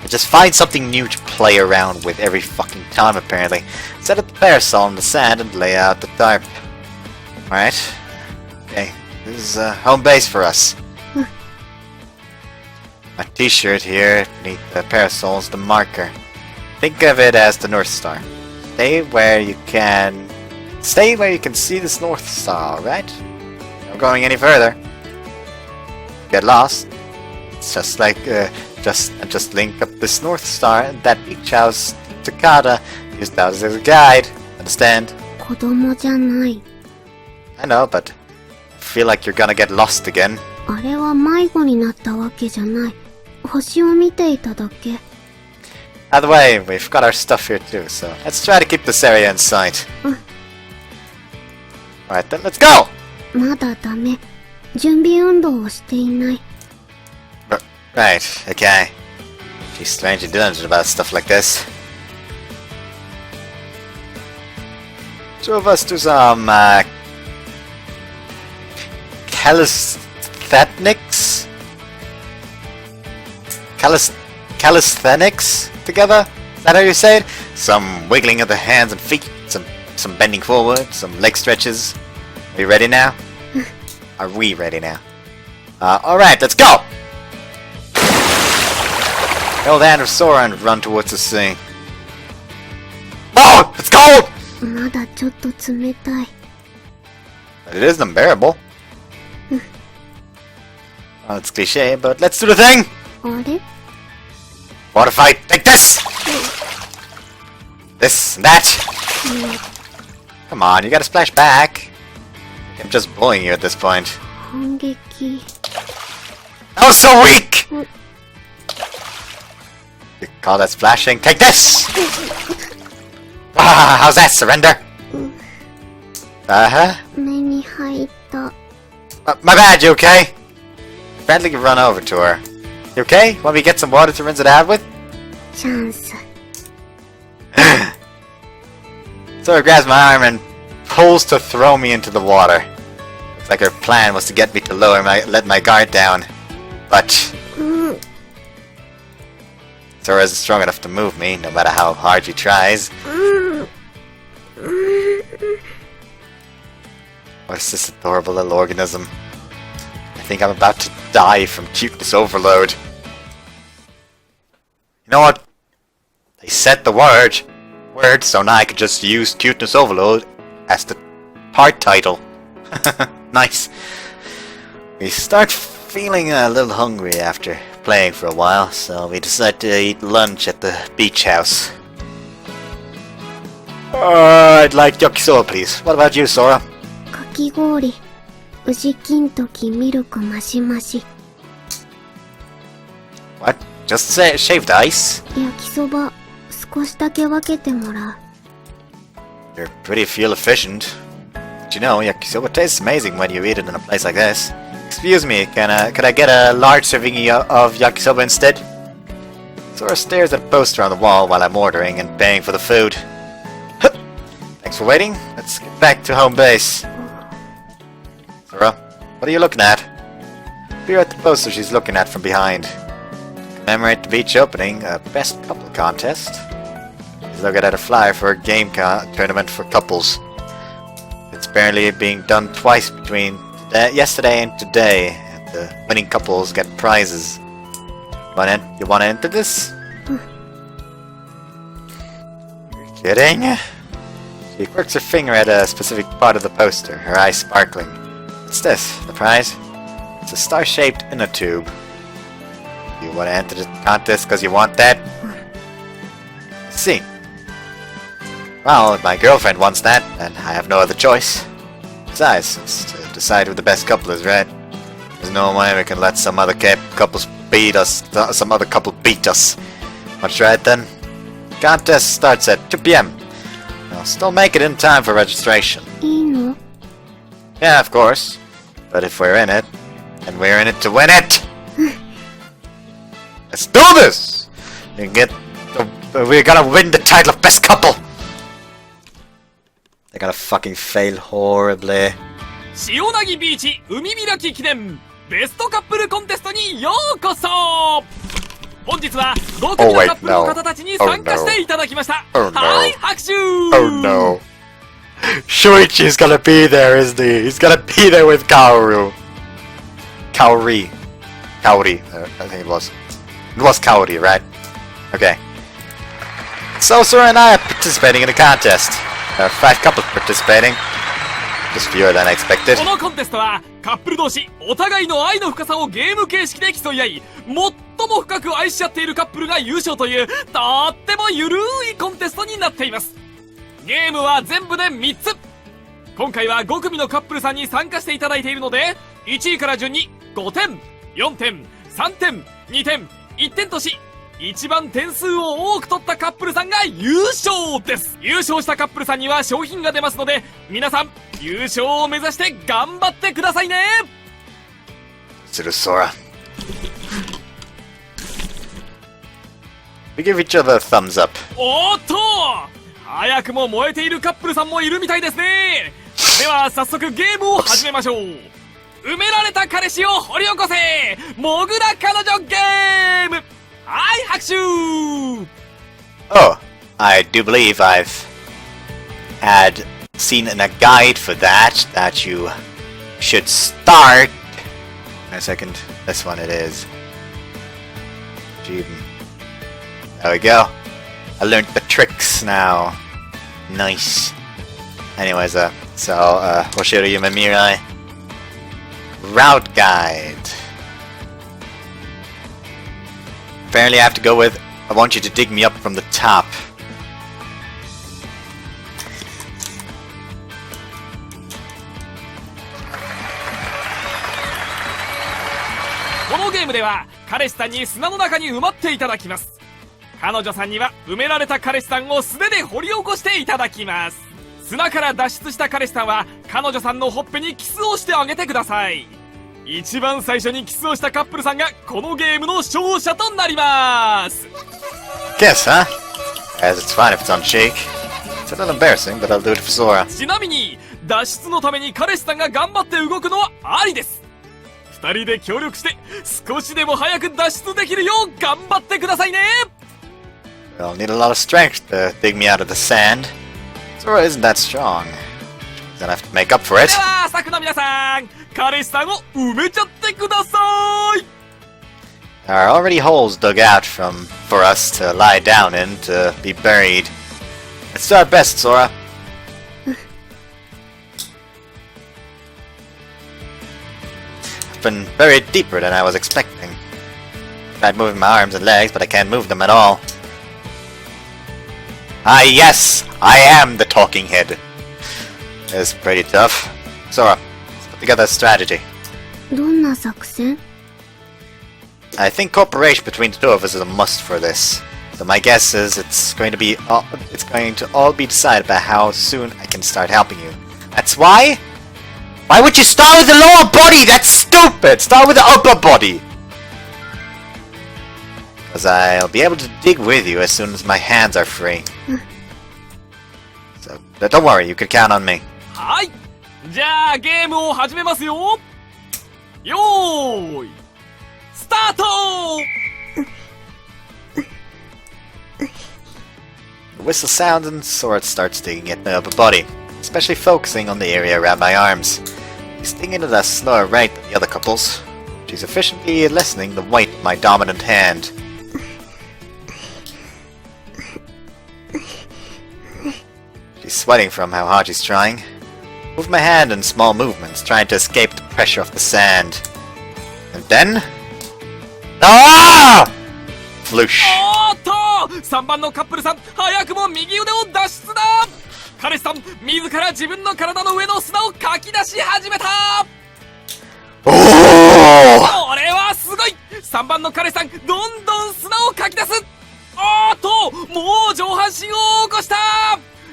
Just find something new to play around with every fucking time, apparently. Set up the parasol on the sand and lay out the tarp. Alright. Okay, this is home base for us. My t-shirt here beneath the parasol is the marker. Think of it as the North Star. Stay where you can see this North Star, alright? Not going any further. Get lost. It's just like, just link up this North Star and that beach house Takata. Use that as a guide. Understand? 子供じゃない。 I know, but I feel like you're gonna get lost again. あれは迷子になったわけじゃない。星を見ていただけ。 By the way, we've got our stuff here too, so let's try to keep this area in sight. Alright then, let's go! まだダメ。準備運動をしていない。 Right, okay. She's strangely diligent about stuff like this. Two of us do some, calisthenics? Calisthenics together? Is that how you say it? Some wiggling of the hands and feet, some bending forward, some leg stretches. Are you ready now? Are we ready now? Alright, let's go! Hold the hand of Sora and run towards the sea. Oh! It's cold! まだちょっと冷たい。 But it isn't unbearable. Well, it's cliche, but let's do the thing! あれ Water fight! Take this! This and that! Come on, you gotta splash back. I'm just bullying you at this point. 反撃。 That was so weak! You call that splashing? Take this! Ah, how's that, surrender? Uh-huh. 目に入った。 My bad, you okay? Friendly can run over to her. You okay? Want me to get some water to rinse it out with? チャンス。 Sora grabs my arm and pulls to throw me into the water. Looks like her plan was to get me to let my guard down. But Sora isn't strong enough to move me, no matter how hard she tries. What is this adorable little organism? I think I'm about to die from cuteness overload. You know what? They said the word, so now I could just use cuteness overload as the part title. Nice. We start feeling a little hungry after playing for a while, so we decide to eat lunch at the beach house. I'd like yakisoba, please. What about you, Sora? かき氷。宇治金時ミルクマシマシ。What? Just shaved ice? 焼きそば、少しだけ分けてもらう。You're pretty fuel efficient. But you know, yakisoba tastes amazing when you eat it in a place like this. Excuse me, could I get a large serving of yakisoba instead? Sora stares at a poster on the wall while I'm ordering and paying for the food. Thanks for waiting. Let's get back to home base. Sora, what are you looking at? Peer at the poster she's looking at from behind. Commemorate the beach opening, a best couple contest. He's looking at a flyer for a game tournament for couples. It's apparently being done twice between yesterday and today. And the winning couples get prizes. You wanna enter this? You're kidding? She quirks her finger at a specific part of the poster, her eyes sparkling. What's this? The prize? It's a star-shaped inner tube. You want to enter the contest because you want that? Let's see. Well, if my girlfriend wants that, then I have no other choice. Besides, it's to decide who the best couple is, right? There's no way we can let some other couples beat us. Some other couple beat us. That's right then. Contest starts at 2 p.m. I'll still make it in time for registration. いいの? Yeah, of course. But if we're in it, then we're in it to win it! Let's do this! We're gonna win the title of best couple! They're gonna fucking fail horribly. 塩凪ビーチ海開き記念ベストカップルコンテストにようこそ。本日は5組のカップルの方たちに参加していただきました。はい、拍手。 Oh no. Shuichi's gonna be there, isn't he? He's gonna be there with Kaoru. Kaori, I think it was. It was Kaori, right? Okay. So Sora and I are participating in the contest. There are 5 couples participating. Just fewer than I expected. このコンテストはカップル同士お互いの愛の深さをゲーム形式で競い合い、最も深く愛し合っているカップルが優勝というとってもゆるいコンテストになっています。ゲームは全部で3つ。今回は5組のカップルさんに参加していただいているので、1位から順に5点、4点、3点、2点、1点とし、一番点数を多く取ったカップルさんが優勝です。優勝したカップルさんには商品が出ますので、皆さん優勝を目指して頑張ってくださいね。To the Sora. We give each other a thumbs up. おっと、早くも燃えているカップルさんもいるみたいですね。では早速ゲームを始めましょう。埋められた彼氏を掘り起こせ、モグラ彼女ゲーム。はい、拍手。 Oh, I do believe I've seen in a guide for that you should start. Wait a second, this one it is. There we go. I learned the tricks now. Nice. Anyways, Hoshi Ori Yume Mirai Route Guide. Apparently I have to go with, I want you to dig me up from the top. このゲームでは彼氏さんに砂の中に埋まっていただきます。彼女さんには埋められた彼氏さんを素手で掘り起こしていただきます。砂から脱出した彼氏さんは彼女さんのほっぺにキスをしてあげてください。一番最初にキスをしたカップルさんがこのゲームの勝者となります。 Guess, huh? As it's fine if it's on cheek. It's a little embarrassing, but I'll do it for Sora. ちなみに脱出のために彼氏さんが頑張って動くのはありです。2人で協力して少しでも早く脱出できるよう頑張ってくださいね。 I'll need a lot of strength to dig me out of the sand. Sora isn't that strong. Gonna have to make up for it. ではスタッフの皆さん、彼氏さんを埋めちゃってください。 There are already holes dug out for us to lie down in to be buried. Let's do our best, Sora. I've been buried deeper than I was expecting. Tried moving my arms and legs, but I can't move them at all. Ah yes, I am the talking head. It's pretty tough. Sora, let's put together a strategy. どんな作戦? I think cooperation between the two of us is a must for this. So my guess is it's going to all be decided by how soon I can start helping you. That's why? Why would you start with the lower body? That's stupid! Start with the upper body! Because I'll be able to dig with you as soon as my hands are free. So, don't worry, you can count on me. はい。じゃあ、ゲームを始めますよ。よーい。スタート The whistle sounds and Sora starts digging at my upper body, especially focusing on the area around my arms. He's digging at a slower rate than the other couples. She's efficiently lessening the weight of my dominant hand. She's sweating from how hard she's trying. Move my hand in small movements, trying to escape the pressure of the sand. And then... Ah! Floosh. おーっと !3 番のカップルさん、早くも右腕を脱出だ彼氏さん、自ら自分の体の上の砂をかき出し始めた Oh! これはすごい !3 番の彼氏さん、どんどん砂をかき出すおーっともう上半身を起こした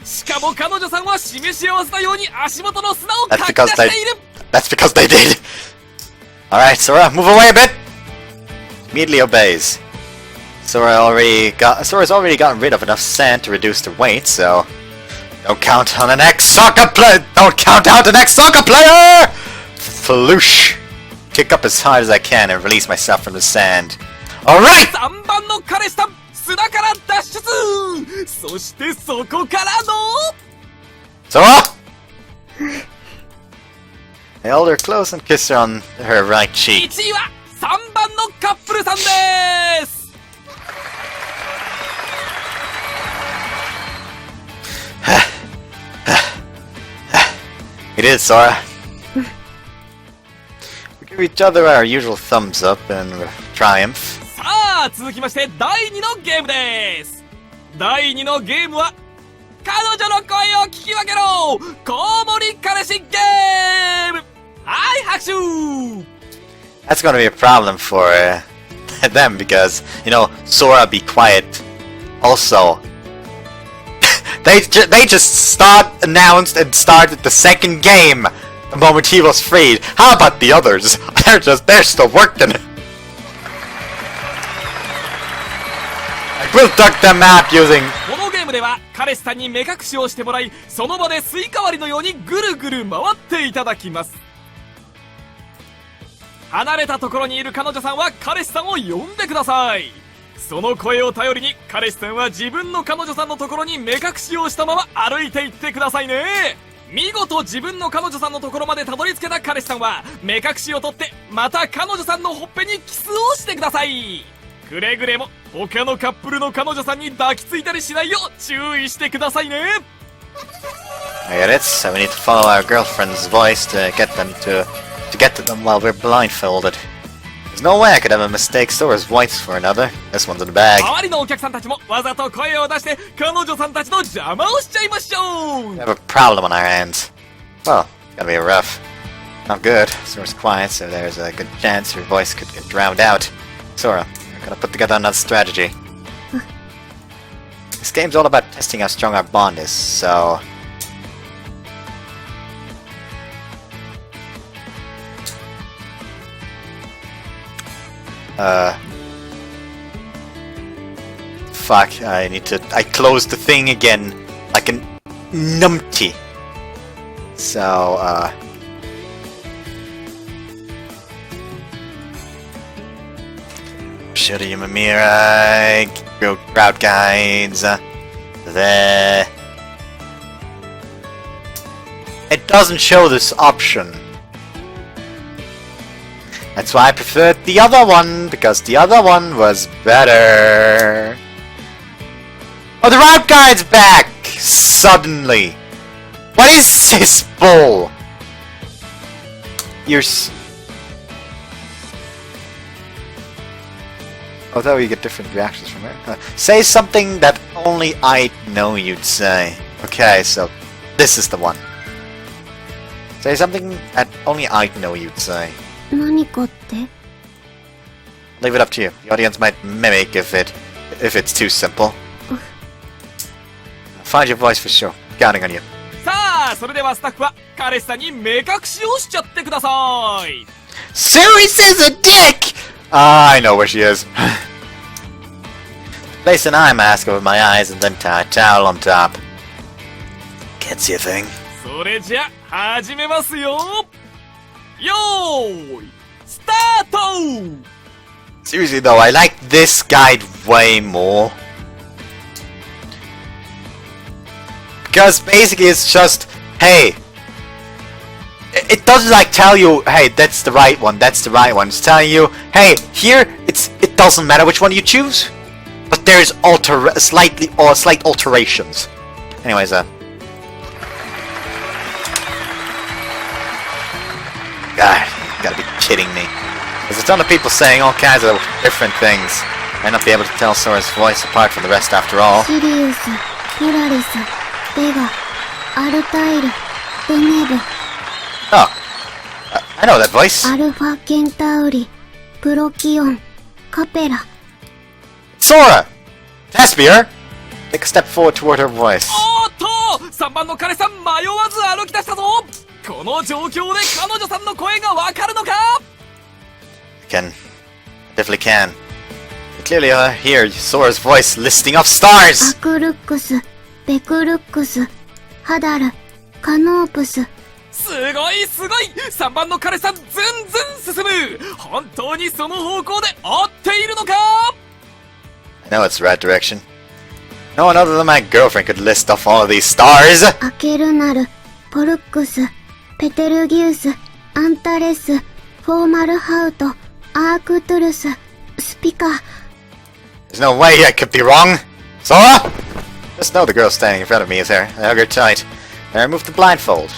しかも彼女さんは示し合わせたように足元の砂をかき出している That's because they did! Alright, Sora, move away a bit! Immediately obeys. Sora's already gotten rid of enough sand to reduce the weight, so... Don't count on the next soccer player! Don't count out the next soccer player! Floosh! Kick up as hard as I can and release myself from the sand. Alright! 3番の彼氏さん、砂から脱出そしてそこからの Sora! I hold her close and kiss her on her right cheek. 1位は3番のカップルさんです It is, Sora. We give each other our usual thumbs up in triumph. さあ続きまして第2のゲームです第2のゲームは彼女の声を聞き分けろコウモリ彼氏ゲームはい拍手 That's gonna be a problem for them because, you know, Sora be quiet. Also, they just announced and started the second game the moment he was freed. How about the others? They're still working. We'll duck them out using... このゲームでは彼氏さんに目隠しをしてもらいその場でスイカ割りのようにぐるぐる回っていただきます離れたところにいる彼女さんは彼氏さんを呼んでくださいその声を頼りに彼氏さんは自分の彼女さんのところに目隠しをしたまま歩いていってくださいね見事自分の彼女さんのところまでたどり着けた彼氏さんは目隠しを取ってまた彼女さんのほっぺにキスをしてくださいくれぐれも他のカップルの彼女さんに抱きついたりしないよう注意してくださいね I get it, so we need to follow our girlfriend's voice to get to them while we're blindfolded. There's no way I could ever mistake Sora's voice for another. This one's in the bag. 周りのお客さんたちもわざと声を出して彼女さんたちの邪魔をしちゃいましょう We have a problem on our hands. Well, it's gonna be rough. Not good. Sora's quiet, so there's a good chance her voice could get drowned out. Sora, we're gonna put together another strategy. This game's all about testing how strong our bond is, so... Fuck, I closed the thing again like an numpty. So, Hoshi Ori Yume Mirai, route guides, there. It doesn't show this option. That's why I preferred the other one, because the other one was better. Oh, the route guide's back! Suddenly! What is this bull? Oh, that way you get different reactions from it. Say something that only I know you'd say. Okay, so this is the one. Say something that only I know you'd say. 何かって？ leave it up to you. The audience might mimic if it's too simple. Find your voice for sure. Counting on you. さあ、それではスタッフは彼氏さんに目隠しをしちゃってください。Suri's a dick! I know where she is. Place an eye mask over my eyes and then tie a towel on top. Can't see a thing. それじゃ始めますよ。よーい、スタート。 Seriously though, I like this guide way more. Because basically it's just, hey, it doesn't like tell you, hey, that's the right one, that's the right one. It's telling you, hey, here it doesn't matter which one you choose, but there's slight alterations. Anyways, God, you gotta be kidding me. There's a ton of people saying all kinds of different things. Might not be able to tell Sora's voice apart from the rest after all. Sirius, Polaris, Vega, Altair, Deneb, Oh, I know that voice. Alpha Centauri, Procyon, Capella. Sora! Thespier! Take a step forward toward her voice. おーっと、3番の彼さん迷わず歩き出したぞ。この状況で彼女さんの声がわかるのか。 Definitely can. You clearly hear Sora's voice listing off stars! Akrux, Becrux, Hadar, Canopus. すごいすごい、3番の彼さんずんずん進む。本当にその方向で合っているのか。 I know it's the right direction. No one other than my girlfriend could list off all of these stars! Akerunar, Porcus, Petergius, Antares, Formalhaut, Arcturus, Spica. There's no way I could be wrong! Sora! Just know the girl standing in front of me is her. I hug her tight. I remove the blindfold.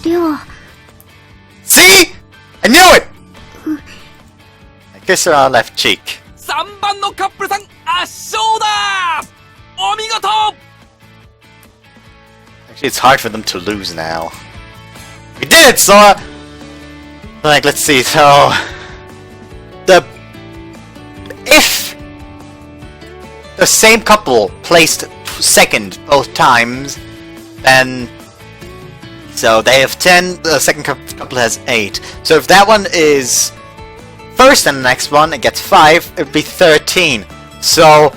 Ryo, See? I knew it! I kiss her on her left cheek. 3番のカップルさん圧勝だ。お見事。 Actually, it's hard for them to lose now. We did it, Sora! Like, let's see, so... If the same couple placed second both times, then... So they have 10, the second couple has 8. So if that one is first and the next one, it gets 5, it would be 13. So,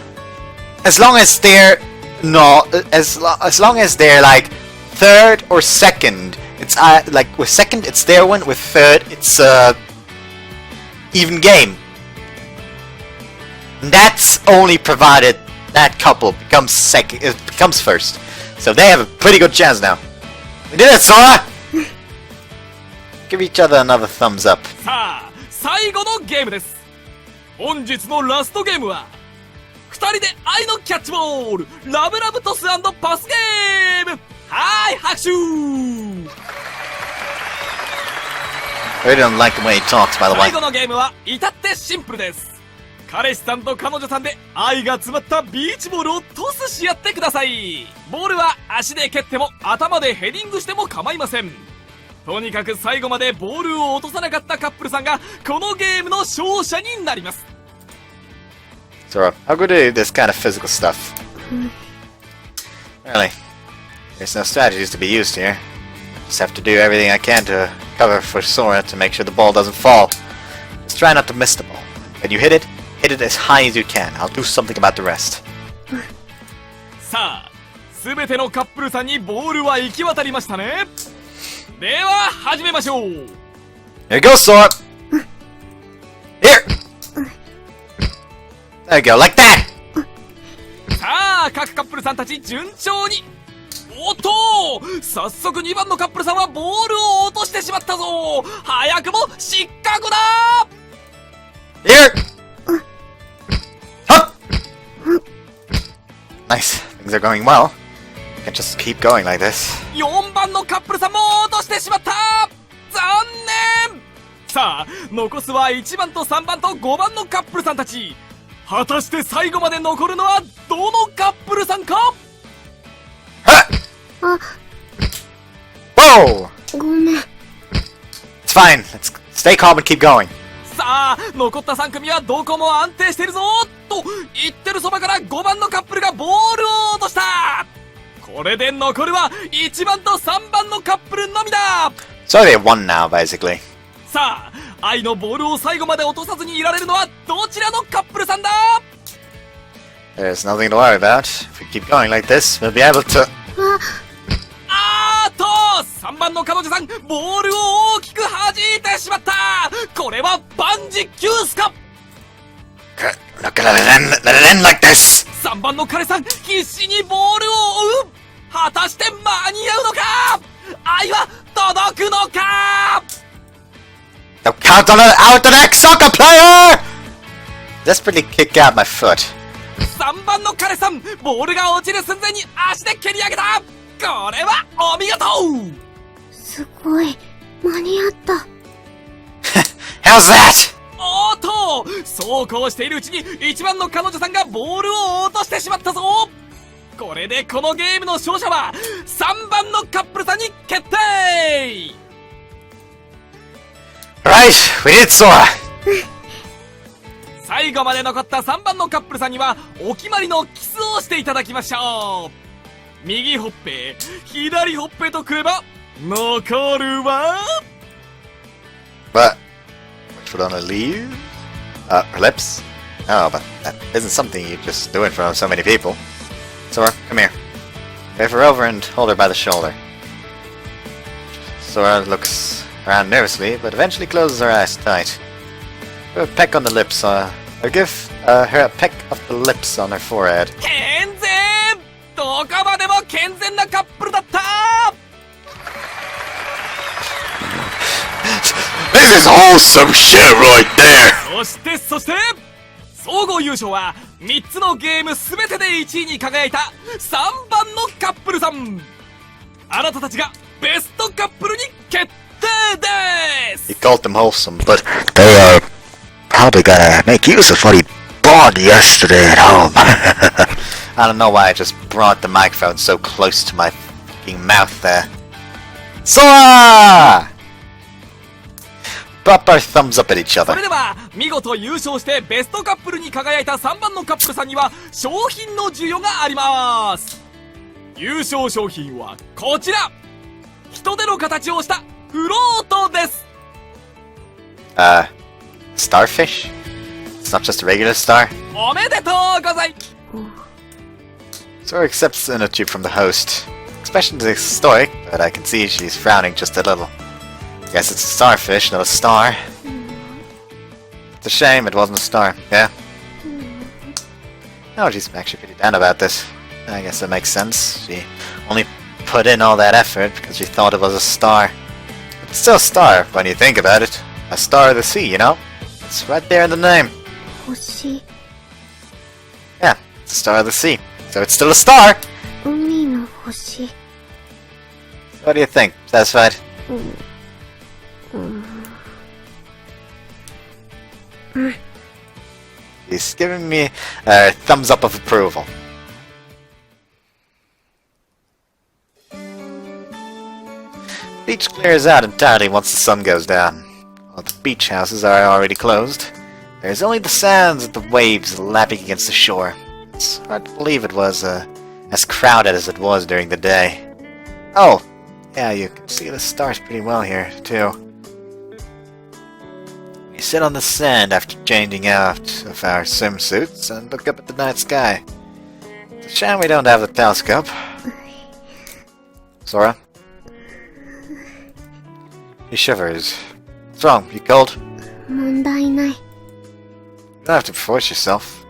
as long as they're not... As long as they're like third or second, it's like with second it's their one, with third it's even game. And that's only provided that couple becomes second, it becomes first. So they have a pretty good chance now. We did it, Sora! Give each other another thumbs up. さあ、最後のゲームです。本日のラストゲームは2人で愛のキャッチボール、ラブラブトス&パスゲーム。はい、拍手。 I really don't like the way he talks, by the way. 最後のゲームは至ってシンプルです。彼氏さんと彼女さんで愛が詰まったビーチボールをトスし合ってください。ボールは足で蹴っても頭でヘディングしても構いません。とにかく最後までボールを落とさなかったカップルさんがこのゲームの勝者になります。 Sora, how good are this kind of physical stuff? Really, there's no strategies to be used here. Just have to do everything I can to cover for Sora to make sure the ball doesn't fall. Just try not to miss the ball. When you hit it as high as you can. I'll do something about the rest. さあ、すべてのカップルさんにボールは行き渡りましたね。では始めましょう。 Here you go, Sora! Here! There you go, like that! さあ、各カップルさんたち順調に。おっと、早速2番のカップルさんはボールを落としてしまったぞ。早くも失格だ。 Here! Hup! Nice. Things are going well. Can't just keep going like this. 4番のカップルさんも落としてしまった。残念。さあ、残すは1番と3番と5番のカップルさんたち。果たして最後まで残るのはどのカップルさんか。 あ、 Whoa! ごめん。 It's fine. Let's stay calm and keep going. ささあ、残った3組はどこも安定しているぞと言ってるそばから5番のカップルがボールを落とした。これで残るは1番と3番のカップルのみだ。 So they won now, basically. さあ、愛のボールを最後まで落とさずにいられるのはどちらのカップルさんだ。 There's nothing to worry about. If we keep going like this, we'll be able to... あーっと、3番の彼女さん、ボールを大きく弾いてしまった。これは万事休すか。 Look at let it end like this! 3番の彼さん、必死にボールを追う。果たして間に合うのか。愛は届くのか。 Now count on it out the next soccer player! Desperately kick out my foot. 3番の彼さん、ボールが落ちる寸前に足で蹴り上げた。これはお見事。すごい。間に合った。How's that? おーっと、そうこうしているうちに1番の彼女さんがボールを落としてしまったぞ。これでこのゲームの勝者は3番のカップルさんに決定。 Right, we did Sora. 最後まで残った3番のカップルさんにはお決まりのキスをしていただきましょう。右ほっぺ、左ほっぺとくれば残るわ。 But which would only leave? Her lips? Oh, but that isn't something you just do in front of so many people. Sora, come here. Wave her over and hold her by the shoulder. Sora looks around nervously, but eventually closes her eyes tight. Give her a peck on the lips, or give her a peck of the lips on her forehead. 健全、どこまでも健全なカップルだった。 This is wholesome shit right there! そして総合優勝は3つのゲーム全てで1位に輝いた3番のカップルさん。あなたたちがベストカップルに決定です。 He called them wholesome, but they are probably gonna make use of what he bought yesterday at home. I don't know why I just brought the microphone so close to my fucking mouth there. Sora! Pop our thumbs up at each そ other. れでは見事優勝してベストカップルに輝いた3番のカップルさんには商品の授与があります。優勝商品はこちら、人手の形をしたフロートです。 Starfish? It's not just a regular star. おめでとうござい。 Sora accepts the inner tube from the host. Expression is stoic, but I can see she's frowning just a little. Guess it's a starfish, not a star. It's a shame it wasn't a star, yeah? No, she's actually pretty down about this. I guess that makes sense. She only put in all that effort because she thought it was a star. But it's still a star, when you think about it. A star of the sea, you know? It's right there in the name. 星、 Yeah, it's a star of the sea. So it's still a star! 海の星。 So what do you think? Satisfied? He's giving me a thumbs up of approval. Beach clears out entirely once the sun goes down. All the beach houses are already closed. There's only the sands and the waves lapping against the shore. It's hard to believe it was as crowded as it was during the day. Oh, yeah, you can see the stars pretty well here, too. We sit on the sand after changing out of our swimsuits and look up at the night sky. It's a shame we don't have the telescope. Sora? He shivers. What's wrong? You cold? 問題ない。 You don't have to force yourself.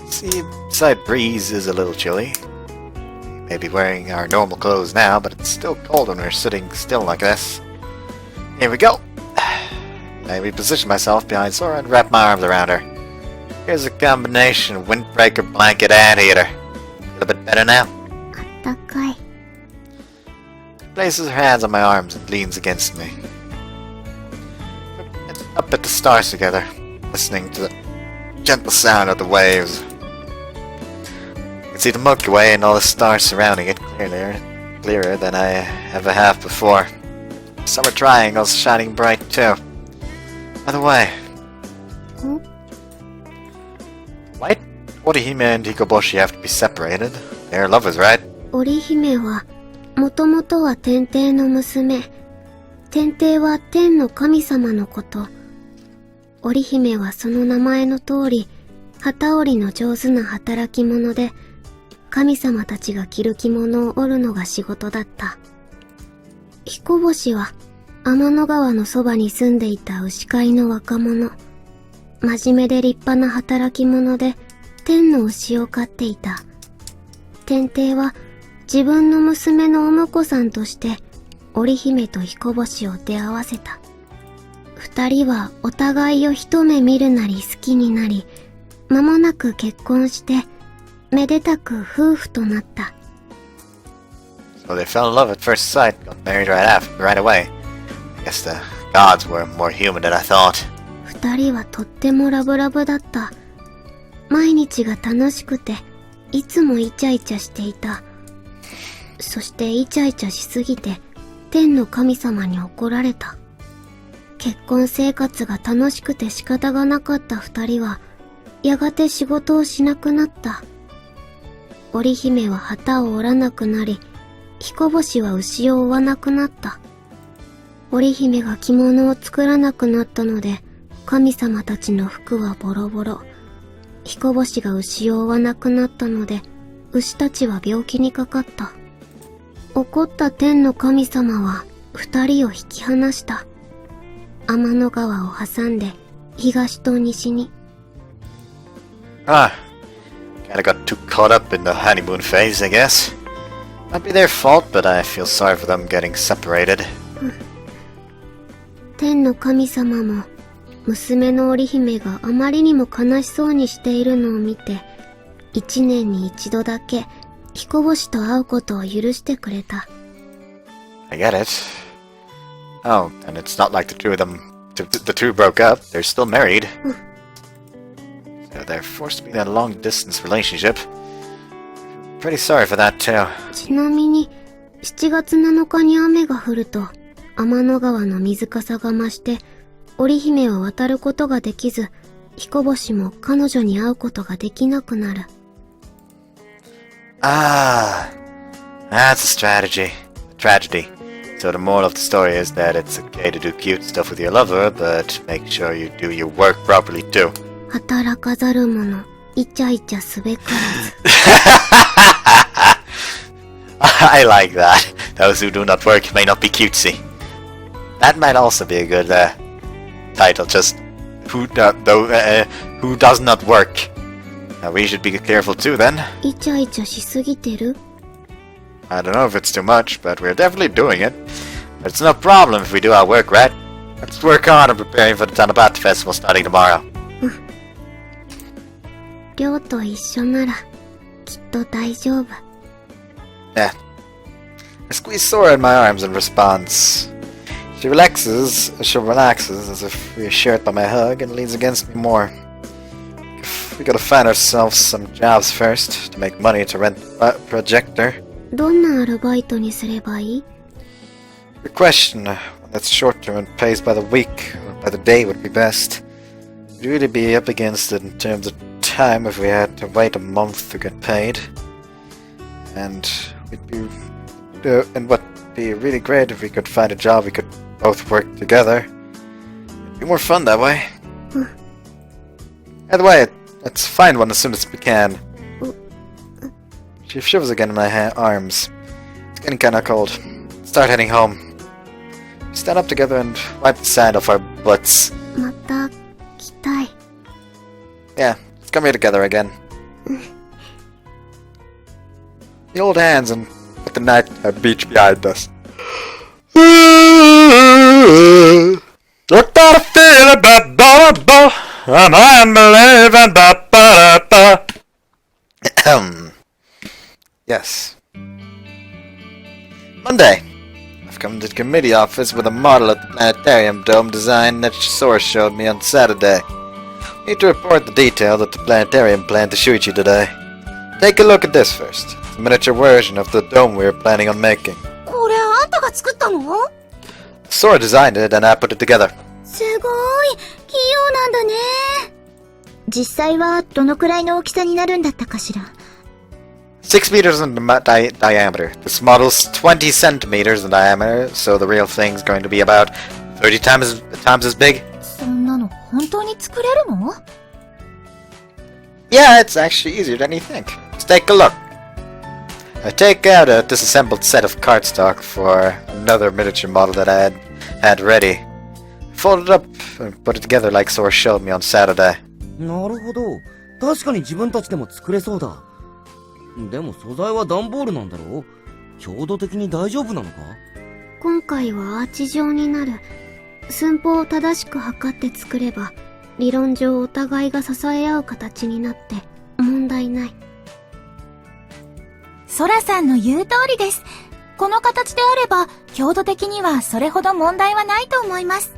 See, side breeze is a little chilly. We may be wearing our normal clothes now, but it's still cold when we're sitting still like this. Here we go. I reposition myself behind Sora and wrap my arms around her. Here's a combination of windbreaker, blanket, and heater. Feel a bit better now? あったかい。 She places her hands on my arms and leans against me. We're up at the stars together, listening to the gentle sound of the waves. I can see the Milky Way and all the stars surrounding it clearer than I ever have before. Summer triangles shining bright too. By the way, Why Orihime and Hikoboshi have to be separated? They're lovers, right? 織姫は、もともとは天帝の娘。天帝は天の神様のこと。織姫はその名前の通り、機織りの上手な働き者で、神様たちが着る着物を織るのが仕事だった。彦星は、天の川のそばに住んでいた牛飼いの若者。真面目で立派な働き者で、天の牛を飼っていた。天帝は、自分の娘のお婿さんとして、織姫と彦星を出会わせた。二人はお互いを一目見るなり好きになり、間もなく結婚して、めでたく夫婦となった。So they fell in love at first sight, got married right away. I guess the gods were more human than I thought. 二人はとってもラブラブだった。毎日が楽しくて、いつもイチャイチャしていた。そしてイチャイチャしすぎて、天の神様に怒られた。結婚生活が楽しくて仕方がなかった二人は、やがて仕事をしなくなった。織姫は旗を折らなくなり、彦星は牛を追わなくなった。織姫が着物を作らなくなったので、神様たちの服はボロボロ。彦星が牛を追わなくなったので、牛たちは病気にかかった。怒った天の神様は二人を引き離した。天の川を挟んで東と西に。Kinda got too caught up in the honeymoon phase, I guess. Might be their fault, but I feel sorry for them getting separated. 天の神様も娘の織姫があまりにも悲しそうにしているのを見て、一年に一度だけ彦星と会うことを許してくれた。I get it. Oh, and it's not like the two broke up. They're still married. So they're forced to be in a long-distance relationship. Pretty sorry for that too. ちなみに、7月7日に雨が降ると、天の川の水かさが増して、織姫は渡ることができず、彦星も彼女に会うことができなくなる。Ah, that's a tragedy. So the moral of the story is that it's okay to do cute stuff with your lover, but make sure you do your work properly too. 働かざる者、イチャイチャすべからず。I like that. Those who do not work may not be cutesy. That might also be a good title, just who does not work. Now we should be careful too then. イチャイチャしすぎてる？ I don't know if it's too much, but we're definitely doing it. But it's no problem if we do our work right. Let's work on and preparing for the Tanabata Festival starting tomorrow. 亮と一緒なら、きっと大丈夫。Yeah. I squeeze Sora in my arms in response. She relaxes as if reassured by my hug and leans against me more. We gotta find ourselves some jobs first to make money to rent a projector. どんなアルバイトにすればいい？ Good question. One that's short term and pays by the week or by the day would be best. We'd really be up against it in terms of time if we had to wait a month to get paid. And what'd be really great if we could find a job we could both work together. It'd be more fun that way. Either way, let's find one as soon as we can. She shivers again in my arms. It's getting kinda cold. Start heading home. We stand up together and wipe the sand off our butts. また来たい。 Yeah, let's come here together again. The old hands and let the night beach behind us. What I feel about ba and I'm believing ba. Yes. Monday. I've come to the committee office with a model of the planetarium dome design that Sora showed me on Saturday. Need to report the detail that the planetarium planned to shoot you today. Take a look at this first. It's a miniature version of the dome we were planning on making. これあんたが作ったの？ Sora designed it and I put it together. すごい、器用なんだね。実際はどのくらいの大きさになるんだったかしら。6 meters in diameter. This model's 20 centimeters in diameter, so the real thing's going to be about 30 times as big. そんなの本当に作れるの？ Yeah, it's actually easier than you think. Let's take a look. I take out a disassembled set of cardstock for another miniature model that I had ready. Fold it up and put it together like Sora showed me on Saturday. なるほど。確かに自分たちでも作れそうだ。でも素材は段ボールなんだろう？強度的に大丈夫なのか？今回はアーチ状になる。寸法を正しく測って作れば、理論上お互いが支え合う形になって問題ない。ソラさんの言う通りです。この形であれば、強度的にはそれほど問題はないと思います。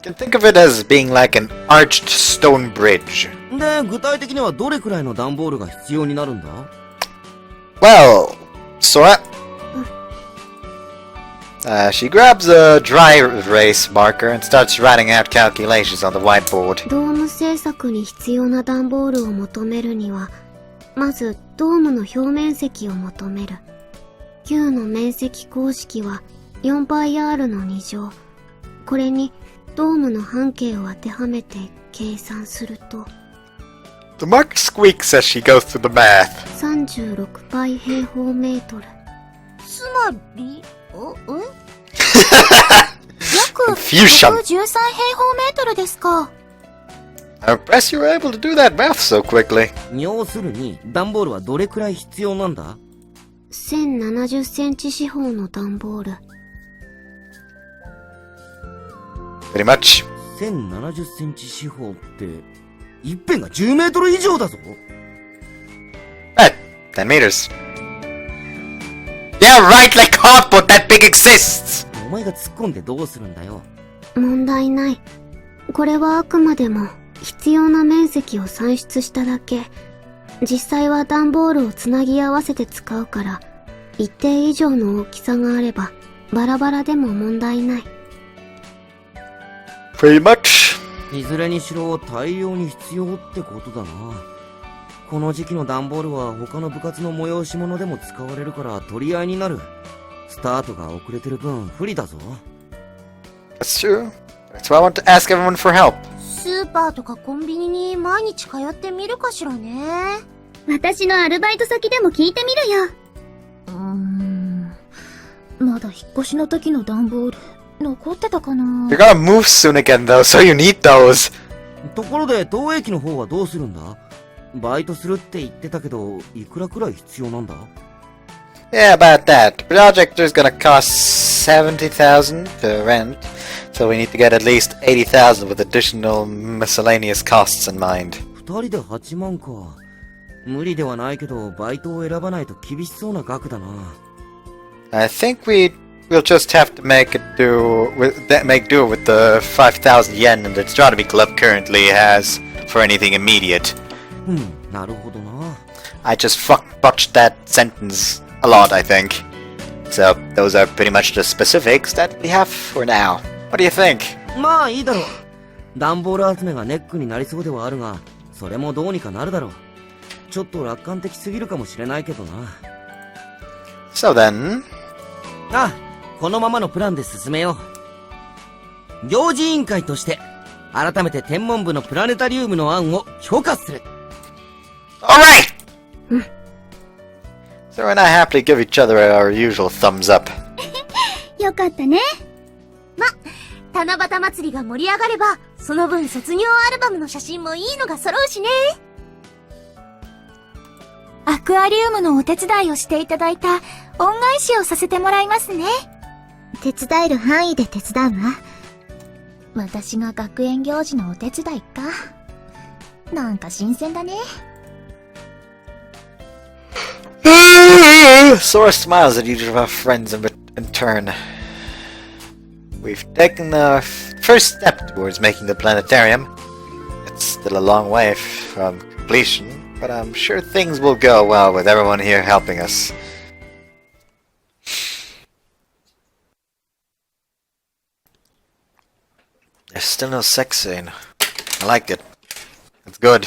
You can think of it as being like an arched stone bridge. で、具体的にはどれくらいの段ボールが必要になるんだ？ Well, Sora. She grabs a dry erase marker and starts writing out calculations on the whiteboard. ドーム製作に必要な段ボールを求めるには、まずドームの表面積を求める。Q の面積公式は 4πr の2乗。これにドームの半径を当てはめて計算すると The marker squeaks as she goes through the math. 36π 平方メートル。つまり、約 Confusion. 113平方メートルですか。I'm impressed you were able to do that math so quickly. 要するに、段ボールはどれくらい必要なんだ？ 1070センチ四方の段ボール。Pretty much. 1070センチ四方って、一辺が10メートル以上だぞ。Right, 10 meters. Yeah, right, like cardboard that big exists! お前が突っ込んでどうするんだよ。問題ない。これはあくまでも必要な面積を算出しただけ。実際は段ボールをつなぎ合わせて使うから、一定以上の大きさがあればバラバラでも問題ない。Pretty much. いずれにしろ大量に必要ってことだな。この時期の段ボールは他の部活の催し物でも使われるから取り合いになる。スタートが遅れてる分不利だぞ。That's true. That's why I want to ask everyone for help. スーパーとかコンビニに毎日通ってみるかしらね。私のアルバイト先でも聞いてみるよ。まだ引っ越しの時の段ボール残ってたかな。 You're gonna move soon again though, so you need those. ところで投影機の方はどうするんだ？バイトするって言ってたけど、いくらくらい必要なんだ？ Yeah, about that. The projector's gonna cost 70,000 to rent, so we need to get at least 80,000 with additional miscellaneous costs in mind. 二人で8万か。無理ではないけど、バイトを選ばないと厳しそうな額だな。I think we'll just have to make do with the 5,000 yen that the astronomy club currently has for anything immediate. なるほどな。I just botched that sentence a lot, I think. So those are pretty much the specifics that we have for now. What do you think? まあいいだろう。段ボール集めがネックになりそうではあるが、それもどうにかなるだろう。ちょっと楽観的すぎるかもしれないけどな。So then... このままのプランで進めよう。行事委員会として、改めて天文部のプラネタリウムの案を評価する。Alright! So and I happily give each other our usual thumbs up. よかったね。七夕祭りが盛り上がれば、その分卒業アルバムの写真もいいのが揃うしね。アクアリウムのお手伝いをしていただいた恩返しをさせてもらいますね。手伝える範囲で手伝うわ。私が学園行事のお手伝いか。なんか新鮮だね。Sora smiles at each of our friends in turn. We've taken the first step towards making the planetarium. It's still a long way from completion, but I'm sure things will go well with everyone here helping us. There's still no sex scene. I like it. It's good.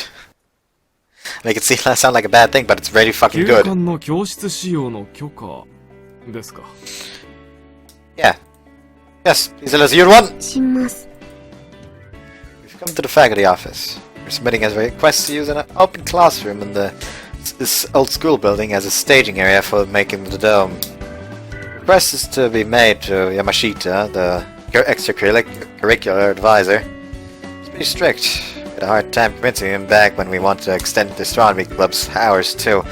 Make it sound like a bad thing, but it's really fucking 休 good. 館の教室使用の許可ですか。 Yeah. Yes, please, Elizabeth, you're one! します。 We've come to the faculty office. We're submitting a request to use an open classroom in this old school building as a staging area for making the dome. The request is to be made to Yamashita, the extracurricular advisor. He's pretty strict. We had a hard time convincing him back when we want to extend the astronomy club's hours too.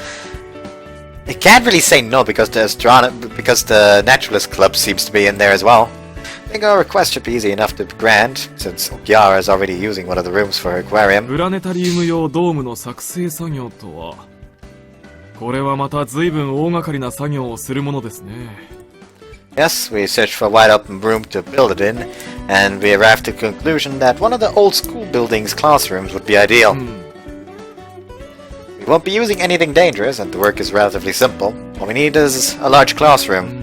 He can't really say no because the naturalist club seems to be in there as well. I think our request should be easy enough to grant, since Okiara is already using one of the rooms for her aquarium. プラネタリウム用ドームの作成作業とは、これはまた随分大掛かりな作業をするものですね。Yes, we searched for a wide open room to build it in, and we arrived at the conclusion that one of the old school building's classrooms would be ideal. We won't be using anything dangerous, and the work is relatively simple. All we need is a large classroom.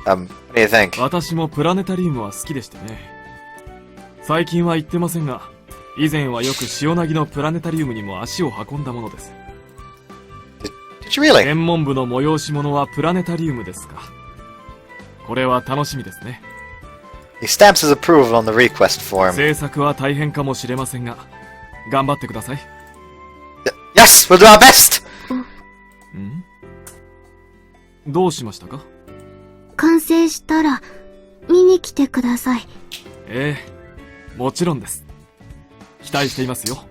What do you think? 私もプラネタリウムは好きでしてね。最近は行ってませんが、以前はよく塩なぎのプラネタリウムにも足を運んだものです。Did you really? 専門部の催し物はプラネタリウムですか。これは楽しみですね。He stamps his approval on the request form. 制作は大変かもしれませんが、頑張ってください。Yes, we'll do our best! どうしましたか？完成したら、見に来てください。ええ、もちろんです。期待していますよ。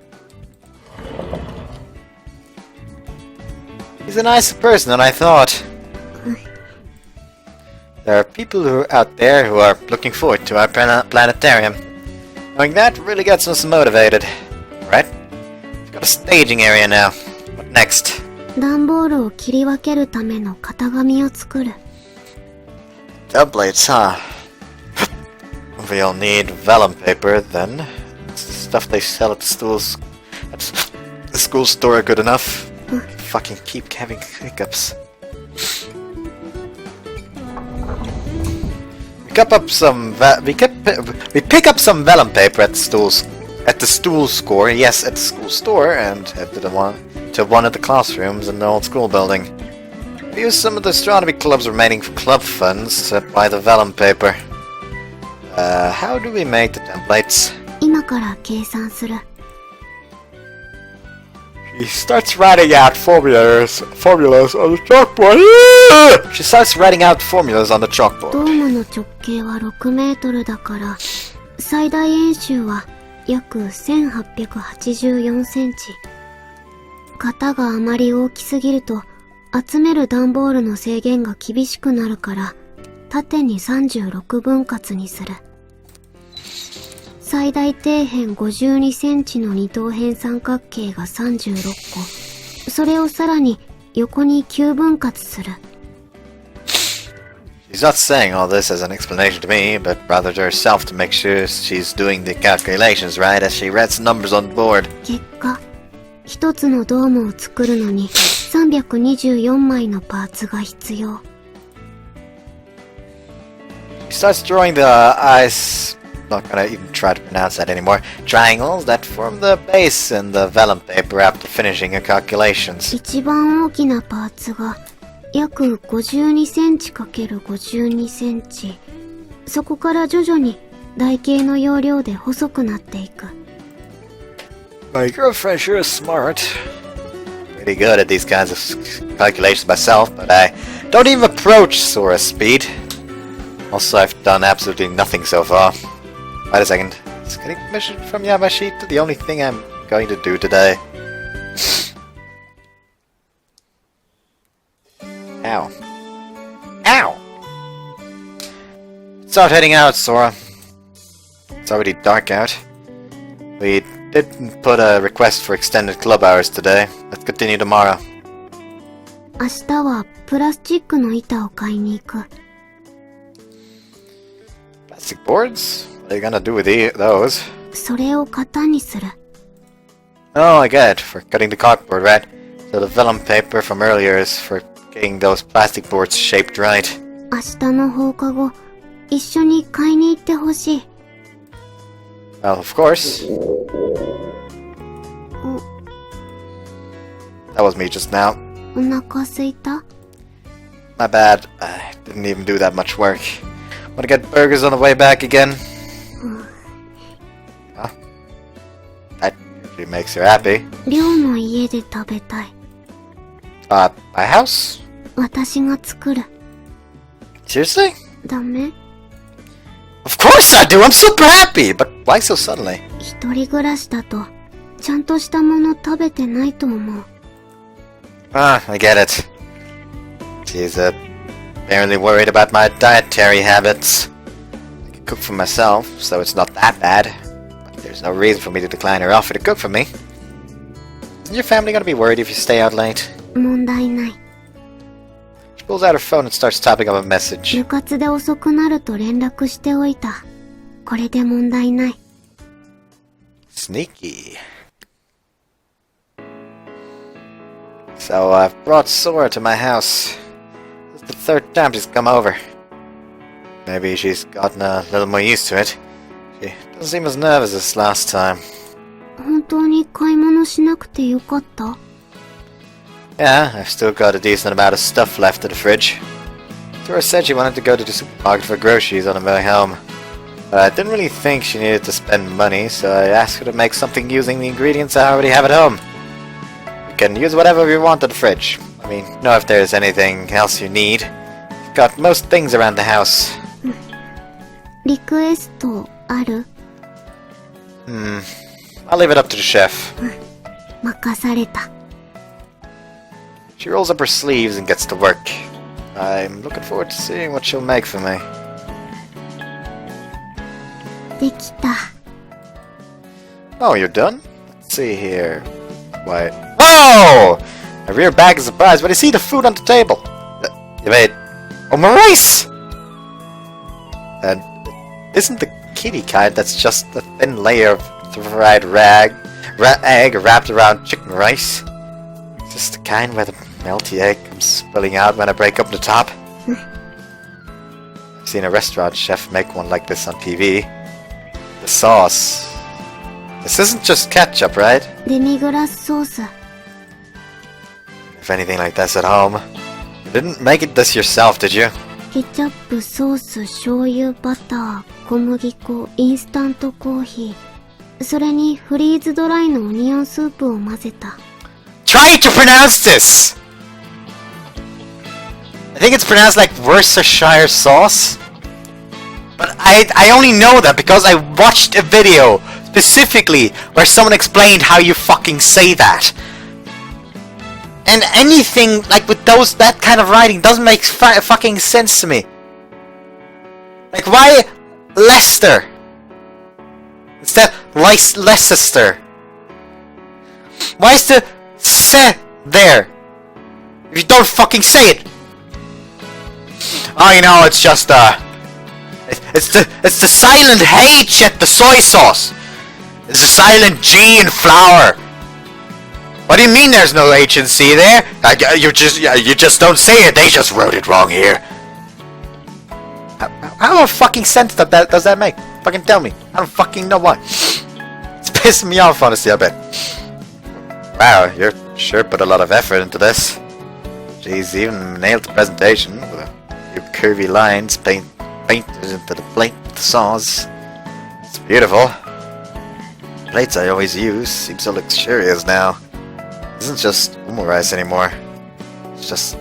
He's a nicer person than I thought. There are people out there who are looking forward to our planetarium. Knowing that really gets us motivated. Right? We've got a staging area now. What next? 段ボールを切り分けるための型紙を作る。Doublades, huh? We'll need vellum paper then. It's the stuff they sell at the school store good enough. Fucking keep having hiccups. We pick up some vellum paper at the stool store. Yes, at the school store, and head to one of the classrooms in the old school building. We use some of the astronomy club's remaining club funds to buy the vellum paper. How do we make the templates? 今から計算する。She starts writing out formulas on the chalkboard. She starts writing out formulas on the ド chalkboard. ームの直径は6メートルだから、最大円周は約1884センチ。型があまり大きすぎると、集める段ボールの制限が厳しくなるから、縦に36分割にする。最大底辺52センチの二等辺三角形が36個。それをさらに横に9分割する。She's not saying all this as an explanation to me, but rather to herself to make sure she's doing the calculations right as she writes numbers on the board. 結果、一つのドームを作るのに324枚のパーツが必要。She starts drawing the eyes. Not gonna even try to pronounce that anymore. Triangles that form the base in the vellum paper after finishing her calculations. 一番大きなパーツが約52センチ ×52 センチ。そこから徐々に台形の要領で細くなっていく。My girlfriend sure is smart. Pretty good at these kinds of calculations myself, but I don't even approach Sora's speed. Also, I've done absolutely nothing so far. Wait a second. Is getting permission from Yamashita the only thing I'm going to do today? Ow. Ow! Start heading out, Sora. It's already dark out. We didn't put a request for extended club hours today. Let's continue tomorrow. 明日はプラスチックの板を買いに行く。Plastic boards? What are you gonna do with those? それを型にする。Oh, I get it. For cutting the cardboard, right? So the vellum paper from earlier is for getting those plastic boards shaped right. 明日の放課後、一緒に買いに行ってほしい。Well, of course. That was me just now. お腹すいた？ My bad. I didn't even do that much work. Wanna get burgers on the way back again? Huh? That usually makes you happy. 寮の家で食べたい。My house? 私が作る。 Seriously? ダメ？ Of course I do! I'm super happy! But why so suddenly? 一人暮らしだと、ちゃんとしたもの食べてないと思う。I get it. She's apparently worried about my dietary habits. I can cook for myself, so it's not that bad. But there's no reason for me to decline her offer to cook for me. Isn't your family gonna be worried if you stay out late? 問題ない。She pulls out her phone and starts typing up a message. 部活で遅くなると連絡しておいた。これで問題ない。Sneaky. So I've brought Sora to my house. This is the third time she's come over. Maybe she's gotten a little more used to it. She doesn't seem as nervous as last time. 本当に買い物しなくてよかった？ Yeah, I've still got a decent amount of stuff left in the fridge. Sora said she wanted to go to the supermarket for groceries on her way home. But I didn't really think she needed to spend money, so I asked her to make something using the ingredients I already have at home. You can use whatever you want in the fridge. I mean, know if there's anything else you need. You've got most things around the house. リクエストある？ I'll leave it up to the chef. 任された。 She rolls up her sleeves and gets to work. I'm looking forward to seeing what she'll make for me. できた。 Oh, you're done? Let's see here. Why? Oh! I rear back in surprise when I see the food on the table. You made rice! And isn't the kitty kind that's just a thin layer of fried egg wrapped around chicken rice? Is this the kind where the melty egg comes spilling out when I break up the top? I've seen a restaurant chef make one like this on TV. The sauce. This isn't just ketchup, right? デミグラスソース。 If anything like this at home. You didn't make it this yourself, did you? ケチャップ、ソース、醤油、バター、小麦粉、インスタントコーヒー。それにフリーズドライのオニオンスープを混ぜた。 Try to pronounce this! I think it's pronounced like Worcestershire sauce. But I only know that because I watched a video specifically where someone explained how you fucking say that. And anything like with that kind of writing doesn't make fucking sense to me. Like why Leicester instead Leicester? Why is the se there if you don't fucking say it? Oh, you know, it's just it's the silent H at the soy sauce. It's the silent G in flour. What do you mean there's no H and C there? You just don't say it. They just wrote it wrong here. How much fucking sense does that make? Fucking tell me. I don't fucking know why. It's pissing me off, honestly, I bet. Wow, you sure put a lot of effort into this. Jeez, even nailed the presentation with a few curvy lines painted into the plate with the sauce. It's beautiful. The plates I always use seem so luxurious now. It isn't just rice anymore. It's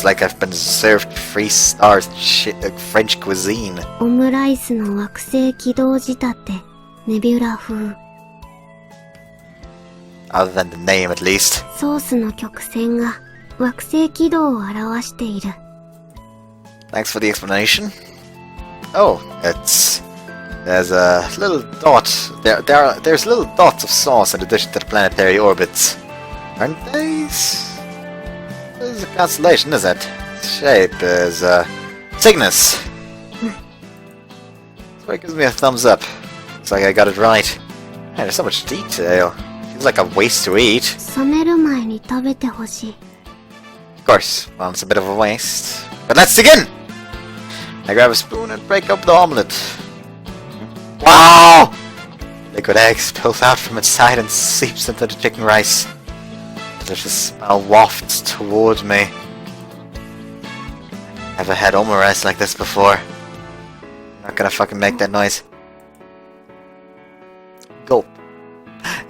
like I've been served 3-star French cuisine. オムライスの惑星軌道仕立て、ネビュラ風。 Other than the name, at least. ソースの曲線が惑星軌道を表している。 Thanks for the explanation. Oh, there's a little dot. There's little dots of sauce in addition to the planetary orbits, aren't they? This is a constellation, isn't it? Its shape is Cygnus. So it gives me a thumbs up. Looks like I got it right. Man, there's so much detail. Seems like a waste to eat. 冷める前に食べてほしい。 Of course, well, it's a bit of a waste. But let's begin! I grab a spoon and break up the omelette. Wow! liquid egg spills out from its side and seeps into the chicken rice. Delicious smell wafts toward me. Never had omurice like this before. I'm not gonna fucking make that noise. Gulp.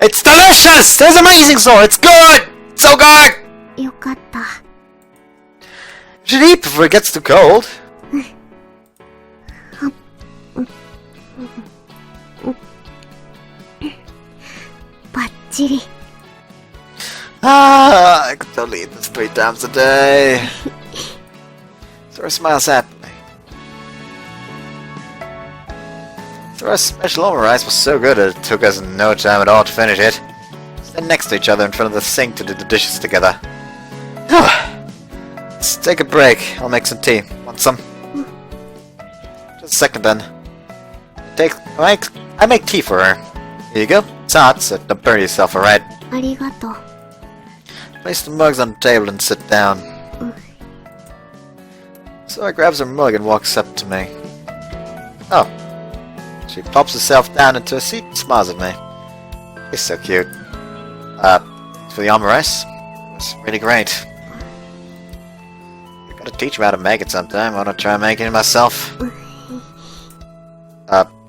It's delicious! It's amazing, Sora! It's good! It's so good! よかった。 You should eat before it gets too cold. バッチリ。 I could totally eat this 3 times a day. Sora smiles at me. Sora's special omurice was so good that it took us no time at all to finish it. Stand next to each other in front of the sink to do the dishes together. Let's take a break. I'll make some tea. Want some? Just a second then. I make tea for her. Here you go. It's hot, so don't burn yourself, alright? ありがとう。 Place the mugs on the table and sit down. Sora grabs her mug and walks up to me. Oh. She plops herself down into a seat and smiles at me. He's so cute. For the omurice. It was really great. You gotta teach me how to make it sometime. I wanna try making it myself.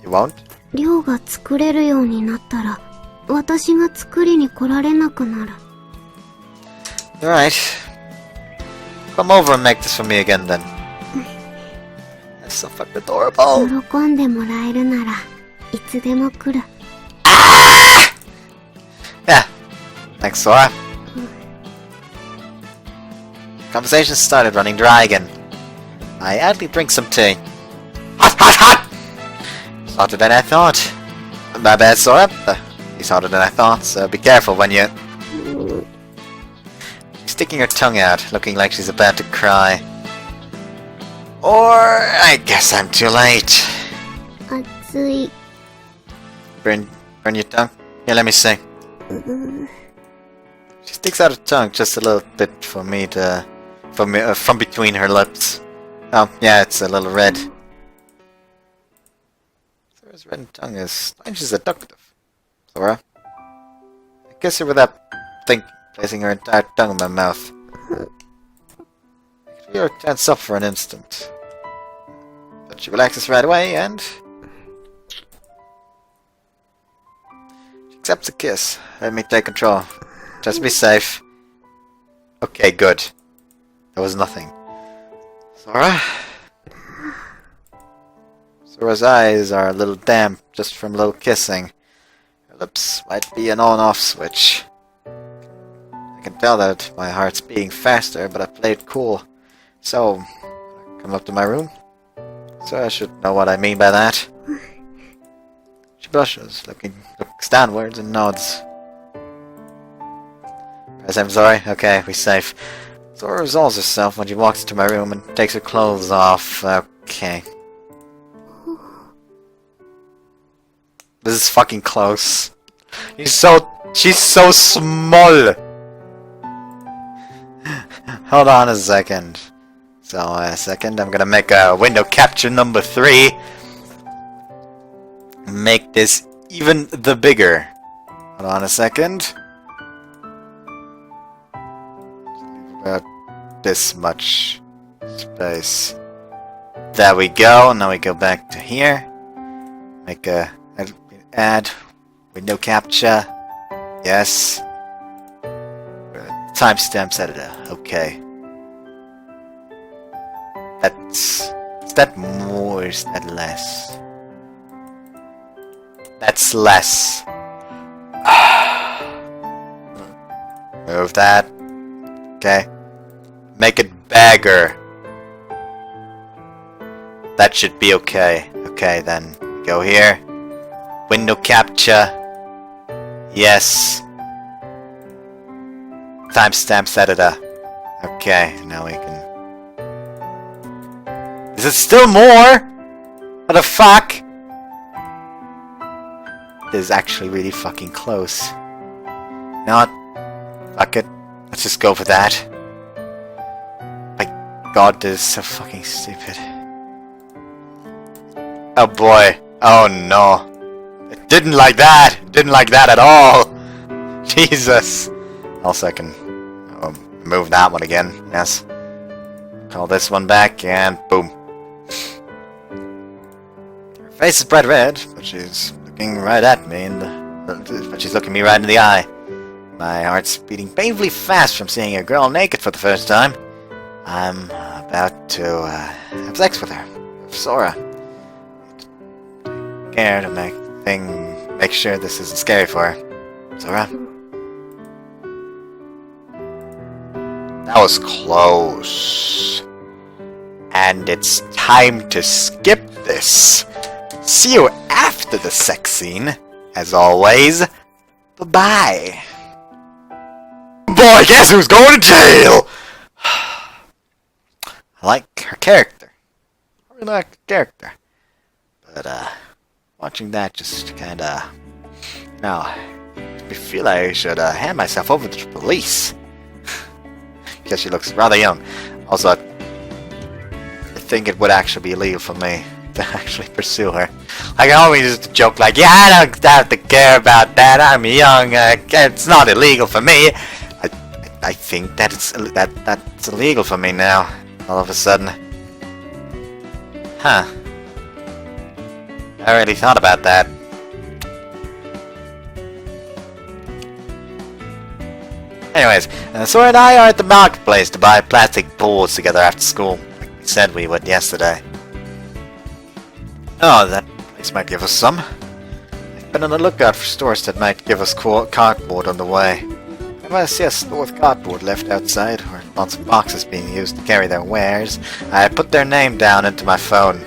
You won't? 量が作れるようになったら、私が作りに来られなくなる。 Alright. Come over and make this for me again then. That's so fucking adorable. 喜んでもらえるならいつでも来る。 Yeah. Thanks, Sora. Conversation started running dry again. I addly drink some tea. Hot, hot, hot! It's hotter than I thought. My bad, Sora. He's hotter than I thought, so be careful when you... She's sticking her tongue out, looking like she's about to cry. Or I guess I'm too late. 熱い。 Burn your tongue? Here, let me see. She sticks out her tongue just a little bit for me to... from between her lips. Oh, yeah, it's a little red. Sora's red tongue is strange as seductive. Sora. I kiss her without thinking, placing her entire tongue in my mouth. I could feel her tense up for an instant. But she relaxes right away and... she accepts the kiss. Let me take control. Just be safe. Okay, good. There was nothing. Sora? Sora's eyes are a little damp just from a little kissing. Her lips might be an on-off switch. I can tell that my heart's beating faster, but I played cool. So, come up to my room? So I should know what I mean by that. She blushes, looks downwards and nods. Press I'm sorry? Okay, we're safe. Sora resolves herself when she walks into my room and takes her clothes off. Okay. This is fucking close. She's so small! Hold on a second. So, a second, I'm gonna make a window capture number 3. Make this even the bigger. Hold on a second. About this much space. There we go. Now we go back to here. Make a add window capture. Yes. Timestamps editor. Okay. Is that more? Is that less? That's less. Move that. Okay. Make it bigger. That should be okay. Okay, then go here. Window capture. Yes. Timestamps editor. Okay, now we can... Is it still more? What the fuck? This is actually really fucking close. Not. Fuck it. Let's just go for that. My god, this is so fucking stupid. Oh boy. Oh no. Didn't like that! Didn't like that at all! Jesus! Also, I can move that one again. Yes. Call this one back, and boom. Her face is bright red, but she's looking right at me, but she's looking me right in the eye. My heart's beating painfully fast from seeing a girl naked for the first time. I'm about to have sex with her. With Sora. Care to make sure this isn't scary for her. Sora? That was close. And it's time to skip this. See you after the sex scene. As always, bye-bye. Boy, guess who's going to jail? I like her character. I really like the character. But, watching that just kinda... I feel like I should hand myself over to the police. Because she looks rather young. Also, I think it would actually be illegal for me to actually pursue her. I can always just joke like, yeah, I don't have to care about that. I'm young. It's not illegal for me. I think that that's illegal for me now. All of a sudden. Huh. I really thought about that. Anyways, Sora and I are at the marketplace to buy plastic balls together after school, like we said we would yesterday. Oh, that place might give us some. I've been on the lookout for stores that might give us cardboard on the way. If I see a store with cardboard left outside, or lots of boxes being used to carry their wares, I put their name down into my phone.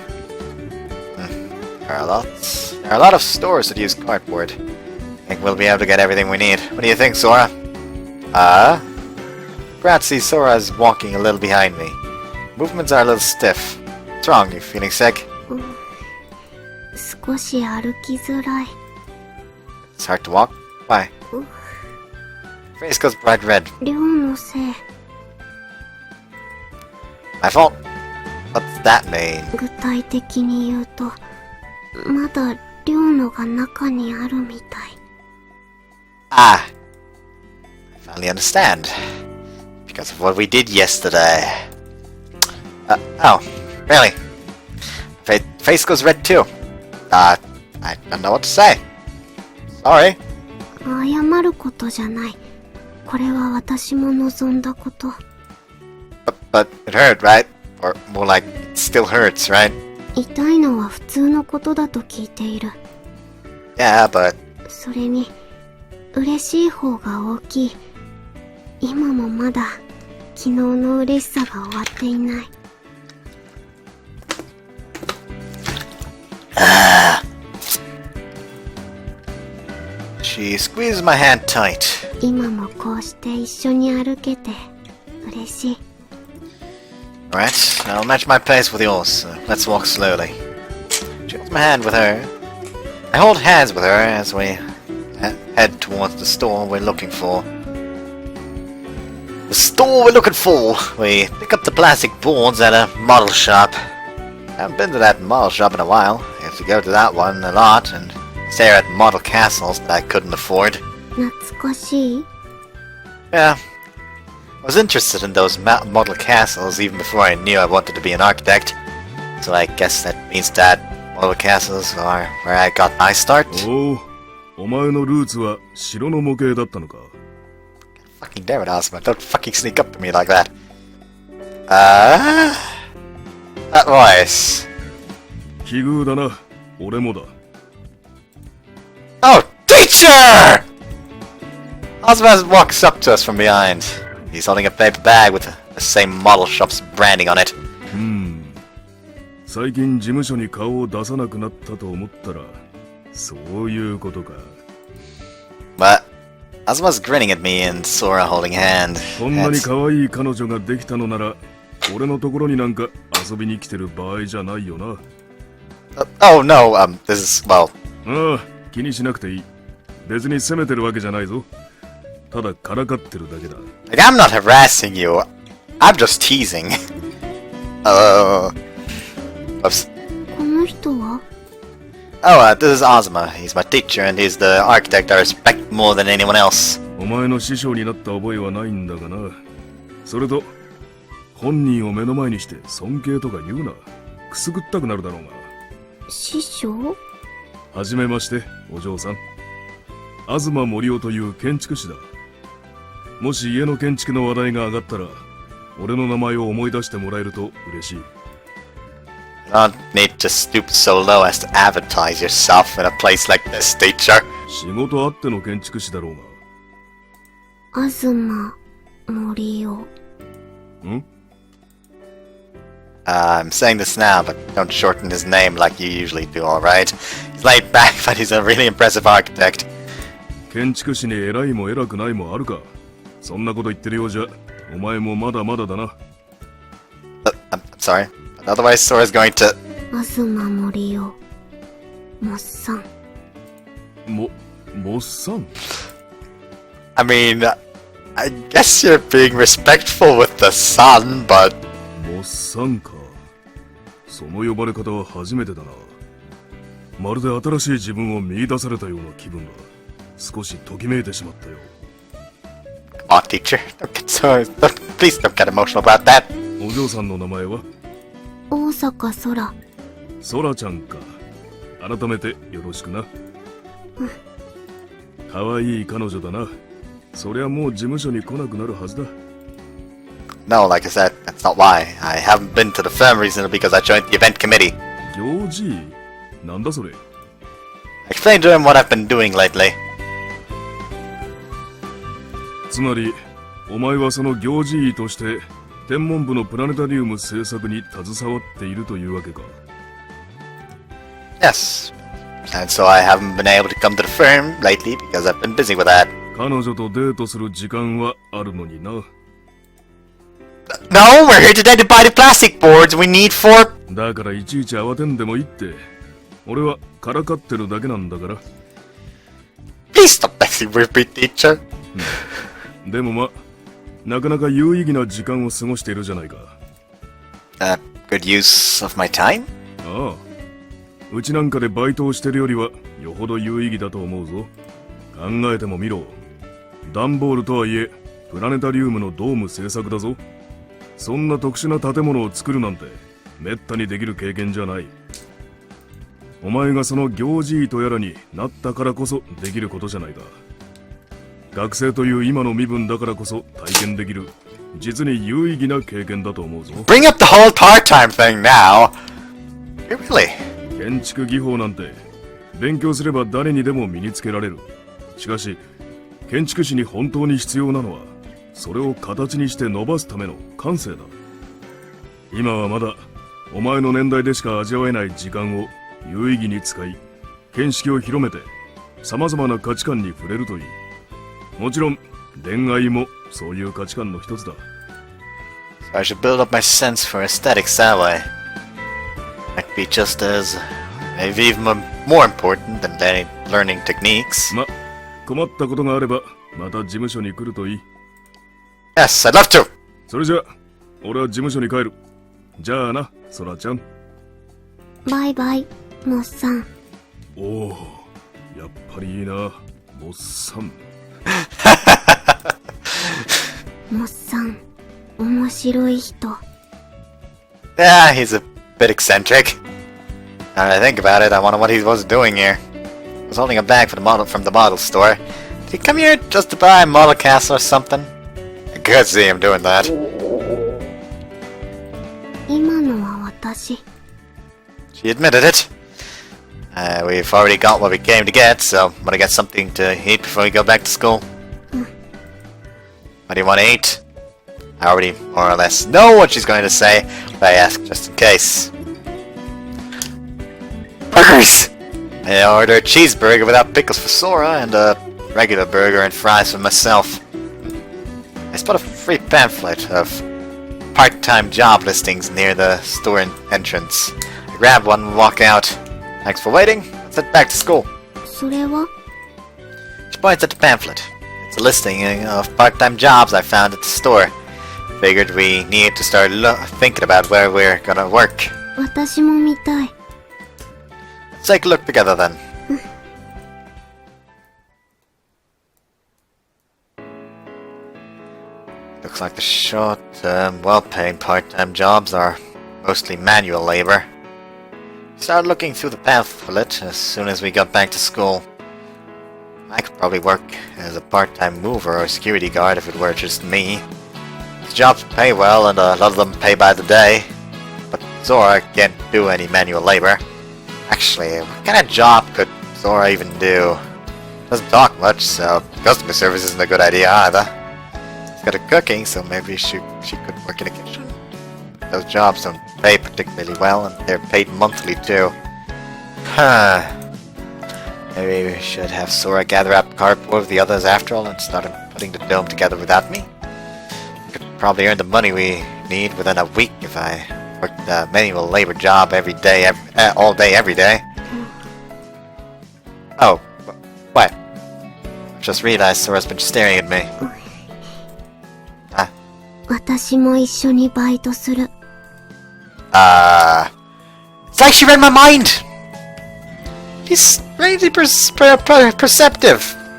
There are a lot of stores that use cardboard. I think we'll be able to get everything we need. What do you think, Sora? Perhaps see Sora is walking a little behind me. Movements are a little stiff. What's wrong? You feeling sick? 少し歩きづらい。 It's hard to walk? Why? Face goes bright red. 量のせい。 My fault? What's that mean? 具体的に言うと、まだ量のが中にあるみたい。 I finally understand. Because of what we did yesterday. Oh, really? Face goes red too. I don't know what to say. Sorry. 謝ることじゃない。これは私も望んだこと。But it hurt, right? Or more like, it still hurts, right? 痛いのは普通のことだと聞いている。Yeah, but... それに、嬉しい方が大きい。今もまだ、昨日の嬉しさが終わっていない。She squeezed my hand tight. 今もこうして一緒に歩けて、嬉しい。Alright, now I'll match my pace with yours. Let's walk slowly. She holds my hand with her. I hold hands with her as we head towards the store we're looking for. The store we're looking for! We pick up the plastic boards at a model shop. I haven't been to that model shop in a while. I used to go to that one a lot and stare at model castles that I couldn't afford. 懐かしい？ Yeah. I was interested in those model castles even before I knew I wanted to be an architect. So I guess that means that model castles are where I got my start. Oh, お前のルーツは城の模型だったのか。 Fucking damn it, Ozma. Don't fucking sneak up to me like that. That voice. 奇遇だな。俺もだ。 Oh, teacher! Ozma walks up to us from behind. He's holding a paper bag with the same model shop's branding on it. 最近事務所に顔を出さなくなったと思ったら、そういうことか。 But Ozma's grinning at me and Sora holding hand. こんなに可愛い彼女ができたのなら、俺のところになんか遊びに来てる場合じゃないよな。Oh no, this is, well... ああ、気にしなくていい。別に責めてるわけじゃないぞ。ただからかってるだけだ。Like, I'm not harassing you. I'm just teasing. Oops. この人は？ this is Ozma. He's my teacher and he's the architect I respect more than anyone else. お前の師匠になった覚えはないんだがな。それと、本人を目の前にして尊敬とか言うな。くすぐったくなるだろうが。師匠？はじめまして、お嬢さん。東森夫という建築士だ。もし家の建築の話題が上がったら、俺の名前を思い出してもらえると嬉しい。You don't need to stoop so low as to advertise yourself in a place like this, teacher. 仕事あっての建築士だろうが。東森夫。ん？ I'm saying this now, but don't shorten his name like you usually do, alright? He's laid back, but he's a really impressive architect. 建築士に偉いも偉くないもあるか。そんなこと言ってるようじゃ、お前もまだまだだな。I'm sorry, but otherwise Sora's going to... 東森夫。もっさん。もっさん？ I mean, I guess you're being respectful with the son, but... もっさんか。その呼ばれ方は初めてだな。まるで新しい自分を見出されたような気分だ。少しときめいてしまったよ。Come on, teacher. Please don't get emotional about that. お嬢さんの名前は？大坂空。空ちゃんか。改めてよろしくな。かわいい彼女だな。そりゃもう事務所に来なくなるはずだ。No, like I said, that's not why. I haven't been to the firm recently because I joined the event committee. 行事？なんだそれ。I explained to him what I've been doing lately. つまり、お前はその行事医として天文部のプラネタリウム制作に携わっているというわけか。Yes. And so I haven't been able to come to the firm lately because I've been busy with that. 彼女とデートする時間はあるのにな。No, we're here today to buy the plastic boards we need for... だからいちいち慌てんでもいいって。俺はからかってるだけなんだから。Please stop messing with me, teacher. でもなかなか有意義な時間を過ごしているじゃないか。Good use of my time? ああ。うちなんかでバイトをしてるよりはよほど有意義だと思うぞ。考えてもみろ。段ボールとはいえ、プラネタリウムのドーム制作だぞ。そんな特殊な建物を作るなんて、めったにできる経験じゃない。お前がその行事医とやらになったからこそできることじゃないか。学生という今の身分だからこそ体験できる、実に有意義な経験だと思うぞ。Bring up the whole part-time thing now. Really? 建築技法なんて、勉強すれば誰にでも身につけられる。しかし、建築士に本当に必要なのは、それを形にして伸ばすための感性だ。今はまだ、お前の年代でしか味わえない時間を有意義に使い、見識を広めて、様々な価値観に触れるといい。もちろん、恋愛もそういう価値観の一つだ。So I should build up my sense for aesthetics that way. Might be just as, maybe even more important than learning techniques. 困ったことがあれば、また事務所に来るといい。Yes, I'd love to! それじゃあ、俺は事務所に帰る。じゃあな、ソラちゃん。バイバイ、もっさん。おお、やっぱりいいな、もっさん。もっさん、面白い人。Yeah, he's a bit eccentric. Now that I think about it, I wonder what he was doing here. He was holding a bag from the model store. Did he come here just to buy a model castle or something? I could see him doing that. 今のは私。She admitted it. We've already got what we came to get, so I'm gonna get something to eat before we go back to school. What do you want to eat? I already more or less know what she's going to say, but I ask just in case. Burgers! I ordered a cheeseburger without pickles for Sora and a regular burger and fries for myself. I spot a free pamphlet of part-time job listings near the store entrance. I grab one and walk out. Thanks for waiting. Let's head back to school. それは？ She points at the pamphlet. It's a listing of part-time jobs I found at the store. Figured we need to start thinking about where we're gonna work. 私も見たい。Let's take a look together then. Looks like the short-term, well-paying part-time jobs are mostly manual labor. Started looking through the pamphlet as soon as we got back to school. I could probably work as a part-time mover or security guard if it were just me. These jobs pay well and a lot of them pay by the day. But Sora can't do any manual labor. Actually, what kind of job could Sora even do? Doesn't talk much, so customer service isn't a good idea either. She's good at cooking, so maybe she could work in a kitchen. Those jobs don't pay particularly well, and they're paid monthly too. Huh. Maybe we should have Sora gather up cardboard with the others after all and start putting the dome together without me. Could probably earn the money we need within a week if I worked a manual labor job every day, all day, every day. Oh, what? Just realized Sora's been staring at me. 私も一緒にバイトする。It's like she read my mind! He's really perceptive.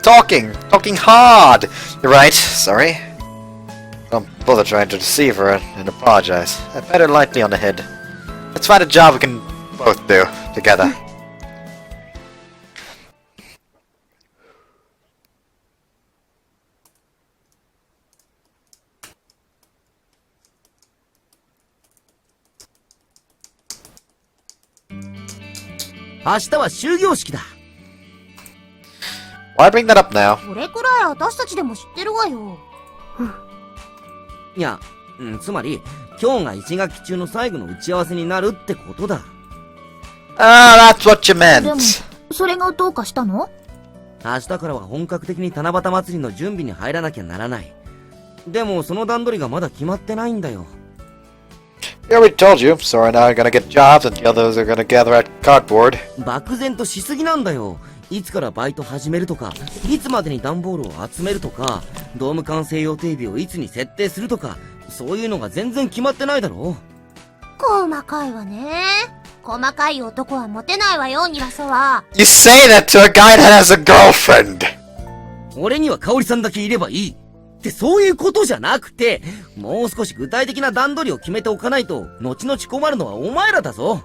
Talking hard. You're right, sorry. Don't bother trying to deceive her and apologize. I pat her lightly on the head. Let's find a job we can both do together. Why bring that up now? これくらい私たちでも知ってるわよ。いや、つまり、今日が1学期中の最後の打ち合わせになるってことだ。Ah, that's what you でも meant. それがどうかしたの？明日からは本格的に七夕祭りの準備に入らなきゃならない。でもその段取りがまだ決まってないんだよ。I already told you, Sora and I are gonna get jobs and the others are gonna gather out cardboard. 漠然としすぎなんだよ。いつからバイト始めるとか、いつまでに段ボールを集めるとか、ドーム完成予定日をいつに設定するとか、そういうのが全然決まってないだろ。細かいわね。細かい男はモテないわよ、ニワソは。You say that to a guy that has a girlfriend! 俺には香織さんだけいればいい。ってそういうことじゃなくて、もう少し具体的な段取りを決めておかないと、後々困るのはお前らだぞ。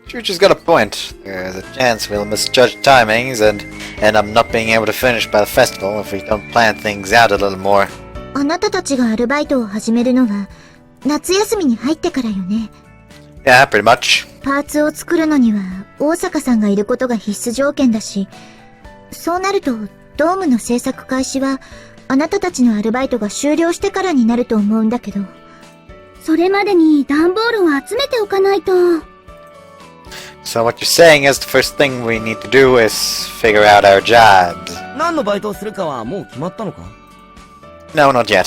Chuchi's got a point. There's a chance we'll misjudge timings and end up not being able to finish by the festival if we don't plan things out a little more. あなたたちがアルバイトを始めるのは、夏休みに入ってからよね。Yeah, pretty much. パーツを作るのには、大坂さんがいることが必須条件だし、そうなると、ドームの制作開始は、あなたたちのアルバイトが終了してからになると思うんだけど。それまでに段ボールを集めておかないと。So what you're saying is the first thing we need to do is figure out our jobs. 何のバイトをするかはもう決まったのか？ No, not yet.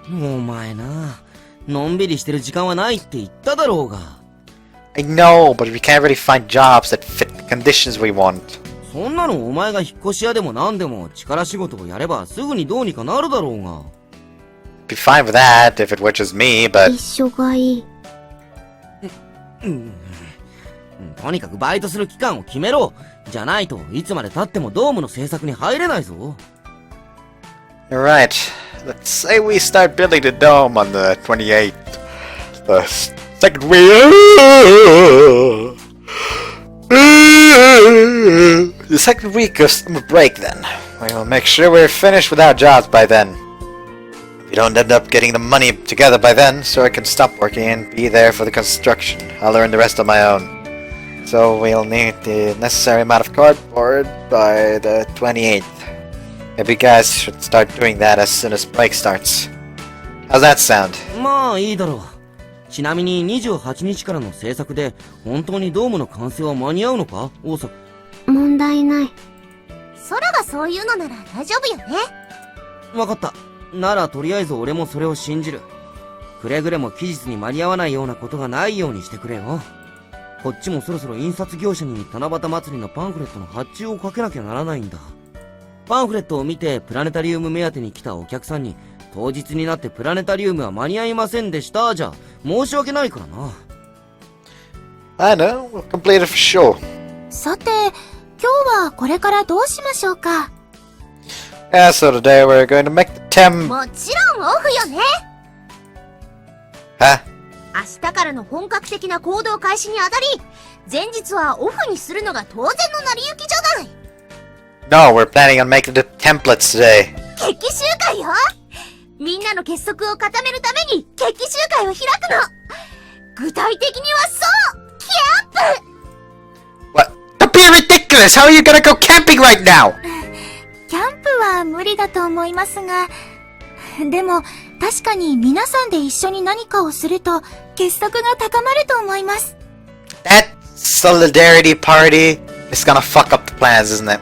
お前な、のんびりしてる時間はないって言っただろうが。I know, but we can't really find jobs that fit the conditions we want. そんなのお前が引っ越し屋でも何でも力仕事をやればすぐにどうにかなるだろうが。Be fine with that if it were just me, but... 一緒がいい。とにかくバイトする期間を決めろ。じゃないといつまで経ってもドームの制作に入れないぞ。You're right. Let's say we start building the dome on the 28th. The second week... The second week of summer break then. We'll make sure we're finished with our jobs by then. If we don't end up getting the money together by then, so I can stop working and be there for the construction. I'll earn the rest on my own. So we'll need the necessary amount of cardboard by the 28th. Maybe you guys should start doing that as soon as break starts. How's that sound? まあいいだろう。ちなみに28日からの制作で本当にドームの完成は間に合うのか？大阪。問題ない。空がそういうのなら大丈夫よね。わかった。ならとりあえず俺もそれを信じる。くれぐれも期日に間に合わないようなことがないようにしてくれよ。こっちもそろそろ印刷業者に七夕祭りのパンフレットの発注をかけなきゃならないんだ。パンフレットを見てプラネタリウム目当てに来たお客さんに当日になってプラネタリウムは間に合いませんでしたじゃ申し訳ないからな。I know, we'll complete it for sure. さて、今日はこれからどうしましょうか。Yeah, so today we're going to make the temp... もちろんオフよね。Huh? 明日からの本格的な行動開始にあたり、前日はオフにするのが当然の成り行きじゃない。No, we're planning on making the templates today. 決起集会よ。みんなの結束を固めるために決起集会を開くの。具体的にはそう、キャンプ。 What? Don't be ridiculous! How are you gonna go camping right now? キャンプは無理だと思いますが、でも確かに皆さんで一緒に何かをすると結束が高まると思います。That solidarity party is gonna fuck up the plans, isn't it?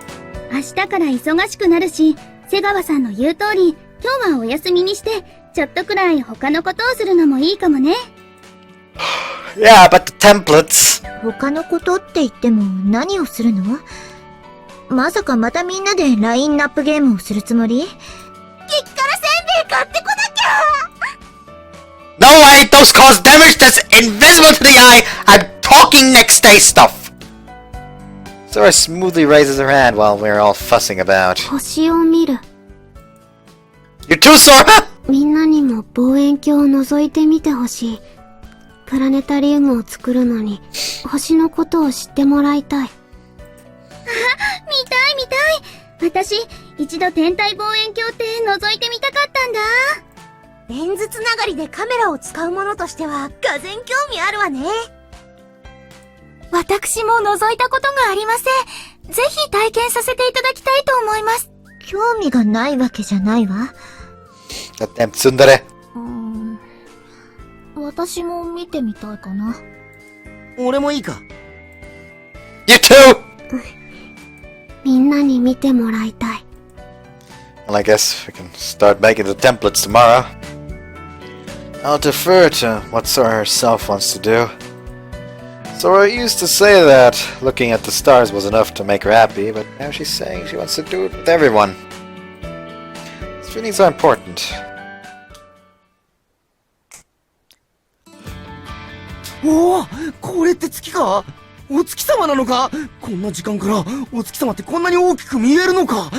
明日から忙しくなるし、瀬川さんの言う通り、今日はお休みにして、ちょっとくらい他のことをするのもいいかもね。Yeah, but the templates... 他のことって言っても何をするの？まさかまたみんなでラインナップゲームをするつもり？激辛せんべい買ってこなきゃ。 No way! Those cause damage that's invisible to the eye! I'm talking next day stuff! Sora smoothly raises her hand while we're all fussing about. 星を見る。 You too, Sora! みんなにも望遠鏡を覗いてみてほしい。プラネタリウムを作るのに、星のことを知ってもらいたい。見たい見たい。私、一度天体望遠鏡って覗いてみたかったんだ。レンズつながりでカメラを使うものとしては、がぜん興味あるわね。私も覗いたことがありません。ぜひ体験させていただきたいと思います。興味がないわけじゃないわ。Goddamn tsundere. 私も見てみたいかな。俺もいいか。You too! みんなに見てもらいたい。 Well, I guess we can start making the templates tomorrow. I'll defer to what Sora herself wants to do. Sora used to say that looking at the stars was enough to make her happy, but now she's saying she wants to do it with everyone. These feelings are important. おお、これって月か？お月様なのか？こんな時間からお月様ってこんなに大きく見えるのか？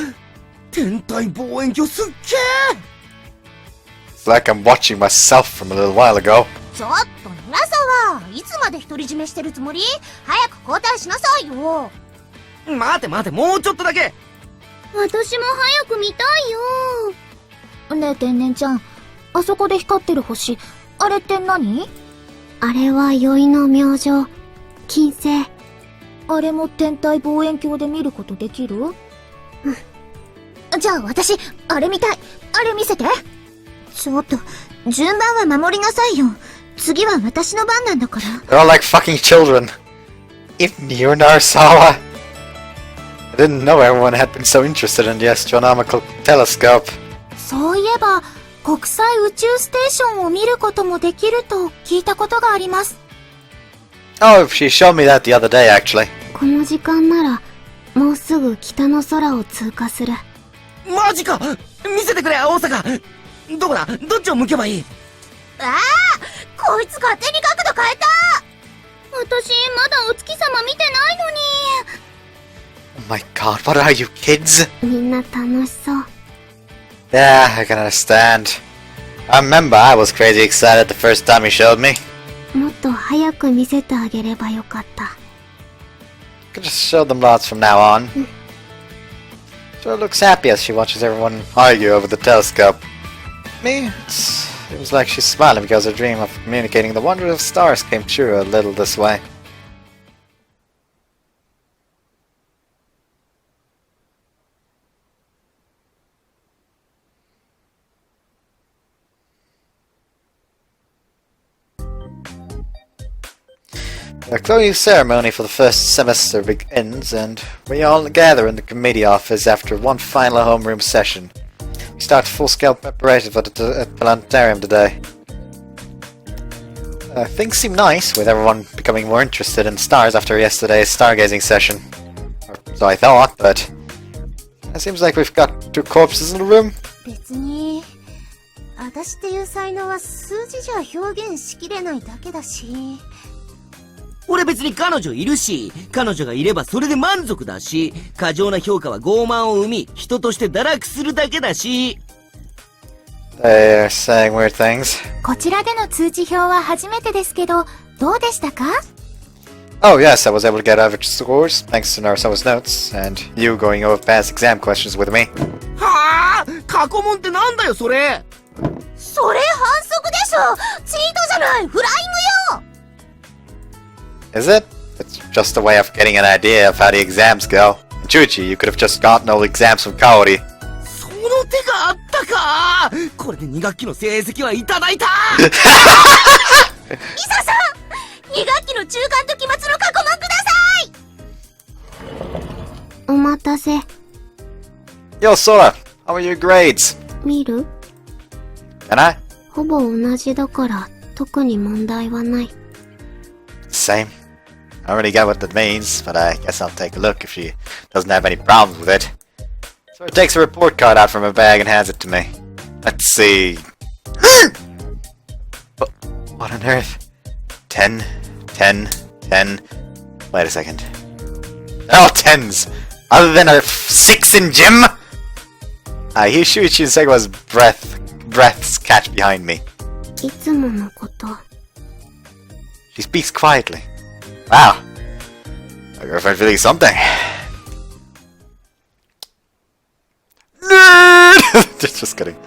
天体望遠鏡すっげー！ It's like I'm watching myself from a little while ago. ちょっと皆さん、いつまで独り占めしてるつもり？早く交代しなさいよ。待て待て、もうちょっとだけ。私も早く見たいよ。ねえ天然ちゃん、あそこで光ってる星、あれって何？あれは宵の明星、金星。あれも天体望遠鏡で見ることできる？じゃあ私、あれ見たい。あれ見せて。ちょっと、順番は守りなさいよ。次は私の番なんだから。They're all like fucking children. Even you, Narasawa. I didn't know everyone had been so interested in the astronomical telescope. そういえば、国際宇宙ステーションを見ることもできると聞いたことがあります。Oh, she showed me that the other day, actually. この時間なら、もうすぐ北の空を通過する。マジか！見せてくれ、大阪！どこだ？どっちを向けばいい？ああ、こいつ勝手に角度変えた。私、まだお月様見てないのに。Oh my god, what are you kids? みんな楽しそう。Yeah, I can understand. I remember I was crazy excited the first time he showed me. もっと早く見せてあげればよかった。Could just show them lots from now on. Sora looks happy as she watches everyone argue over the telescope. Me, it seems like she's smiling because her dream of communicating the wonder of stars came true a little this way. The closing ceremony for the first semester begins, and we all gather in the committee office after one final homeroom session. We start full-scale preparation for the planetarium today. Things seem nice, with everyone becoming more interested in stars after yesterday's stargazing session. Or so I thought, but it seems like we've got 2 corpses in the room. 別に、私っていう才能は数字じゃ表現しきれないだけだし。俺別に彼女いるし、彼女がいればそれで満足だし、過剰な評価は傲慢を生み、人として堕落するだけだし。They're saying weird things. こちらでの通知表は初めてですけど、どうでしたか？ Oh yes, I was able to get average scores thanks to Narasawa's notes, and you going over past exam questions with me. はぁ、過去問ってなんだよそれ。それ反則でしょ。チートじゃない、フライングよ。Is it? It's just a way of getting an idea of how the exams go. Chuchi, you could have just gotten all the exams from Kaori. その手があったか。これで2学期の成績はいただいた。イサさん、2学期の中間と期末の過去問ください。お待たせ。 Yo, Sora, how are your grades? 見る？ Can I? ほぼ同じだから特に問題はない。 Same. I don't really get what that means, but I guess I'll take a look if she doesn't have any problems with it. Sora takes a report card out from her bag and hands it to me. Let's see. What on earth? 10, 10, 10. Wait a second. They're all 10s! Other than a 6 in gym? I hear Shuichi Segawa's breaths catch behind me. いつものこと。 She speaks quietly. Wow. My girlfriend's really something. Nerd! just kidding.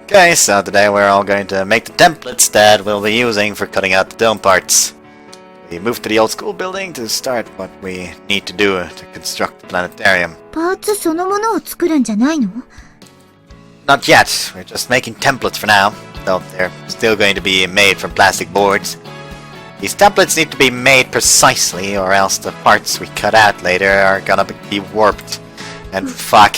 Okay, so today we're all going to make the templates that we'll be using for cutting out the dome parts. We moved to the old school building to start what we need to do to construct the planetarium. パーツそのものを作るんじゃないの？ Not yet. We're just making templates for now, though they're still going to be made from plastic boards. These templates need to be made precisely, or else the parts we cut out later are gonna be warped. And fuck.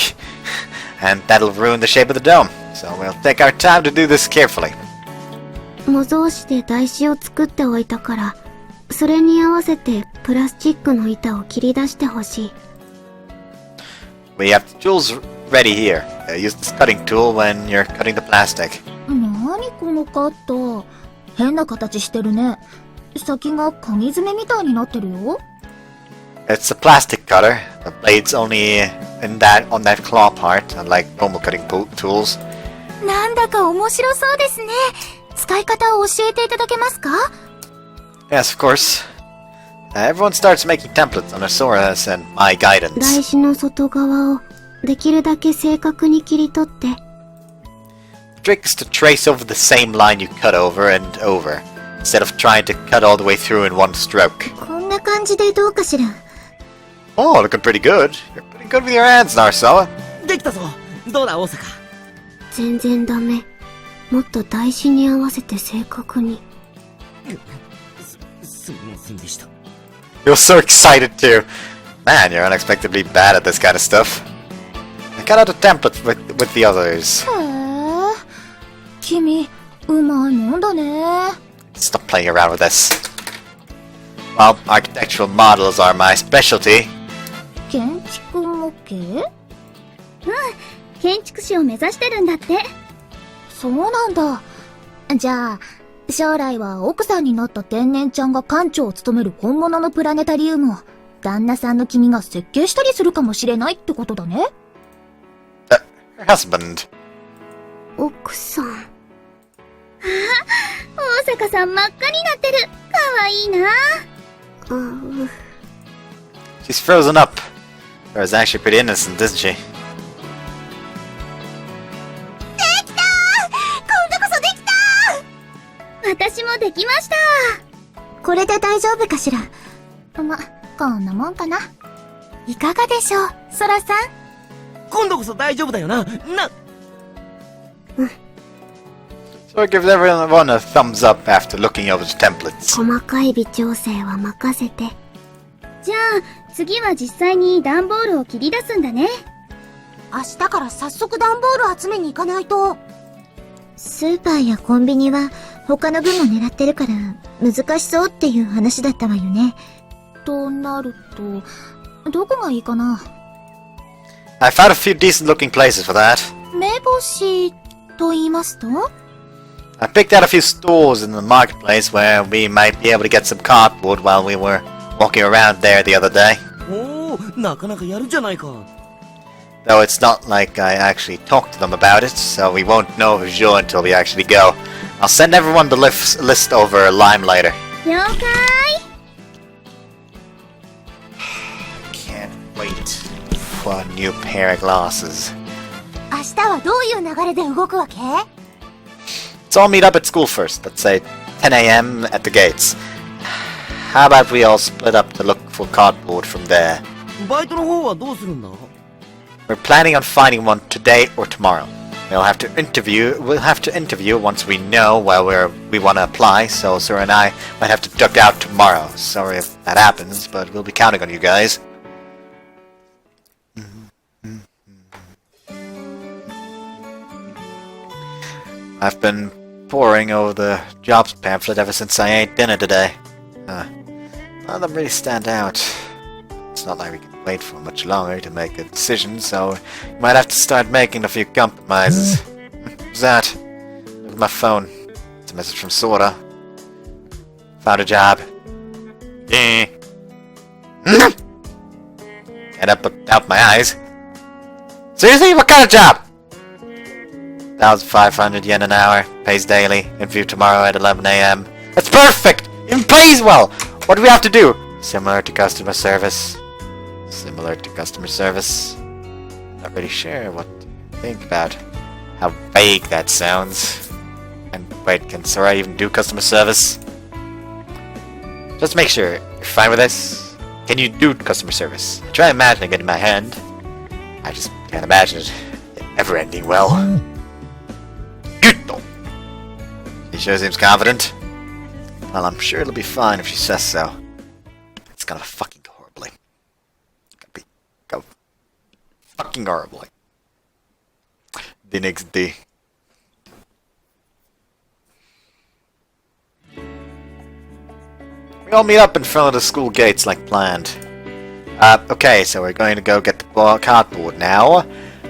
And that'll ruin the shape of the dome. So we'll take our time to do this carefully. 模造紙で台紙を作っておいたから、それに合わせてプラスチックの板を切り出してほしい。We have the tools ready here. Use this cutting tool when you're cutting the plastic. なにこのカット。変な形してるね。先が鍵爪みたいになってるよ。It's a plastic cutter. The blade's only on that claw part, unlike normal cutting tools. なんだか面白そうですね。使い方を教えていただけますか？ Yes, of course. Everyone starts making templates under Sora's and my guidance. 台紙の外側をできるだけ正確に切り取って。The trick is to trace over the same line you cut over and over, instead of trying to cut all the way through in one stroke. こんな感じでどうかしら。 Oh, looking pretty good. You're pretty good with your hands, Narsawa. できたぞ。どうだ大阪。全然ダメ。もっと台紙に合わせて正確に。すみませんでした。You're so excited too. Man, you're unexpectedly bad at this kind of stuff. I cut out a template with the others. へえ。君、うまいもんだね。 Stop playing around with this. Well, architectural models are my specialty. 建築模型？建築士を目指してるんだって。そうなんだ。じゃあ、将来は奥さんになった天然ちゃんが館長を務める本物のプラネタリウムを旦那さんの君が設計したりするかもしれないってことだね。Her husband. 奥さん。大阪さん真っ赤になってる。かわいいな。She's frozen up. Sarah's actually pretty innocent, isn't she? 私もできました。これで大丈夫かしら。ま、こんなもんかな。いかがでしょう、ソラさん。今度こそ大丈夫だよな。So it gives everyone a thumbs up after looking over the templates. 細かい微調整は任せて。じゃあ次は実際に段ボールを切り出すんだね。明日から早速段ボール集めに行かないと。スーパーやコンビニは他の分も狙ってるから難しそうっていう話だったわよね。となると、どこがいいかな。I found a few decent looking places for that. 目星と言いますと？ I picked out a few stores in the marketplace where we might be able to get some cardboard while we were walking around there the other day. おお、なかなかやるじゃないか。 Though it's not like I actually talked to them about it, so we won't know for sure until we actually go. I'll send everyone the list over Lime later. 了解。 Can't wait for a new pair of glasses. 明日はどういう流れで動くわけ？ So I'll meet up at school first, let's say 10 a.m. at the gates. How about we all split up to look for cardboard from there? バイトの方はどうするんだ？ We're planning on finding one today or tomorrow. We'll have to interview once we know where we want to apply, so Sora and I might have to duck out tomorrow. Sorry if that happens, but we'll be counting on you guys. I've been poring over the jobs pamphlet ever since I ate dinner today. None of them really stand out. It's not like we can wait for much longer to make a decision, so we might have to start making a few compromises. What's that? Look at my phone. It's a message from Sora. Found a job. Yeah. Can't out my eyes. Seriously? What kind of job? 1,500 yen an hour. Pays daily. Interview tomorrow at 11 a.m. That's perfect! It pays well! What do we have to do? Similar to customer service. Similar to customer service. Not really sure what to think about how vague that sounds. And wait, can Sora even do customer service? Just make sure you're fine with this. Can you do customer service? I try imagining it in my head. I just can't imagine it ever ending well. Good. He sure seems confident. Well, I'm sure it'll be fine if she says so. It's gonna fucking go horribly. Go fucking horribly. The next day. We all meet up in front of the school gates like planned. Okay, so we're going to go get the cardboard now.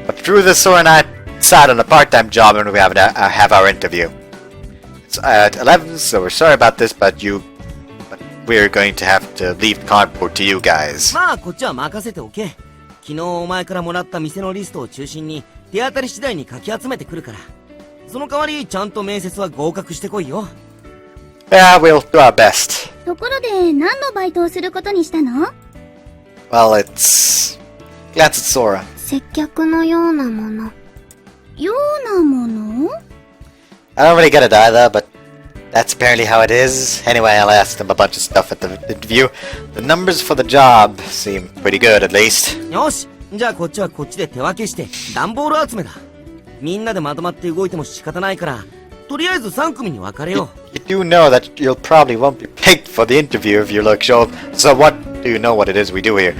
But through this, Sora and I sat on a part-time job and we have our interview. It's at 11, so we're sorry about this, but we're going to have to leave the cardboard to you guys. まあこっちは任せておけ。昨日お前からもらった店のリストを中心に手当たり次第にかき集めてくるから。その代わりちゃんと面接は合格してこいよ。Yeah, we'll do our best. ところで何のバイトをすることにしたの？ Well, it's... Glance at Sora. 接客のようなもの。ようなもの？ I don't really get it either, but that's apparently how it is. Anyway, I'll ask them a bunch of stuff at the interview. The numbers for the job seem pretty good, at least. よし、じゃあこっちはこっちで手分けして段ボール集めだ。みんなでまとまって動いても仕方ないから、とりあえず3組に分かれよう。You do know that you'll probably won't be picked for the interview if you look show up. So what do you know what it is we do here?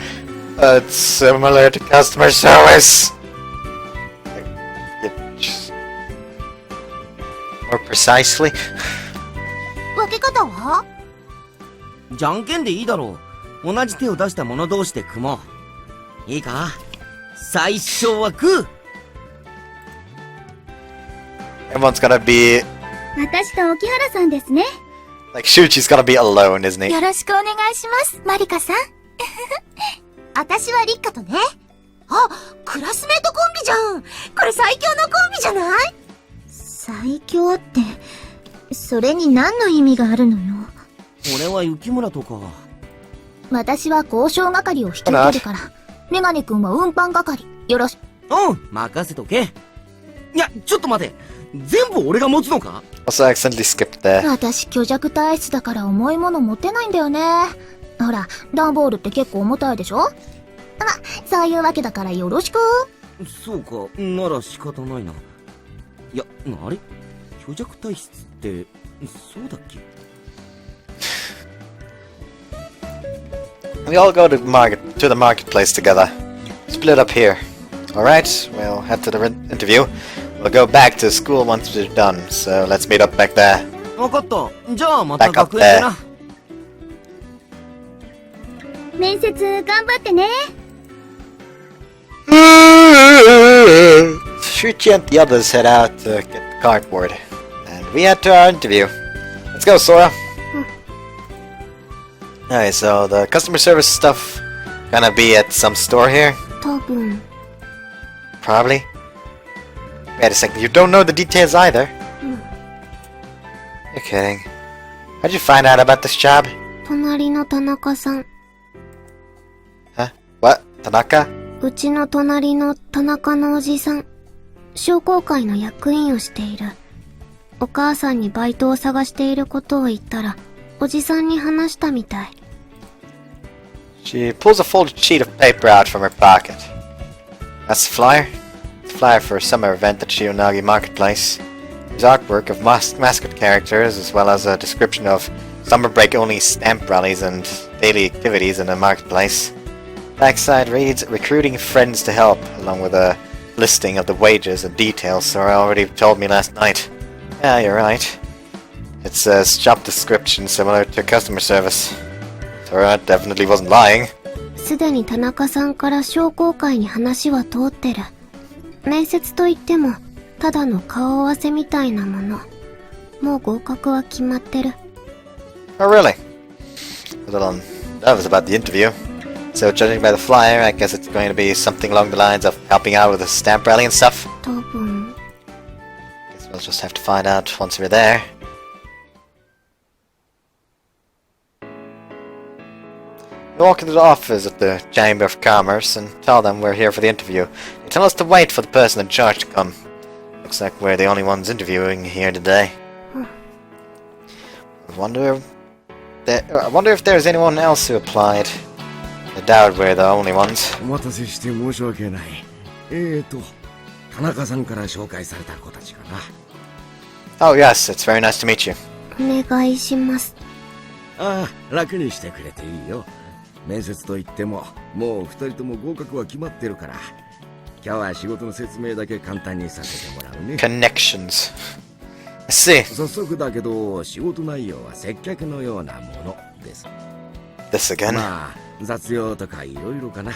It's similar to customer service. More precisely. 分け方は？じゃんけんでいいだろう。同じ手を出した者同士で組もう。いいか？最初はグー。Everyone's gonna be 私と沖原さんですね。 like Shuchi's gonna be alone, isn't he? よろしくお願いします、マリカさん。私はリッカとね。あ、クラスメートコンビじゃん。これ最強のコンビじゃない？最強って、それに何の意味があるのよ。俺は雪村とか。私は交渉係を引き受けるから、メガネ君は運搬係、よろし。うん、任せとけ。いや、ちょっと待て。全部俺が持つのか？ Also accidentally skipped there. 私虚弱体質だから重いもの持てないんだよね。ほら、段ボールって結構重たいでしょ？ま、そういうわけだからよろしく。そうか、なら仕方ないな。いや、あれ？虚弱体質って、そうだっけ？ We all go to the marketplace together. Split up here. Alright, we'll head to the interview. We'll go back to school once we're done, so let's meet up back there. わかった。じゃあまた学園でな。面接頑張ってね。Shuchi and the others head out to get the cardboard. And We head to our interview. Let's go, Sora. Alright, so the customer service stuff gonna be at some store here? 多分。 Probably. Wait a second, you don't know the details either? You're kidding. How'd you find out about this job? 隣の田中さん。 Huh? What? Tanaka? うちの隣の田中のおじさん。商工会の役員をしている。お母さんにバイトを探していることを言ったら、おじさんに話したみたい。She pulls a folded sheet of paper out from her pocket. That's the flyer? The flyer for a summer event at Shionagi Marketplace. There's artwork of mascot characters as well as a description of summer break only stamp rallies and daily activities in the marketplace. Backside reads recruiting friends to help, along with a listing of the wages and details Sora already told me last night. Yeah, you're right. It says job description similar to customer service. Sora definitely wasn't lying. すでに田中さんから商工会に話は通ってる。面接といっても、ただの顔合わせみたいなもの。もう合格は決まってる。Oh, really? A little nervous about the interview. So, judging by the flyer, I guess it's going to be something along the lines of helping out with the stamp rally and stuff. 多分。 Guess we'll just have to find out once we're there. We walk into the office at the Chamber of Commerce and tell them we're here for the interview. They tell us to wait for the person in charge to come. Looks like we're the only ones interviewing here today. I wonder if there's anyone else who applied. I doubt we're the only ones. お待たせして申し訳ない。田中さんから紹介された子たちかな。Oh yes, it's very nice to meet you. お願いします。ああ、楽にしてくれていいよ。面接といっても、もう二人とも合格は決まってるから。今日は仕事の説明だけ簡単にさせてもらうね。Connections. I see. 早速だけど、仕事内容は接客のようなものです。This again? まあ、雑用とかいろいろかな。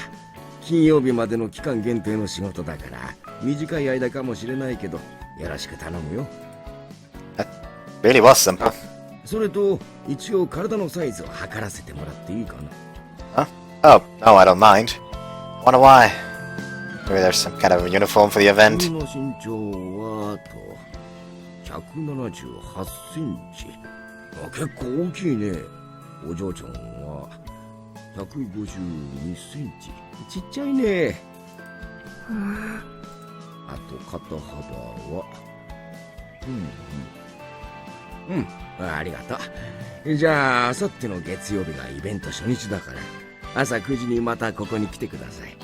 金曜日までの期間限定の仕事だから、短い間かもしれないけど、よろしく頼むよ。That really was simple. それと、一応体のサイズを測らせてもらっていいかな。Huh? Oh, no, I don't mind. Wonder why. Maybe there's some kind of uniform for the event. 君の身長は178センチ。結構大きいね。お嬢ちゃんは152センチ。ちっちゃいね。あと肩幅は。ありがとう。じゃあ、明後日の月曜日がイベント初日だから、朝9時にまたここに来てください。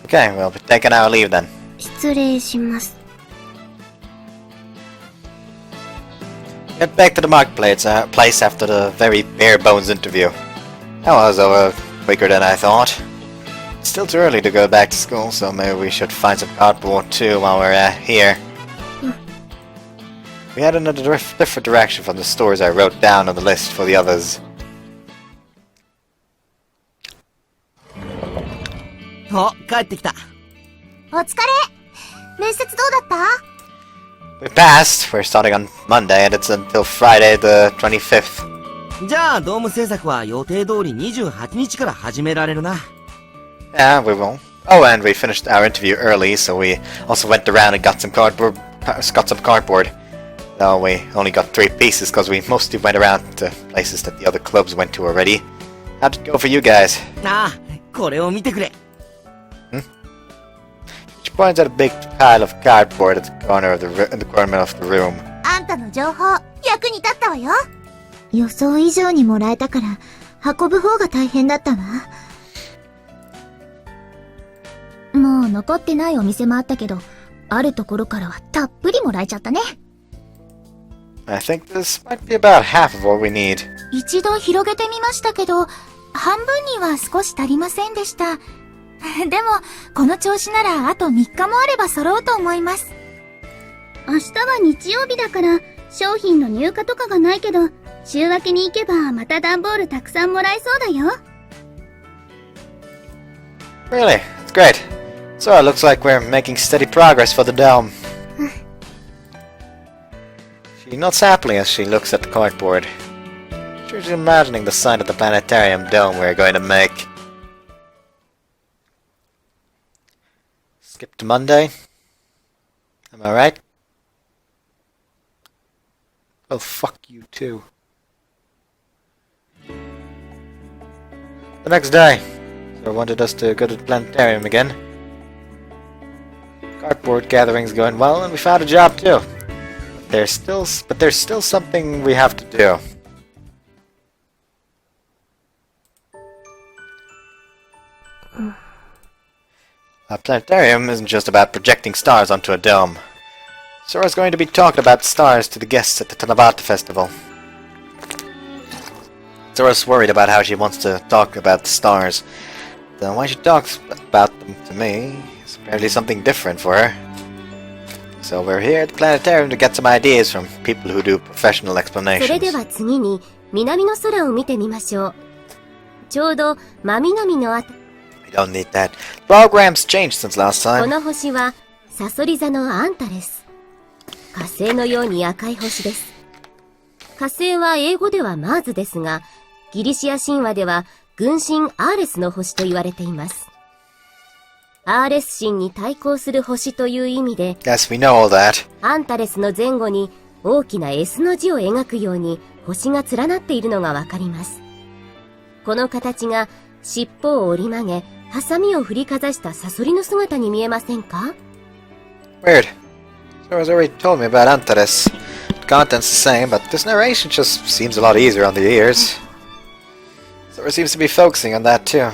Okay, we'll be taking our leave then. 失礼します。 Get back to the marketplace place after the very bare bones interview. That was quicker than I thought. It's still too early to go back to school, so maybe we should find some cardboard too while we're here. We head in a different direction from the stores I wrote down on the list for the others. お、帰ってきた。お疲れ。面接どうだった？ We passed. We're starting on Monday and it's until Friday the 25th. じゃあ、ドーム制作は予定通り28日から始められるな。Yeah, we will. Oh, and we finished our interview early, so we also went around and got some cardboard. Though we only got 3 pieces because we mostly went around to places that the other clubs went to already. How'd it go for you guys? ああ、これを見てくれ。She points at a big pile of cardboard at the corner of the room. あんたの情報、役に立ったわよ。予想以上にもらえたから、運ぶ方が大変だったわ。もう残ってないお店もあったけど、あるところからはたっぷりもらえちゃったね。I think this might be about half of what we need. 一度広げてみましたけど、半分には少し足りませんでした。でも、この調子ならあと3日もあれば揃うと思います。明日は日曜日だから、商品の入荷とかがないけど、週明けに行けばまた段ボールたくさんもらえそうだよ。Really? That's great. So it looks like we're making steady progress for the dome. She nods happily as she looks at the cardboard. She's imagining the sign of the planetarium dome we're going to make. Skip to Monday. Am I right? Well, fuck you too. The next day, Sora wanted us to go to the planetarium again. Cardboard gathering's going well, and we found a job too. There's still something we have to do. A planetarium isn't just about projecting stars onto a dome. Sora's going to be talking about stars to the guests at the Tanabata festival. Sora's worried about how she wants to talk about the stars. Why she talks about them to me is apparently something different for her. So we're here at the planetarium to get some ideas from people who do professional そ explanations. れでは次に、南の空を見てみましょう。ちょうど、真南のあた、 We don't need that. Program's changed since last こ time. の星は、サソリ座のアンタレス。火星のように赤い星です。火星は英語ではマーズですが、ギリシア神話では、軍神アーレスの星と言われています。アーレス神に対抗する星という意味で、 Yes, we know all that. アンタレスの前後に大きな S の字を描くように星が連なっているのがわかります。この形が尻尾を折り曲げ、ハサミを振りかざしたサソリの姿に見えませんか？ Weird. Sora's already told me about Antares. The content's the same, but this narration just seems a lot easier on the ears. Sora seems to be focusing on that too.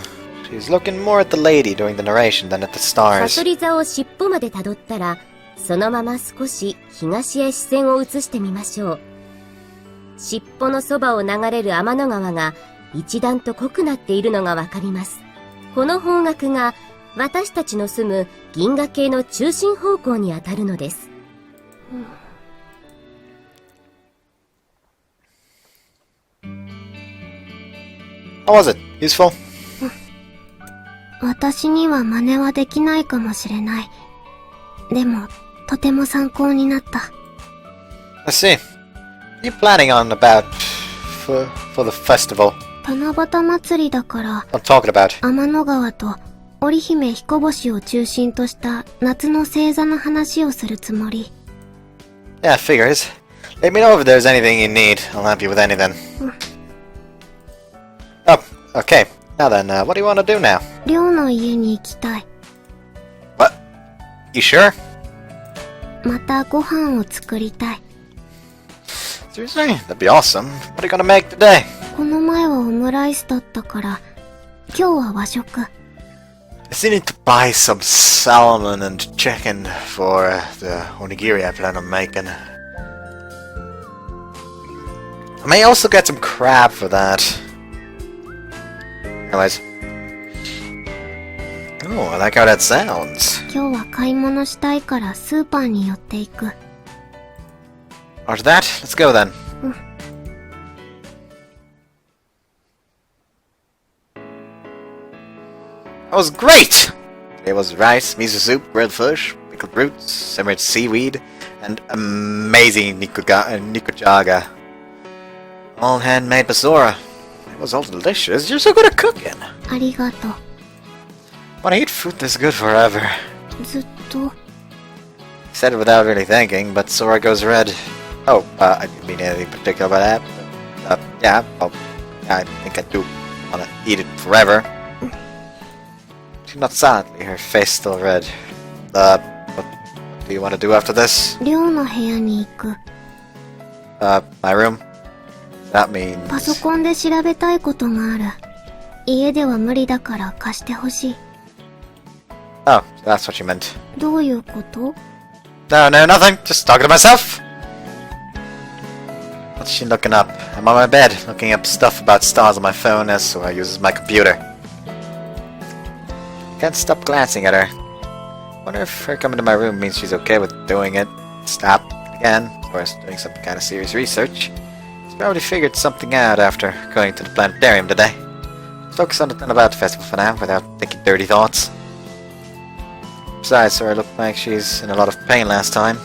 She's looking more at the lady during the narration than at the サ stars. ソリ座を尻尾までたどったら、そのまま少し東へ視線を移してみましょう。尻尾のそばを流れる天の川が一段と濃くなっているのがわかります。この方角が私たちの住む銀河系の中心方向にあたるのです。How was it? Useful? 私には真似はできないかもしれない。でも、とても参考になった。I see. What are you planning on about for the festival? 七夕祭りだから、 I'm talking about. 天の川と織姫彦星を中心とした夏の星座の話をするつもり。Yeah, figures. Let me know if there's anything you need. I'll help you with anything. Oh, okay. Now then, what do you want to do now? 寮の家に行きたい。What? You sure? またご飯を作りたい。Seriously? That'd be awesome. What are you gonna make today? この前はオムライスだったから、今日は和食。I still need to buy some salmon and chicken for the onigiri I plan on making. I may also get some crab for that. Anyways. Oh, I like how that sounds. 今日は買い物したいからスーパーに寄っていく。After that, let's go then. That was great! It was rice, miso soup, grilled fish, pickled roots, simmered seaweed, and amazing nikujaga. All handmade by Sora. It was all delicious. You're so good at cooking. ありがとう。 Wanna eat food this good forever. ずっと。Said it without really thinking, but Sora goes red. Oh, I didn't mean anything particular by that. Yeah, well, I think I do wanna eat it forever. She nods silently, her face still red. What do you want to do after this? 寮の部屋に行く。My room? That means... パソコンで調べたいことがある。家では無理だから貸してほしい。Oh, that's what you meant. どういうこと？ No, nothing. Just talking to myself. What's she looking up? I'm on my bed, looking up stuff about stars on my phone as Sora uses my computer. Can't stop glancing at her. Wonder if her coming to my room means she's okay with doing it. Stop again. Sora's doing some kind of serious research. She's probably figured something out after going to the planetarium today. Focus on the Tanabata festival for now, without thinking dirty thoughts. Besides, Sora looked like she's in a lot of pain last time.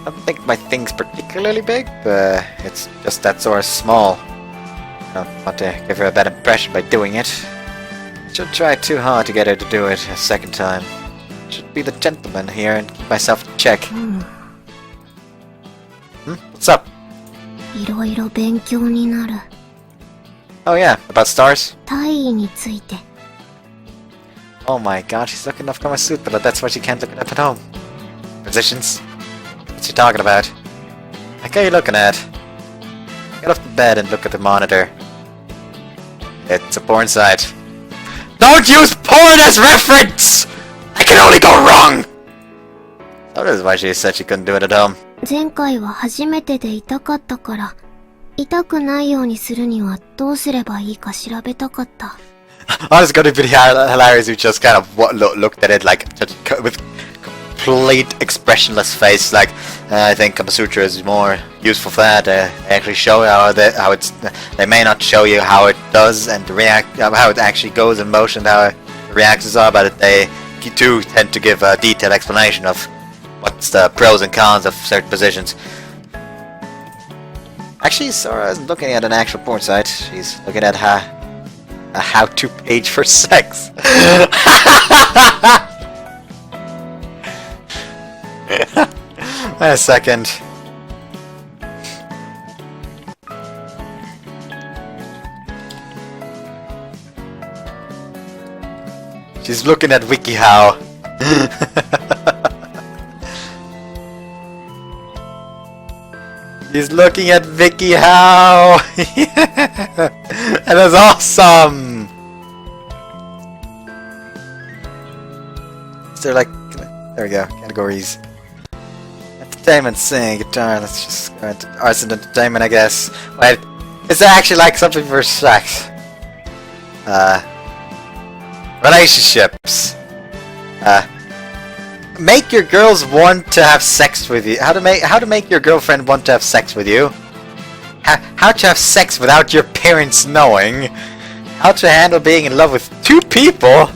I don't think my thing's particularly big, but it's just that Sora's small. I don't want to give her a bad impression by doing it. Shouldn't try too hard to get her to do it a second time. Should be the gentleman here and keep myself in check. What's up? いろいろ勉強になる。 Oh yeah, about stars? 大意について。 Oh my god, she's looking up Kama Suit, but that's why she can't look it up at home. Positions? What's she talking about? Like, what are you looking at? Get off the bed and look at the monitor. It's a porn site. Don't use porn as reference! I can only go wrong! So that is why she said she couldn't do it at home. 前回は初めてで痛かったから、痛くないようにするにはどうすればいいか調べたかった。Oh, it's gonna be hilarious if you just kind of looked at it like just with complete expressionless face. Like, I think Kama Sutra is more useful for that. They actually show how it's. They may not show you how it does and how it actually goes in motion, how the reactions are, but they do tend to give a detailed explanation of what's the pros and cons of certain positions. Actually, Sora isn't looking at an actual porn site. She's looking at a how-to page for sex. Wait a second. She's looking at WikiHow. He's looking at WikiHow! That is awesome! Is there like... There we go, categories. Entertainment, singing, guitar, let's just go into arts and entertainment, I guess. Wait, is there actually like something for sex? Relationships. Make your girls want to have sex with you. How to make your girlfriend want to have sex with you. How to have sex without your parents knowing. How to handle being in love with two people.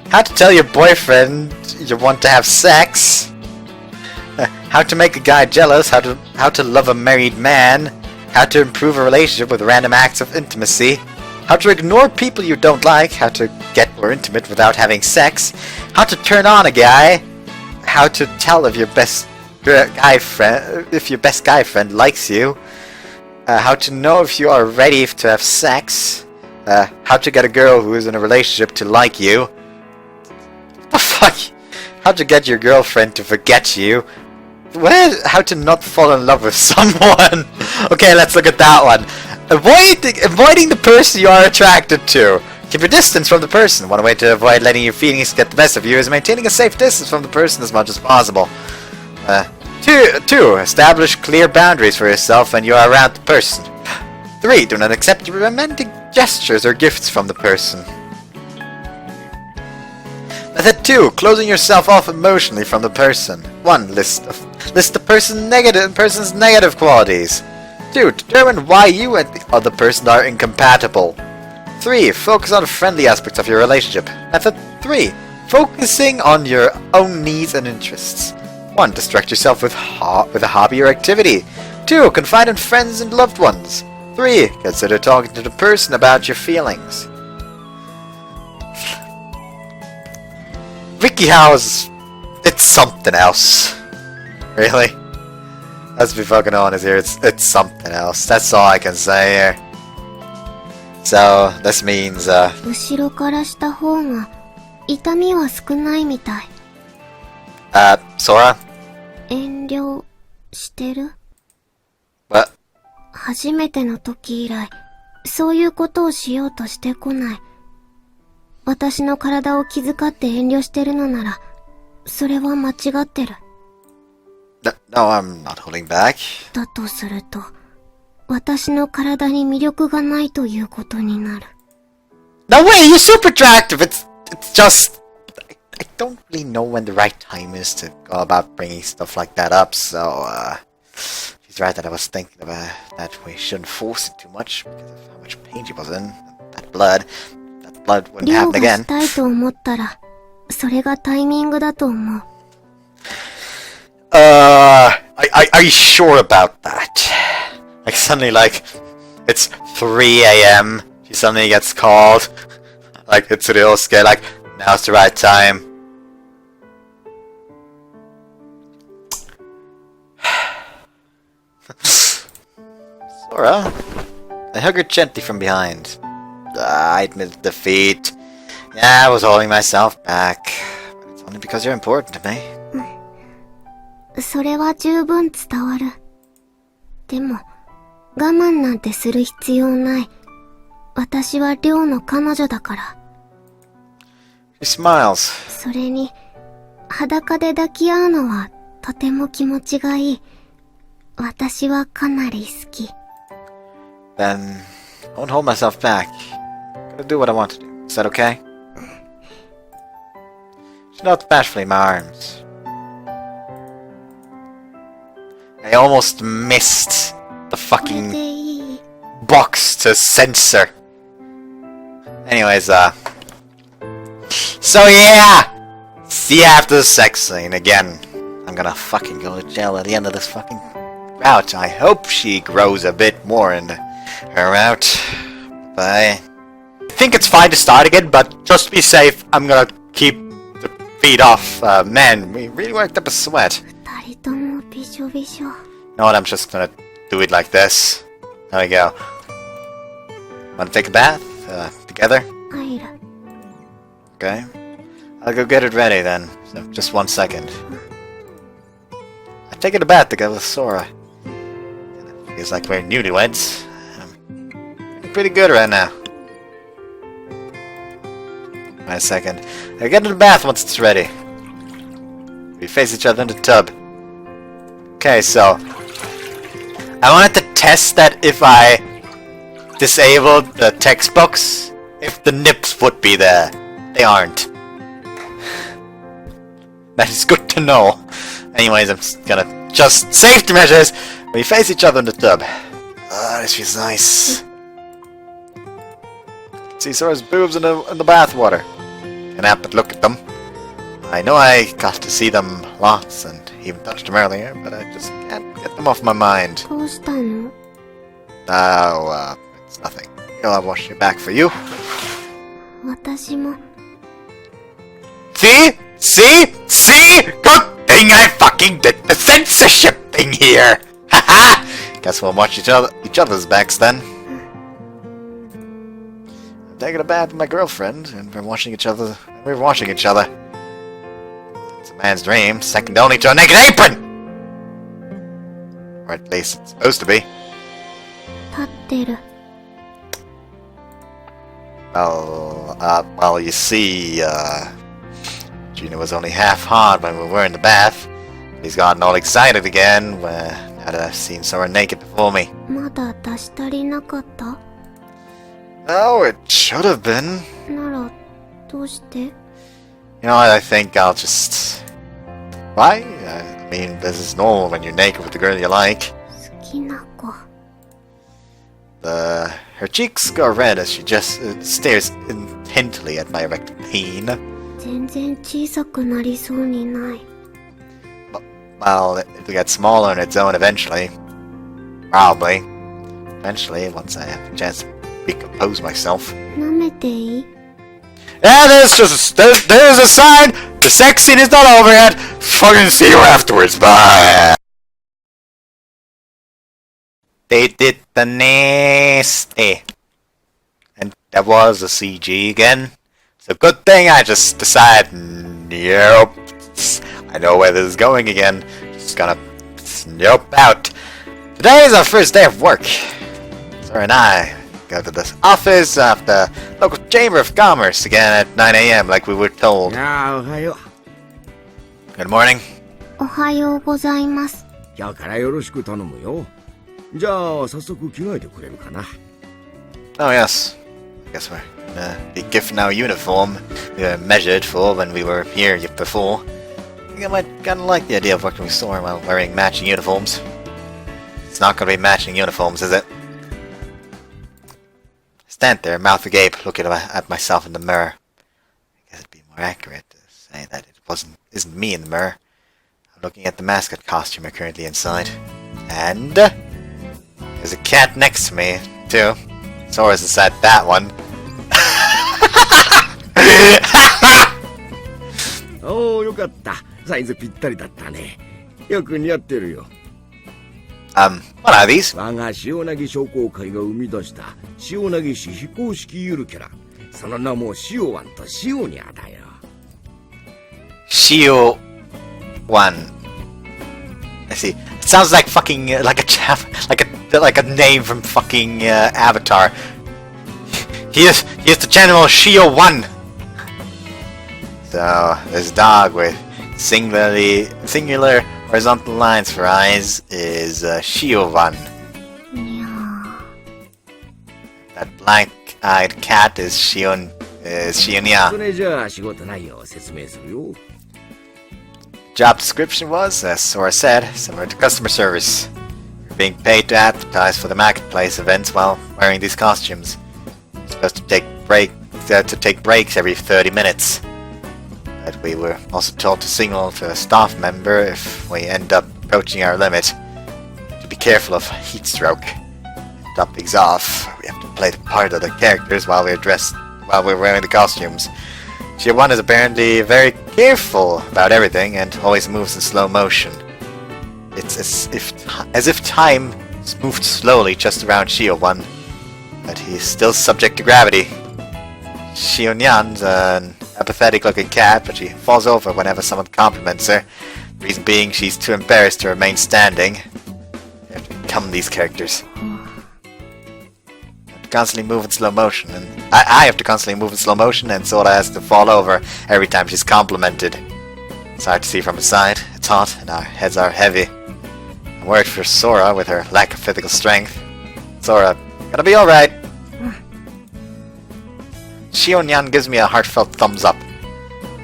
How to tell your boyfriend you want to have sex. How to make a guy jealous. How to love a married man. How to improve a relationship with random acts of intimacy. How to ignore people you don't like. How to get more intimate without having sex. How to turn on a guy. How to tell if your best guy friend likes you. How to know if you are ready to have sex. How to get a girl who is in a relationship to like you. What the fuck? How to get your girlfriend to forget you. How to not fall in love with someone. Okay, let's look at that one. Avoiding the person you are attracted to. Keep your distance from the person. One way to avoid letting your feelings get the best of you is maintaining a safe distance from the person as much as possible. 2. Establish clear boundaries for yourself when you are around the person. 3. Do not accept romantic gestures or gifts from the person. Method 2. Closing yourself off emotionally from the person. 1. List the person's negative qualities. 2. Determine why you and the other person are incompatible. 3. Focus on the friendly aspects of your relationship. Method 3. Focusing on your own needs and interests. 1. Distract yourself with a hobby or activity. 2. Confide in friends and loved ones. 3. Consider talking to the person about your feelings. WikiHow it's something else. Really? Let's be fucking honest here, it's something else. That's all I can say here. So, this means, 後ろからした方が痛みは少ないみたい。Sora? 遠慮してる？ What? 初めての時以来、そういうことをしようとしてこない。私の体を気遣って遠慮してるのなら、それは間違ってる。No, I'm not holding back. だとすると、私の体に魅力がないということになる。No way, you're super attractive! It's just... I don't really know when the right time is to go about bringing stuff like that up, so, she's right that I was thinking about that we shouldn't force it too much, because of how much pain she was in. That blood wouldn't 量 happen が again. したいと思ったら、それがタイミングだと思う。I Are you sure about that? Like suddenly, like, it's 3 a.m. She suddenly gets called. Like, it's real scary. Like, now's the right time. Sora, I hug her gently from behind. I admitted defeat. Yeah, I was holding myself back. But it's only because you're important to me. それは十分伝わる。でも、我慢なんてする必要ない。私は亮の彼女だから。She smiles. それに、裸で抱き合うのはとても気持ちがいい。私はかなり好き。Then, I won't hold myself back. I'm gonna do what I want to do. Is that okay? She nods bashfully in my arms. I almost missed the これ fucking でいい。 box to censor. Anyways, so yeah! See you after the sex scene again. I'm gonna fucking go to jail at the end of this fucking route. I hope she grows a bit more in her route. Bye. I think it's fine to start again, but just to be safe, I'm gonna keep the feet off. Man, we really worked up a sweat. 二人ともびしょびしょ。 You know what, I'm just gonna do it like this. There we go. Wanna take a bath? Together? 入る。 Okay. I'll go get it ready then. So, just 1 second. I've taken a bath together with Sora. Feels like we're newlyweds. I'm pretty good right now. Wait a second. I'll get into the bath once it's ready. We face each other in the tub. Okay, so I wanted to test that if I disabled the text box, if the nips would be there. They aren't. That is good to know. Anyways, I'm gonna just safety measures. We face each other in the tub. Ah, this feels nice. See Sora's boobs in the bath water. Can't help but look at them. I know I got to see them lots and even touched them earlier, but I just can't get them off my mind. どうしたの？ Oh, it's nothing. I'll wash your back for you. 私も。 See? See? See? Good thing I fucking did the censorship thing here! Haha! Guess we'll watch each other's backs then. I'm taking a bath with my girlfriend, and we're washing each other. It's a man's dream, second only to a naked apron! Or at least it's supposed to be. 立ってる。 Well, you see, Gina was only half hard when we were in the bath. He's gotten all excited again now that I've seen Sora naked before me. まだ出し足りなかった？ Oh, it should have been. なら、どうして？ You know what, I think I'll just... Why? I mean, this is normal when you're naked with the girl you like. 好きな子。 Her cheeks go red as she just stares intently at my erect peen. 全然小さくなりそうにない。 Well, it'll get smaller on its own eventually. Probably. Eventually, once I have a chance to recompose myself. 舐めていい？ Yeah, there's a sign! The sex scene is not over yet! Fucking see you afterwards, bye! They did the nasty. And that was a CG again. It's a good thing I just decided, nope. I know where this is going again. Just gonna nope out. Today is our first day of work. Sora and I go to the office of the local Chamber of Commerce again at 9 a.m. like we were told. Good morning. おはようございます。今日からよろしく頼むよ。じゃあ早速着替えてくれるかな。 Oh yes. I guess we're in the gift now uniform we were measured for when we were here before. I think I might kinda like the idea of working with Sora while wearing matching uniforms. It's not gonna be matching uniforms, is it? I stand there, mouth agape, looking at myself in the mirror. I guess it'd be more accurate to say that it isn't me in the mirror. Looking at the mascot costume we're currently inside. And there's a cat next to me, too. Sora's inside that one. おー、よかった。サイズぴったりだったね。よく似合ってるよ。What are these? 我が塩なぎ商工会が生み出した塩なぎ市非公式ゆるキャラ。その名も塩ワンと塩ニャだよ。Shio one. I see. It sounds like fucking like a name from fucking Avatar. He is the General Shio one. So this dog with singular horizontal lines for eyes is Shio one. That black-eyed cat is Shionya. それじゃあ仕事内容を説明するよ。Job description was, as Sora said, similar to customer service. You're being paid to advertise for the marketplace events while wearing these costumes. You're supposed to take breaks every 30 minutes. But we were also told to signal to a staff member if we end up approaching our limit. To be careful of heat stroke. Topics off. We have to play the part of the characters while we're wearing the costumes. Shio1 is apparently very careful about everything and always moves in slow motion. It's as if time moved slowly just around Shio1, but he's still subject to gravity. Shionyan's an apathetic-looking cat, but she falls over whenever someone compliments her. The reason being she's too embarrassed to remain standing. They have to become these characters. Constantly move in slow motion, and I have to constantly move in slow motion, and Sora has to fall over every time she's complimented. It's hard to see from the side, it's hot, and our heads are heavy. I'm worried for Sora with her lack of physical strength. Sora, gonna be alright. Shionyan gives me a heartfelt thumbs up.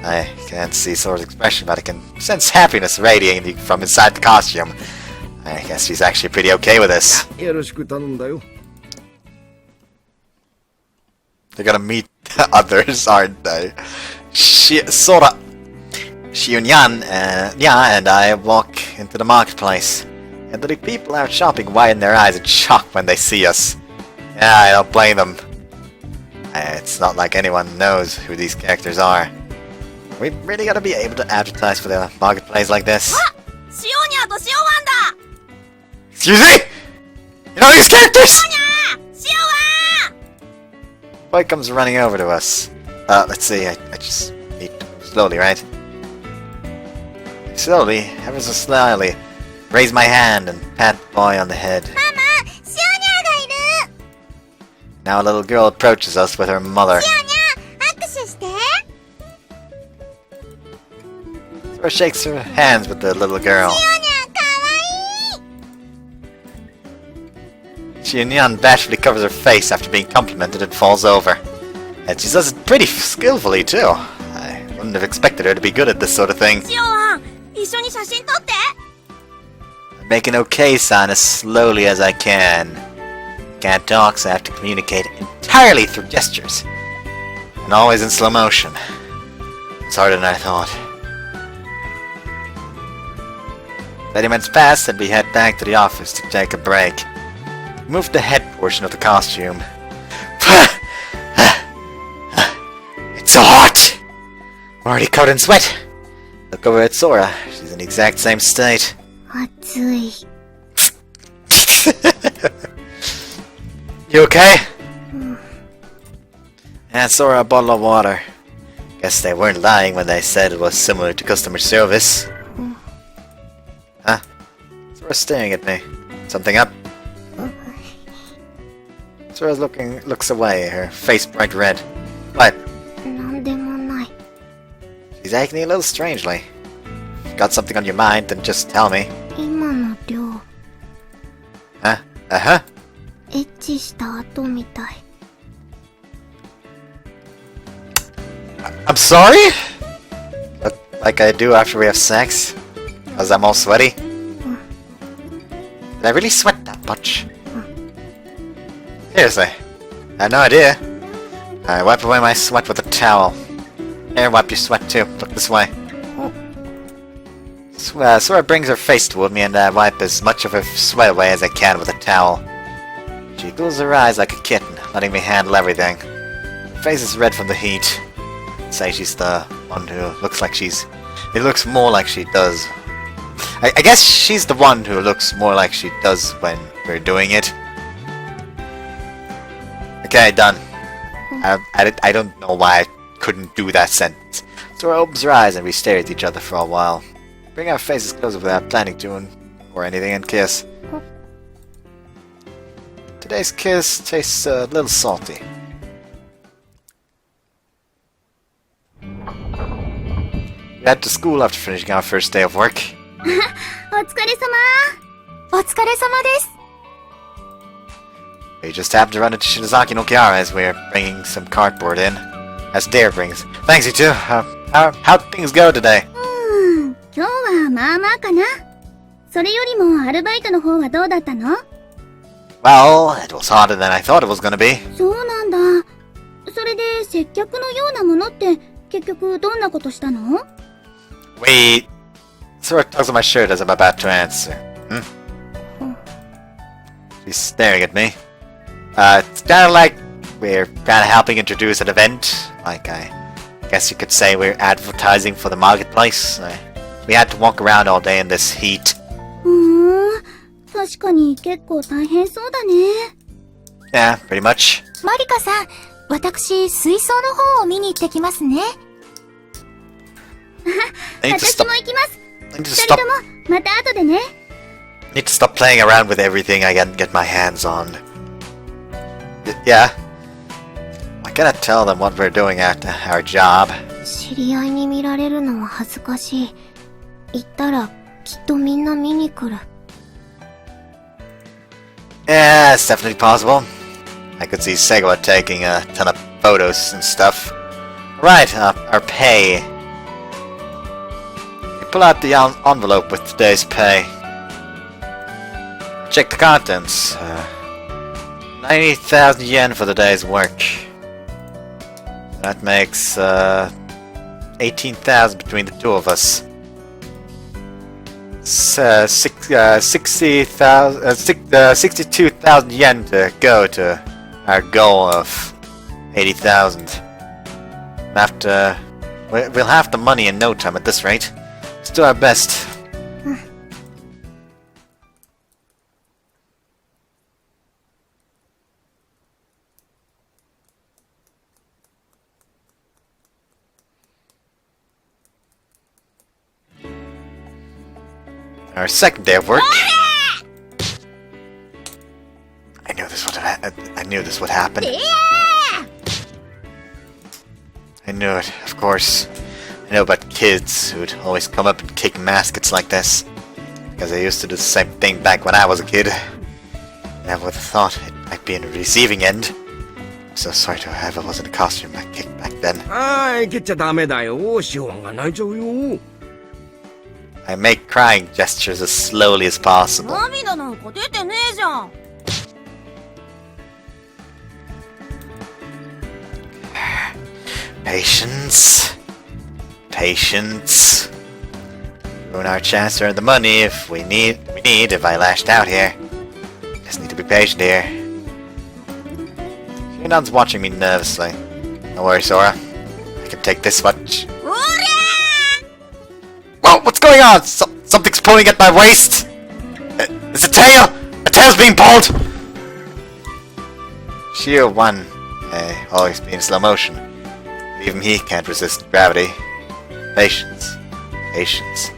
I can't see Sora's expression, but I can sense happiness radiating from inside the costume. I guess she's actually pretty okay with this. よろしく頼んだよ。They're gonna meet others, aren't they? Sora, Shionyan, and I walk into the marketplace. And the people out shopping widen their eyes in shock when they see us. Yeah, I don't blame them. It's not like anyone knows who these characters are. We really gotta be able to advertise for the marketplace like this. Excuse me? You know these characters? Boy comes running over to us. Let's see, I just need to move slowly, right? Slowly, ever so slyly, raise my hand and pat the boy on the head. Now a little girl approaches us with her mother. Sora shakes her hands with the little girl. Shionyan bashfully covers her face after being complimented and falls over. And she does it pretty skillfully too. I wouldn't have expected her to be good at this sort of thing. I'm making okay-san as slowly as I can. Can't talk, so I have to communicate entirely through gestures. And always in slow motion. It's harder than I thought. 30 minutes pass and we head back to the office to take a break. Move the head portion of the costume. It's so hot! I'm already covered in sweat. Look over at Sora. She's in the exact same state. 暑い。 You okay? And Sora a bottle of water. Guess they weren't lying when they said it was similar to customer service. Huh? Sora's staring at me. Something up? Sora looks away, her face bright red. What? なんでもない。 She's acting a little strangely. If you've got something on your mind, then just tell me. 今の量、 Huh? Uh-huh. エッチした後みたい。 I'm sorry? Look like I do after we have sex? Because I'm all sweaty? Did I really sweat that much? Seriously, I had no idea. I wipe away my sweat with a towel. Here, wipe your sweat too. Look this way. Sora brings her face toward me and I wipe as much of her sweat away as I can with a towel. She cools her eyes like a kitten, letting me handle everything. Her face is red from the heat. I'd say she's the one who looks like she's... It looks more like she does. I guess she's the one who looks more like she does when we're doing it. Okay, done. I don't know why I couldn't do that sentence. Sora opens her eyes and we stare at each other for a while. Bring our faces closer without planning to or anything and kiss. Today's kiss tastes a little salty. We head to school after finishing our first day of work. お疲れ様。お疲れ様です。We just happened to run into Shinozaki no Kiara as we're bringing some cardboard in. As Dare brings. Thanks, you two. How'd things go today? 今日はまあまあかな。それよりもアルバイトの方はどうだったの？ Well, it was harder than I thought it was gonna be. そうなんだ。それで接客のようなものって結局どんなことしたの？ Wait. Sora tugs on my shirt as I'm about to answer. She's staring at me. It's kinda like we're kinda helping introduce an event. Like, I guess you could say we're advertising for the marketplace. We had to walk around all day in this heat. 確かに結構大変そうだね。Yeah, pretty much. マリカさん、私、水槽の方を見に行ってきますね。私も行きます。 I need to 二人 stop. ともまた後でね。 Need to stop playing around with everything I can get my hands on. Yeah. I cannot tell them what we're doing at our job. 知り合いに見られるのは恥ずかしい。行ったらきっとみんな見に来る。Yeah, it's definitely possible. I could see Segawa taking a ton of photos and stuff. Right, our pay. We pull out the envelope with today's pay. Check the contents. 90,000 yen for the day's work. That makes 18,000 between the two of us. 62,000 yen to go to our goal of 80,000. We'll have the money in no time at this rate. Let's do our best. Our second day of work. I knew this would happen. I knew it, of course. I know about kids who'd always come up and kick maskets like this. Because I used to do the same thing back when I was a kid. Never would have thought it might be in the receiving end. I'm so sorry to whoever was in the costume I kicked back then. はい、蹴っちゃダメだよ。シオンが泣いちゃうよ。I make crying gestures as slowly as possible. 涙なんか出てねえじゃん。Patience. Patience. Ruin our chance to earn the money if we need if I lashed out here. Just need to be patient here. Shunon's watching me nervously. Don't worry, Sora. I can take this much. Whoa, what's going on? Something's pulling at my waist! It's a tail! A tail's being pulled! Shio won. Always be in slow motion. Even he can't resist gravity. Patience. Patience.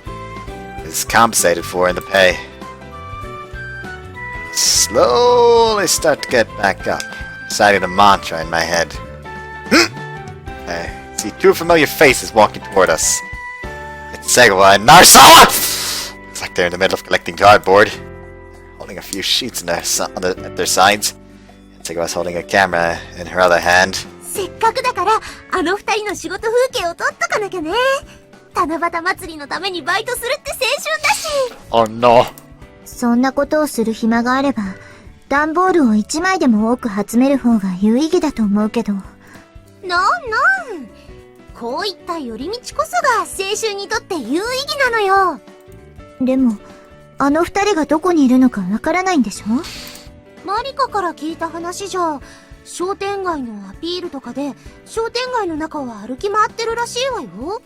Is compensated for in the pay. Slowly start to get back up. Reciting a mantra in my head. I see two familiar faces walking toward us. It's Segawa and Narsawa! It's like they're in the middle of collecting cardboard. Holding a few sheets at their sides. And Segawa's holding a camera in her other hand. せっかくだからあの二人の仕事風景を撮っとかなきゃね。七夕祭りのためにバイトするって青春だし。 Oh no. そんなことをする暇があれば、段ボールを1枚でも多く集める方が有意義だと思うけど。なんこういった寄り道こそが青春にとって有意義なのよ。でも、あの二人がどこにいるのかわからないんでしょ？マリカから聞いた話じゃ、商店街のアピールとかで、商店街の中を歩き回ってるらしいわよ。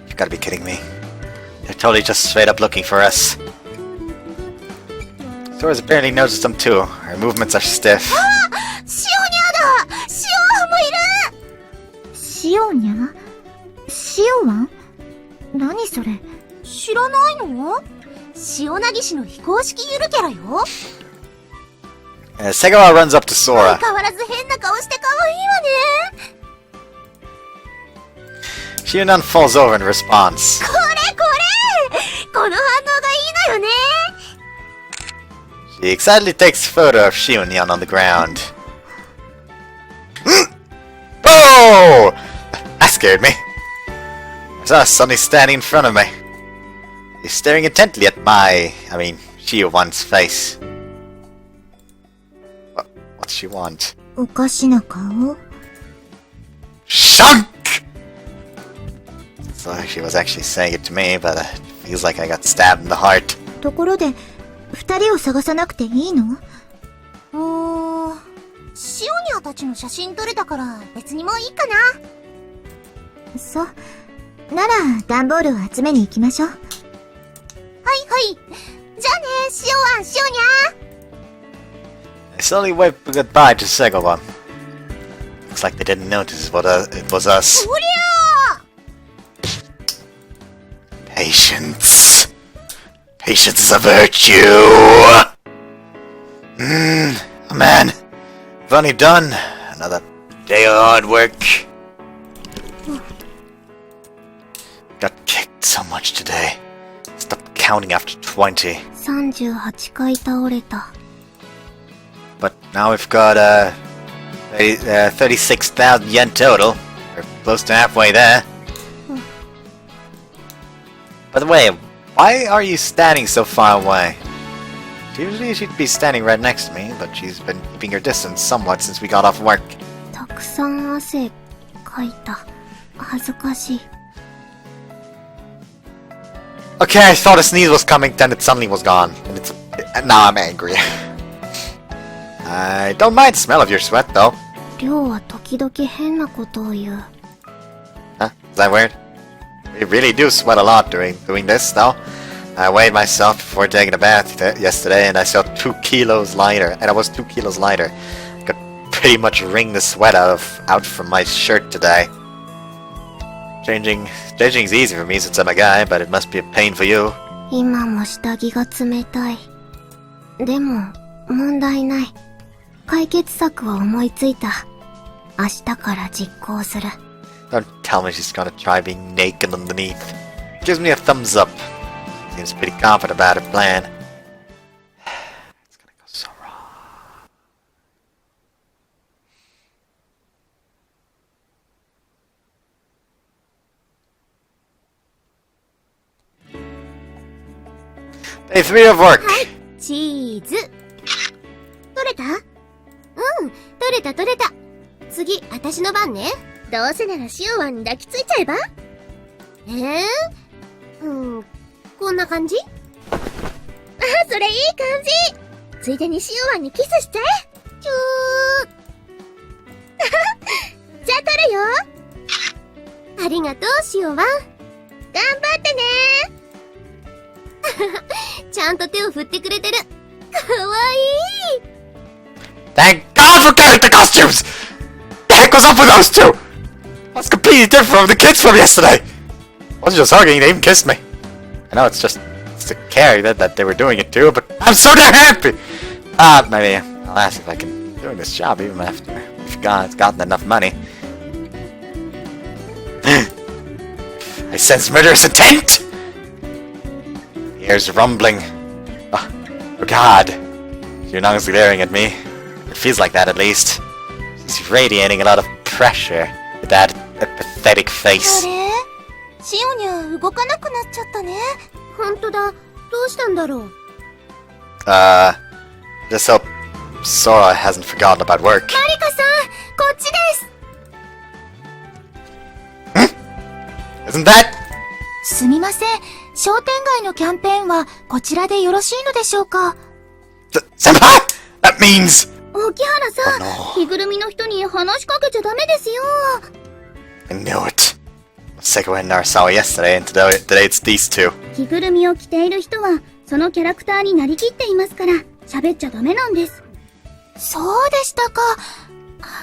You've gotta be kidding me. They're totally just straight up looking for us. Sora's apparently noticed them too. Her movements are stiff. シオニャだ！シオワンもいる！シオニャ？シオワン？何それ？知らないの？塩なぎしの非公式ゆるキャラよ。Segawa runs up to Sora. 変わらず変な顔して可愛いわね。Shiunan falls over in response. これこの反応がいいのよね。She excitedly takes a photo of Shiunyan on the ground. Oh! That scared me. I saw Sunny standing in front of me. He's staring intently at Shiuwan's face. What's she want? おかしな顔？ Shunk! So she was actually saying it to me, but it feels like I got stabbed in the heart. ところで、二人を探さなくていいの？シオニャたちの写真撮れたから別にもういいかな。そう。なら、段ボールを集めに行きましょう。はいはい。じゃあね、シオワン、シオニャ。I slowly waved goodbye to Segawa. Looks like they didn't notice it was us. おりゃー！ Patience. Patience is a virtue. Oh man. I've only done another day of hard work. Got kicked so much today. Stopped counting after 20. 38回倒れた。But now we've got 36,000 yen total. We're close to halfway there. By the way, why are you standing so far away? Usually she'd be standing right next to me, but she's been keeping her distance somewhat since we got off work. たくさん汗かいた。恥ずかしい。Okay, I thought a sneeze was coming, then it suddenly was gone. And now I'm angry. I don't mind the smell of your sweat, though. りょうは時々変なことを言う。Huh? Is that weird? We really do sweat a lot doing this, though. I weighed myself before taking a bath yesterday, and I felt 2 kilos lighter. And I was 2 kilos lighter. I could pretty much wring the sweat out from my shirt today. Changing's easy for me since I'm a guy, but it must be a pain for you. 今も下着が冷たい。でも、問題ない。解決策は思いついた。明日から実行する。Don't tell me she's gonna try being naked underneath. Gives me a thumbs up. Seems pretty confident about her plan. It's gonna go so wrong. Day 3 of work. はい、チーズ。取れた？うん、取れた取れた。次、私の番ね。どうせならシオワンに抱きついちゃえば？こんな感じ？あ、それいい感じ。ついでにシオワンにキスしちゃえ。チュー。じゃあ取るよ。ありがとう、シオワン。頑張ってね。ちゃんと手を振ってくれてる。かわいい。Thank God for character costumes! The heck was up with those two? That's completely different from the kids from yesterday. Wasn't just hugging, they even kissed me. I know it's to carry that they were doing it too, but I'm so damn happy! Maybe I'll ask if I can do this job even after we've gotten enough money. I sense murderous intent! Ears rumbling. Oh God. Yunong's glaring at me. It feels like that at least. She's radiating a lot of pressure with that pathetic あ face. れ？シオニャ動かなくなっちゃったね。ほんとだ。どうしたんだろう。Just hope Sora hasn't forgotten about work. マリカさん、こっちです。 Isn't that すみません。商店街のキャンペーンはこちらでよろしいのでしょうか？ Senpai! That means... 沖原さん、 Oh, no. 着ぐるみの人に話しかけちゃダメですよ。 I knew it. Seiko and Nara saw it yesterday, and today it's these two. 着ぐるみを着ている人は、そのキャラクターになりきっていますから、喋っちゃダメなんです。そうでしたか。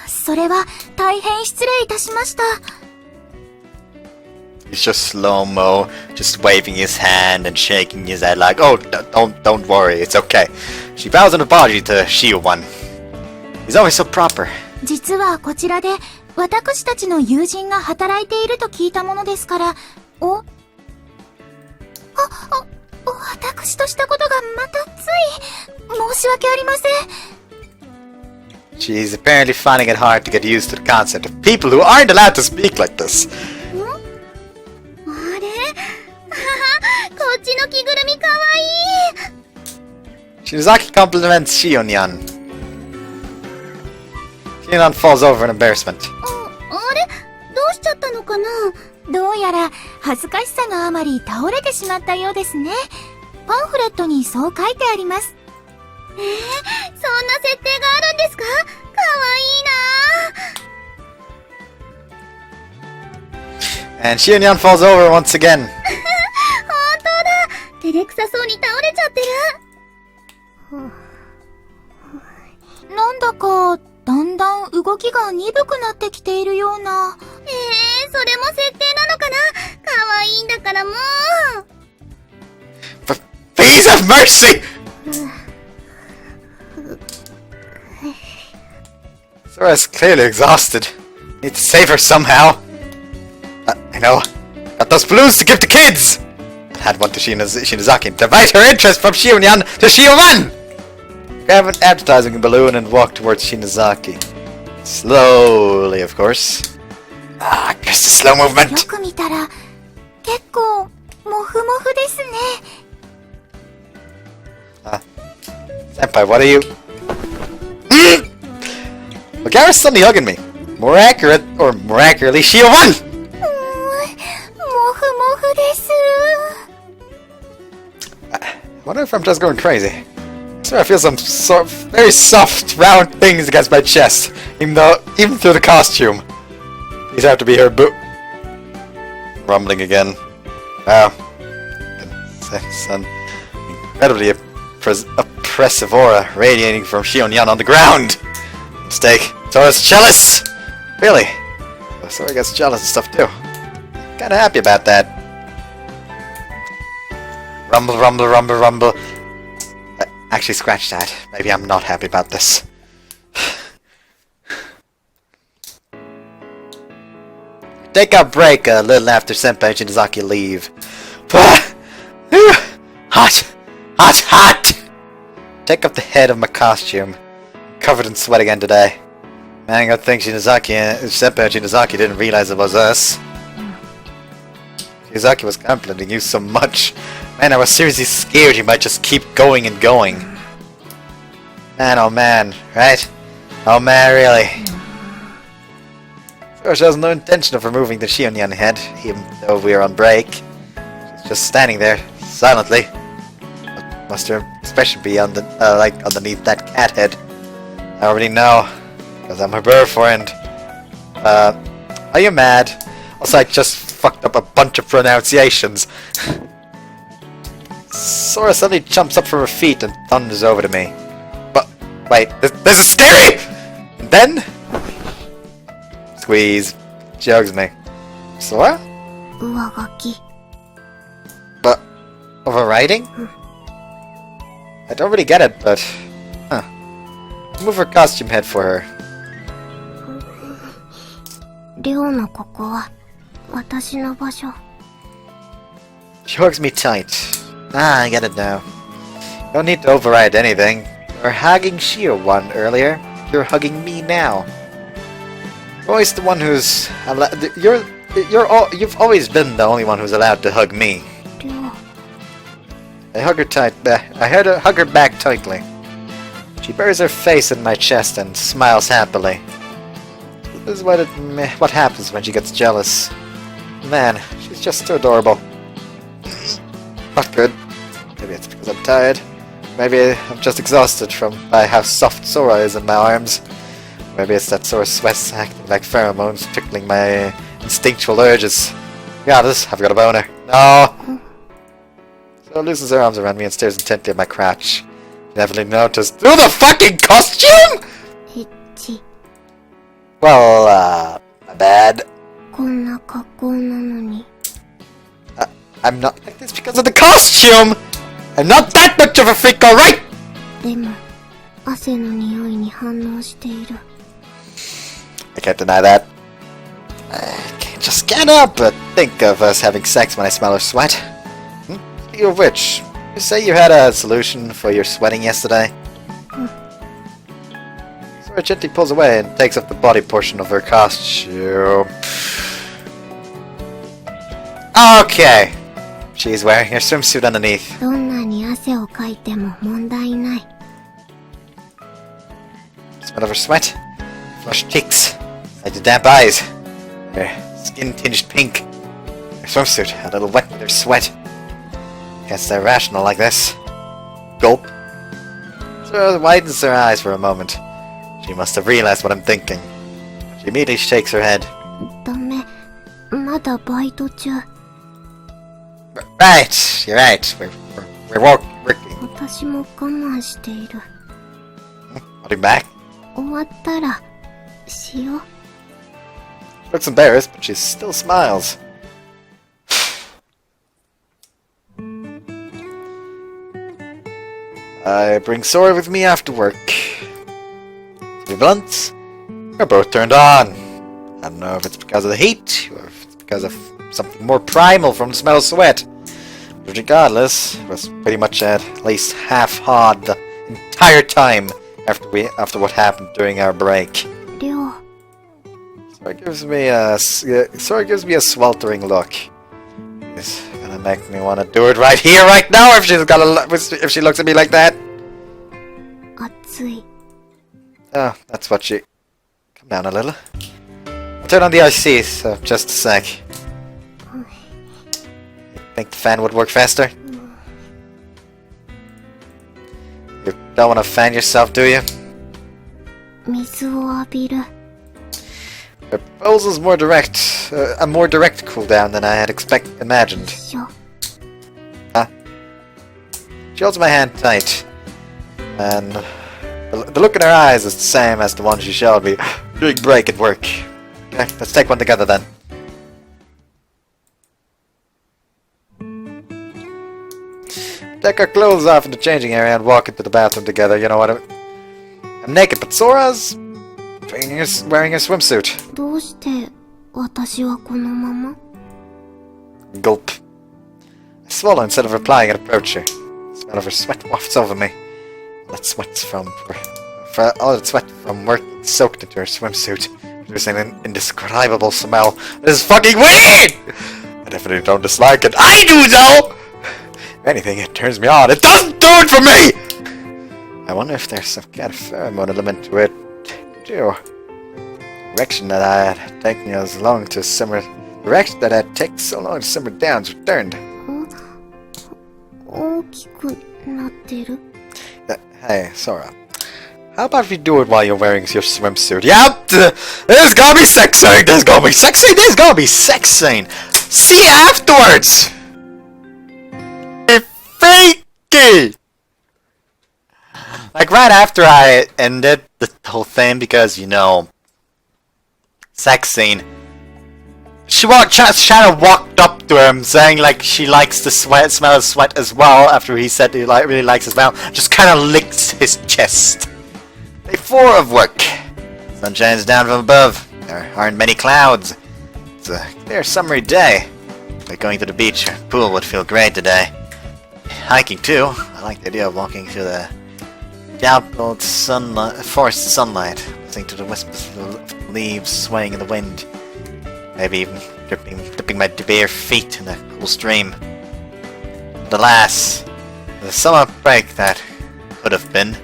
それは大変失礼いたしました。He's just slow-mo, just waving his hand and shaking his head like, oh, don't worry, it's okay. She bows an apology to Shio-one. He's always so proper. 実はこちらで私たちの友人が働いていると聞いたものですから、私としたことがまたつい、申し訳ありません。She's apparently finding it hard to get used to the concept of people who aren't allowed to speak like this. あれこっちの着ぐるみかわいい。 Shinozaki compliments Shion-yan. Shion-yan falls over in embarrassment. あれどうしちゃったのかな？どうやら恥ずかしさのあまり倒れてしまったようですね。パンフレットにそう書いてあります。そんな設定があるんですか？かわいいな。 And Shion-yan falls over once again. 本当だ。照れくさそうに倒れちゃってる。なんだかだんだん動きが鈍くなってきているような。それも設定なのかな？かわいいんだからもう。Please have mercy! Sora's clearly exhausted. Need to save her somehow. I know. Got those balloons to give to kids! I had one to Shinozaki. Divide her interest from Shion-yan to Shio-man! Grab an advertising balloon and walk towards Shinozaki. Slowly, of course. I guess the slow よ movement. く見たら結構モフモフですね。Senpai, what are you? Well, Gareth's suddenly hugging me. More accurate, or more accurately, Shio-one! モフモフです。 I wonder if I'm just going crazy. So I feel some very soft, round things against my chest, even through the costume. These have to be her rumbling again. Wow. Some incredibly oppressive aura radiating from Shion-yan on the ground. Mistake. Sora's jealous! Really? Oh, Sora gets jealous and stuff too. Kinda happy about that. Rumble, rumble, rumble, rumble. Actually, scratch that. Maybe I'm not happy about this. Take a break a little after Senpai and Shinozaki leave. Hot! Hot! Hot! Take up the head of my costume. Covered in sweat again today. Man, I think Senpai and Shinozaki didn't realize it was us. Shinozaki was complimenting you so much. Man, I was seriously scared you might just keep going and going. Man, oh man, right? Oh man, really? Sure, she has no intention of removing the Shion-yan head, even though we are on break. She's just standing there, silently. What must her expression be on the, like, underneath that cat head? I already know, because I'm her boyfriend. Are you mad? Also, I just fucked up a bunch of pronunciations. Sora suddenly jumps up from her feet and thunders over to me. But, wait, this is scary! And then... Squeeze. She hugs me. Sora? 上書き。 But, overriding? I don't really get it, but... Huh. Move her costume head for her. リョウのここは私の場所。 She hugs me tight. I get it now. Don't need to override anything. You were hugging Shio-one earlier. You're hugging me now. You're always the one who's you've always been the only one who's allowed to hug me. リョウ。 I hug her tight. I hug her back tightly. She buries her face in my chest and smiles happily. This is what happens when she gets jealous. Man, she's just too adorable. Not good. Maybe it's because I'm tired. Maybe I'm just exhausted by how soft Sora is in my arms. Maybe it's that Sora's sweat's acting like pheromones, tickling my instinctual urges. Regardless, I've got a boner. No! Sora loosens her arms around me and stares intently at my crotch. Never noticed. Do the fucking costume?! Itchy. Well, my bad. こんな格好なのに。 I'm not like this because of the costume! I'm not that much of a freak, alright?! でも、汗の匂いに反応している。 I can't deny that. Just can't help but think of us having sex when I smell her sweat. Speaking of which, you say you had a solution for your sweating yesterday? Sora gently pulls away and takes off the body portion of her costume. Okay. She's wearing her swimsuit underneath. どんなに汗をかいても問題ない。 Smell of her sweat, flushed cheeks, like the damp eyes, her skin tinged pink, her swimsuit a little wet with her sweat. Can't stay rational like this. Gulp. Sora widens her eyes for a moment. She must have realized what I'm thinking. She immediately shakes her head. ダメ。まだバイト中。 Right, you're right. We're working. 私も我慢している。 I'll be back. 終わったら、しよう。 She looks embarrassed, but she still smiles. I bring Sora with me after work. To be blunt, we're both turned on. I don't know if it's because of the heat, or if it's because of something more primal from the smell of sweat. But regardless, it was pretty much at least half hard the entire time after what happened during our break. りょう。 Sora gives me a sweltering look. It's gonna make me want to do it right here, right now, if she looks at me like that. 暑い。 Oh, that's what she... Come down a little. I'll turn on the IC, so just a sec. Think the fan would work faster? You don't want to fan yourself, do you? 水を浴びる。 Her proposal's a more direct cooldown than I had imagined. しょ。 She holds my hand tight, and the look in her eyes is the same as the one she showed me during break at work. Okay, let's take one together then. Take our clothes off in the changing area and walk into the bathroom together, you know what I mean? I'm naked, but Sora's wearing a swimsuit. どうして私はこのまま？ Gulp. I swallow instead of replying and approach her. The smell of her sweat wafts over me. All that sweat from work soaked into her swimsuit. There's an indescribable smell. This is fucking weird! I definitely don't dislike it. I do though! If anything, it turns me on. It doesn't do it for me! I wonder if there's some kind of pheromone element to it. Too. Direction that I had taken as long to simmer. Direction that had taken so long to simmer down has returned. 大きくなってる。 Hey, Sora. How about we do it while you're wearing your swimsuit? Yep! There's gonna be sex scene! There's gonna be sex scene! There's gonna be sex scene! See you afterwards! Freaky! Like right after I ended the whole thing because, you know, sex scene. Shanna walked up to him saying like she likes the smell of sweat as well after he said he really likes his smell. Just kind of licks his chest. Day 4 of work. Sun shines down from above. There aren't many clouds. It's a clear summery day. Like going to the beach or pool would feel great today. Hiking too. I like the idea of walking through the dappled forest sunlight, listening to the whispers of the leaves swaying in the wind. Maybe even dipping my bare feet in a cool stream. But alas, the summer break that could have been,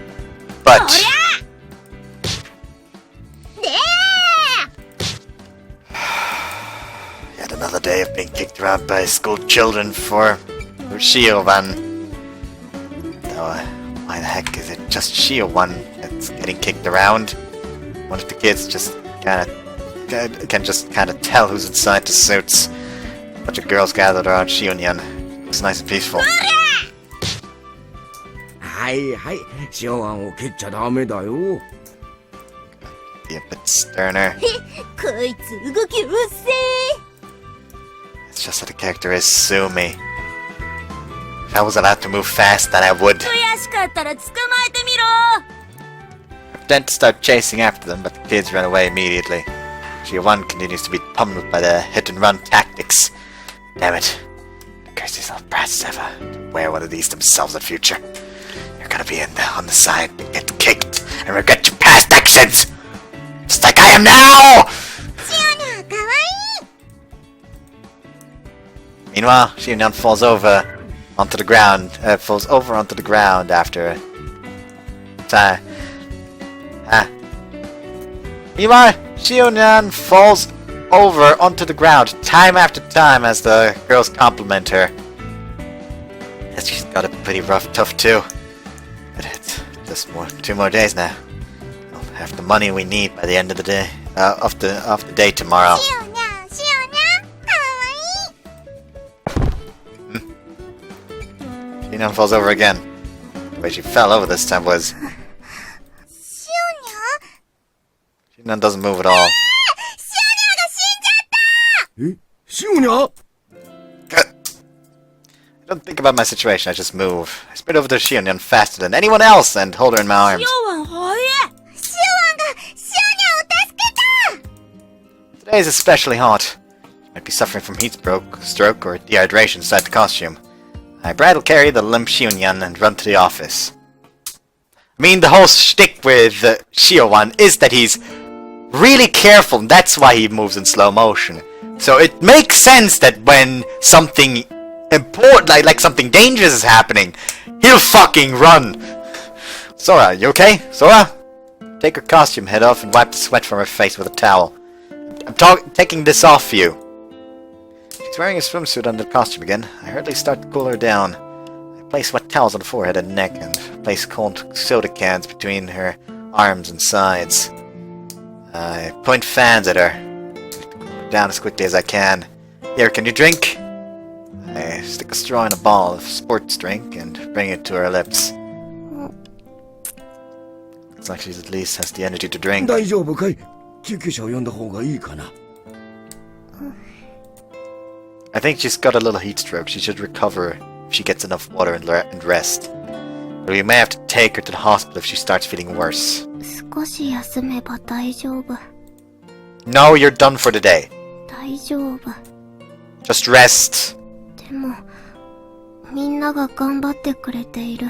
but... Yet another day of being kicked around by school children for Shio-wan. Though, why the heck is it just Shio-wan that's getting kicked around? What if the kids just can just kind of tell who's inside the suits? A bunch of girls gathered around Shio-nyan. Looks nice and peaceful. はいはい、シオワンを蹴っちゃダメだよ。Be a bit sterner. こいつ動きうっせ It's just that the character is Sumi. If I was allowed to move fast, then I would. 悔しかったら捕まえてみろ Then to start chasing after them, but the kids run away immediately. Shio-wan continues to be pummeled by the hit-and-run tactics. Damn it. Curse these little brats ever to wear one of these themselves in future. You're gonna be on the side and get kicked and regret your past actions! Just like I am now! シオニャかわいい Meanwhile, Shio-nyan falls over onto the ground after time. Meanwhile, Shio-nyan falls over onto the ground time after time as the girls compliment her. Yes, she's got it pretty tough too. But it's just 2 more days now. We'll have the money we need by the end of the day, of the day tomorrow. シオニャシオニャかわいい Shio-nyan falls over again. The way she fell over this time was シオニャ Shio-nyan doesn't move at all. シオニャが死んじゃったえ、シオニャ I don't think about my situation, I just move. I sprint over to Shio-nyan faster than anyone else and hold her in my arms. シオワン早いシオワンがシオニャを助けた Today is especially hot. She might be suffering from heat stroke or dehydration inside the costume. I bridle carry the limp Shio-nyan and run to the office. I mean, the whole shtick with Shio-wan is that he's really careful, and that's why he moves in slow motion. So it makes sense that when something important, like something dangerous is happening, he'll fucking run. Sora, you okay? Sora? Take her costume head off and wipe the sweat from her face with a towel. I'm taking this off for you. She's wearing a swimsuit under the costume again. I hurriedly start to cool her down. I place wet towels on the forehead and neck and place cold soda cans between her arms and sides. I point fans at her. Cool her down as quickly as I can. Here, can you drink? I stick a straw in a ball of sports drink and bring it to her lips. Looks like she at least has the energy to drink. 大丈夫かい？救急車を呼んだ方がいいかな。 I think she's got a little heat stroke. She should recover if she gets enough water and rest. But we may have to take her to the hospital if she starts feeling worse. 少し休めば大丈夫。 No, you're done for the day. 大丈夫。 Just rest. でも、みんなが頑張ってくれている。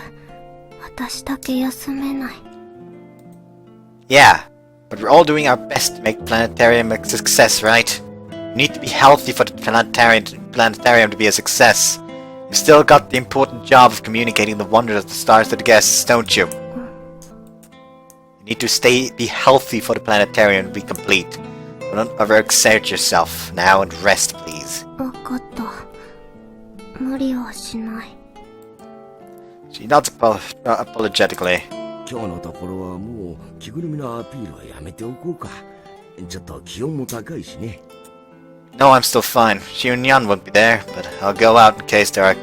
私だけ休めない。Yeah, but we're all doing our best to make Planetarium a success, right? You need to be healthy for the Planetarium to be a success. You still got the important job of communicating the wonders of the stars to the guests, don't you? You need to be healthy for the Planetarium to be complete. So don't overexert yourself now and rest, please. わかった。無理はしない。 She nods apologetically. 今日のところはもう着ぐるみのアピールはやめておこうか。ちょっと気温も高いしね。 No, I'm still fine. Shio-nyan won't be there, but I'll go out in case there are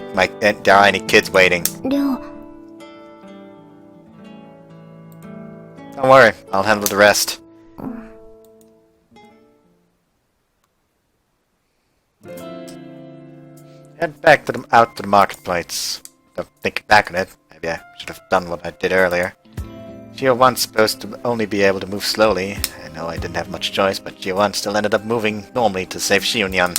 any kids waiting. りょう、 Don't worry, I'll handle the rest. Head back out to the marketplace. Thinking back on it, maybe I should have done what I did earlier. Shio-wan's supposed to only be able to move slowly. I know I didn't have much choice, but Shio-wan still ended up moving normally to save Shio-nyan.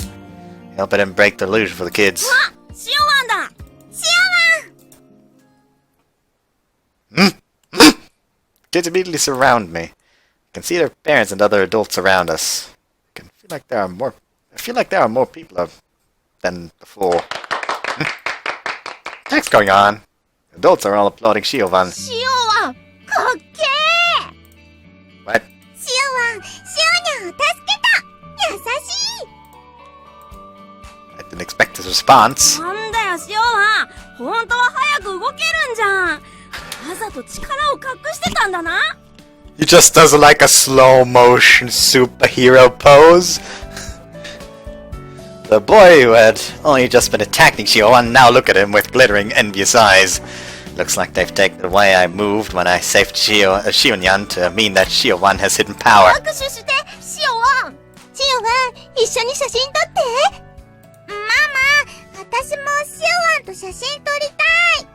I hope I didn't break the illusion for the kids. シオワンだシオワン Kids immediately surround me. I can see their parents and other adults around us. I feel like there are more people than before. What's going on? Adults are all applauding Shio-wan. シオワンかっけー What? シオワンシオニャを助けた優しい I didn't expect his response. なんだよ、シオは。本当は早く動けるんじゃん。わざと力を隠してたんだな。He just does like a slow motion superhero pose. The boy who had only just been attacking Shio-wan now look at him with glittering, envious eyes. Looks like they've taken the way I moved when I saved Shio-nyan to mean that Shio-wan has hidden power. 握手して、シオは。シオは、一緒に写真撮って。ママ、私もシオワンと写真撮りたい。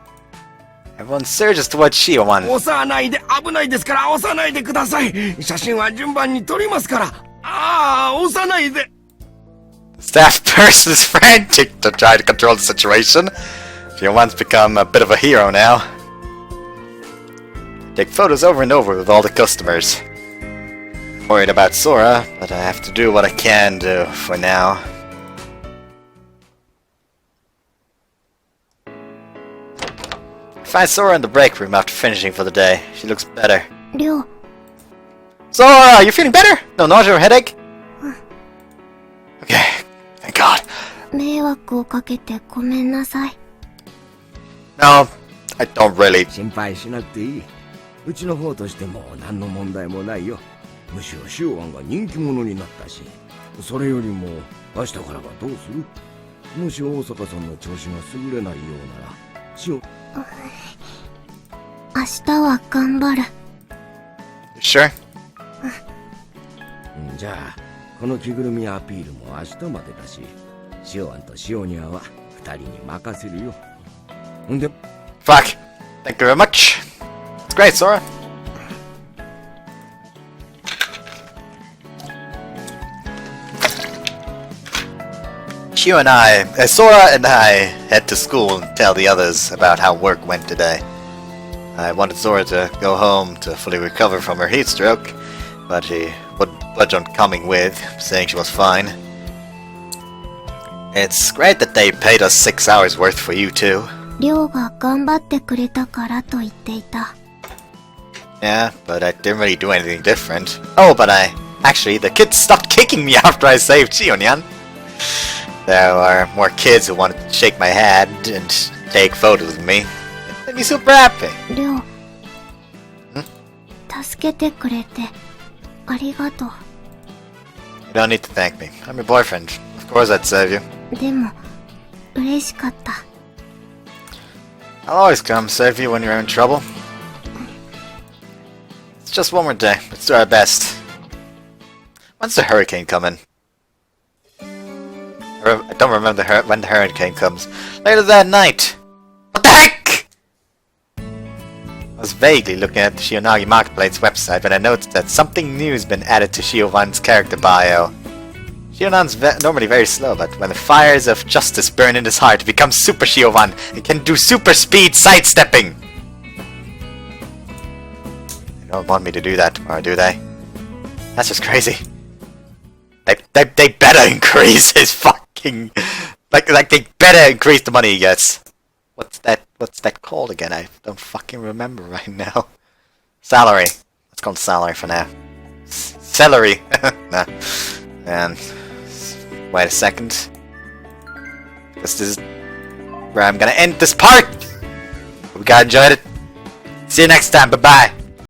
Everyone surges towards Shio-wan. 押さないで、危ないですから押さないでください。写真は順番に撮りますから。ああ、押さないで。Staff person is frantic to try to control the situation. Shio-wan's become a bit of a hero now. Take photos over and over with all the customers. Worried about Sora, but I have to do what I can do for now. I find Sora in the break room after finishing for the day. She looks better. りょう、 Sora, you feeling better? No nausea or headache? Okay, thank God. 迷惑をかけてごめんなさい。 No, I don't really. 心配しなくていい。うちの方としても何の問題もないよ。むしろシオワンが人気者になったし。それよりも明日からはどうする？もし大阪さんの調子が優れないようなら、シオ。明日は頑張る。You sure? じゃあこの着ぐるみアピールも明日までだし、シオワンとシオニアは二人に任せるよ。んで、 Fuck. Thank you very much. It's great, Sora. Sora and I head to school and tell the others about how work went today. I wanted Sora to go home to fully recover from her heat stroke, but she wouldn't budge on coming with, saying she was fine. It's great that they paid us 6 hours worth for you too. りょうが頑張ってくれたからと言っていた。 Yeah, but I didn't really do anything different. Oh, but actually, the kids stopped kicking me after I saved Shio-nyan. There were more kids who wanted to shake my hand and take photos of me. It made me super happy. りょう、助けてくれてありがとう。 You don't need to thank me. I'm your boyfriend. Of course I'd save you. でも嬉しかった。 I'll always come save you when you're in trouble. It's just one more day. Let's do our best. When's the hurricane coming? I don't remember when the hurricane comes. Later that night. What the heck? I was vaguely looking at the Shionagi Marketplace website when I noticed that something new has been added to Shio-wan's character bio. Shio-wan's normally very slow, but when the fires of justice burn in his heart, he becomes Super Shio-wan and can do super speed sidestepping. They don't want me to do that tomorrow, do they? That's just crazy. They better increase his fucking... Like they better increase the money he gets. What's that called again? I don't fucking remember right now. Salary. Let's call it salary for now. Celery. Nah. And wait a second. This is where I'm gonna end this part. Hope you guys enjoyed it. See you next time. Bye bye.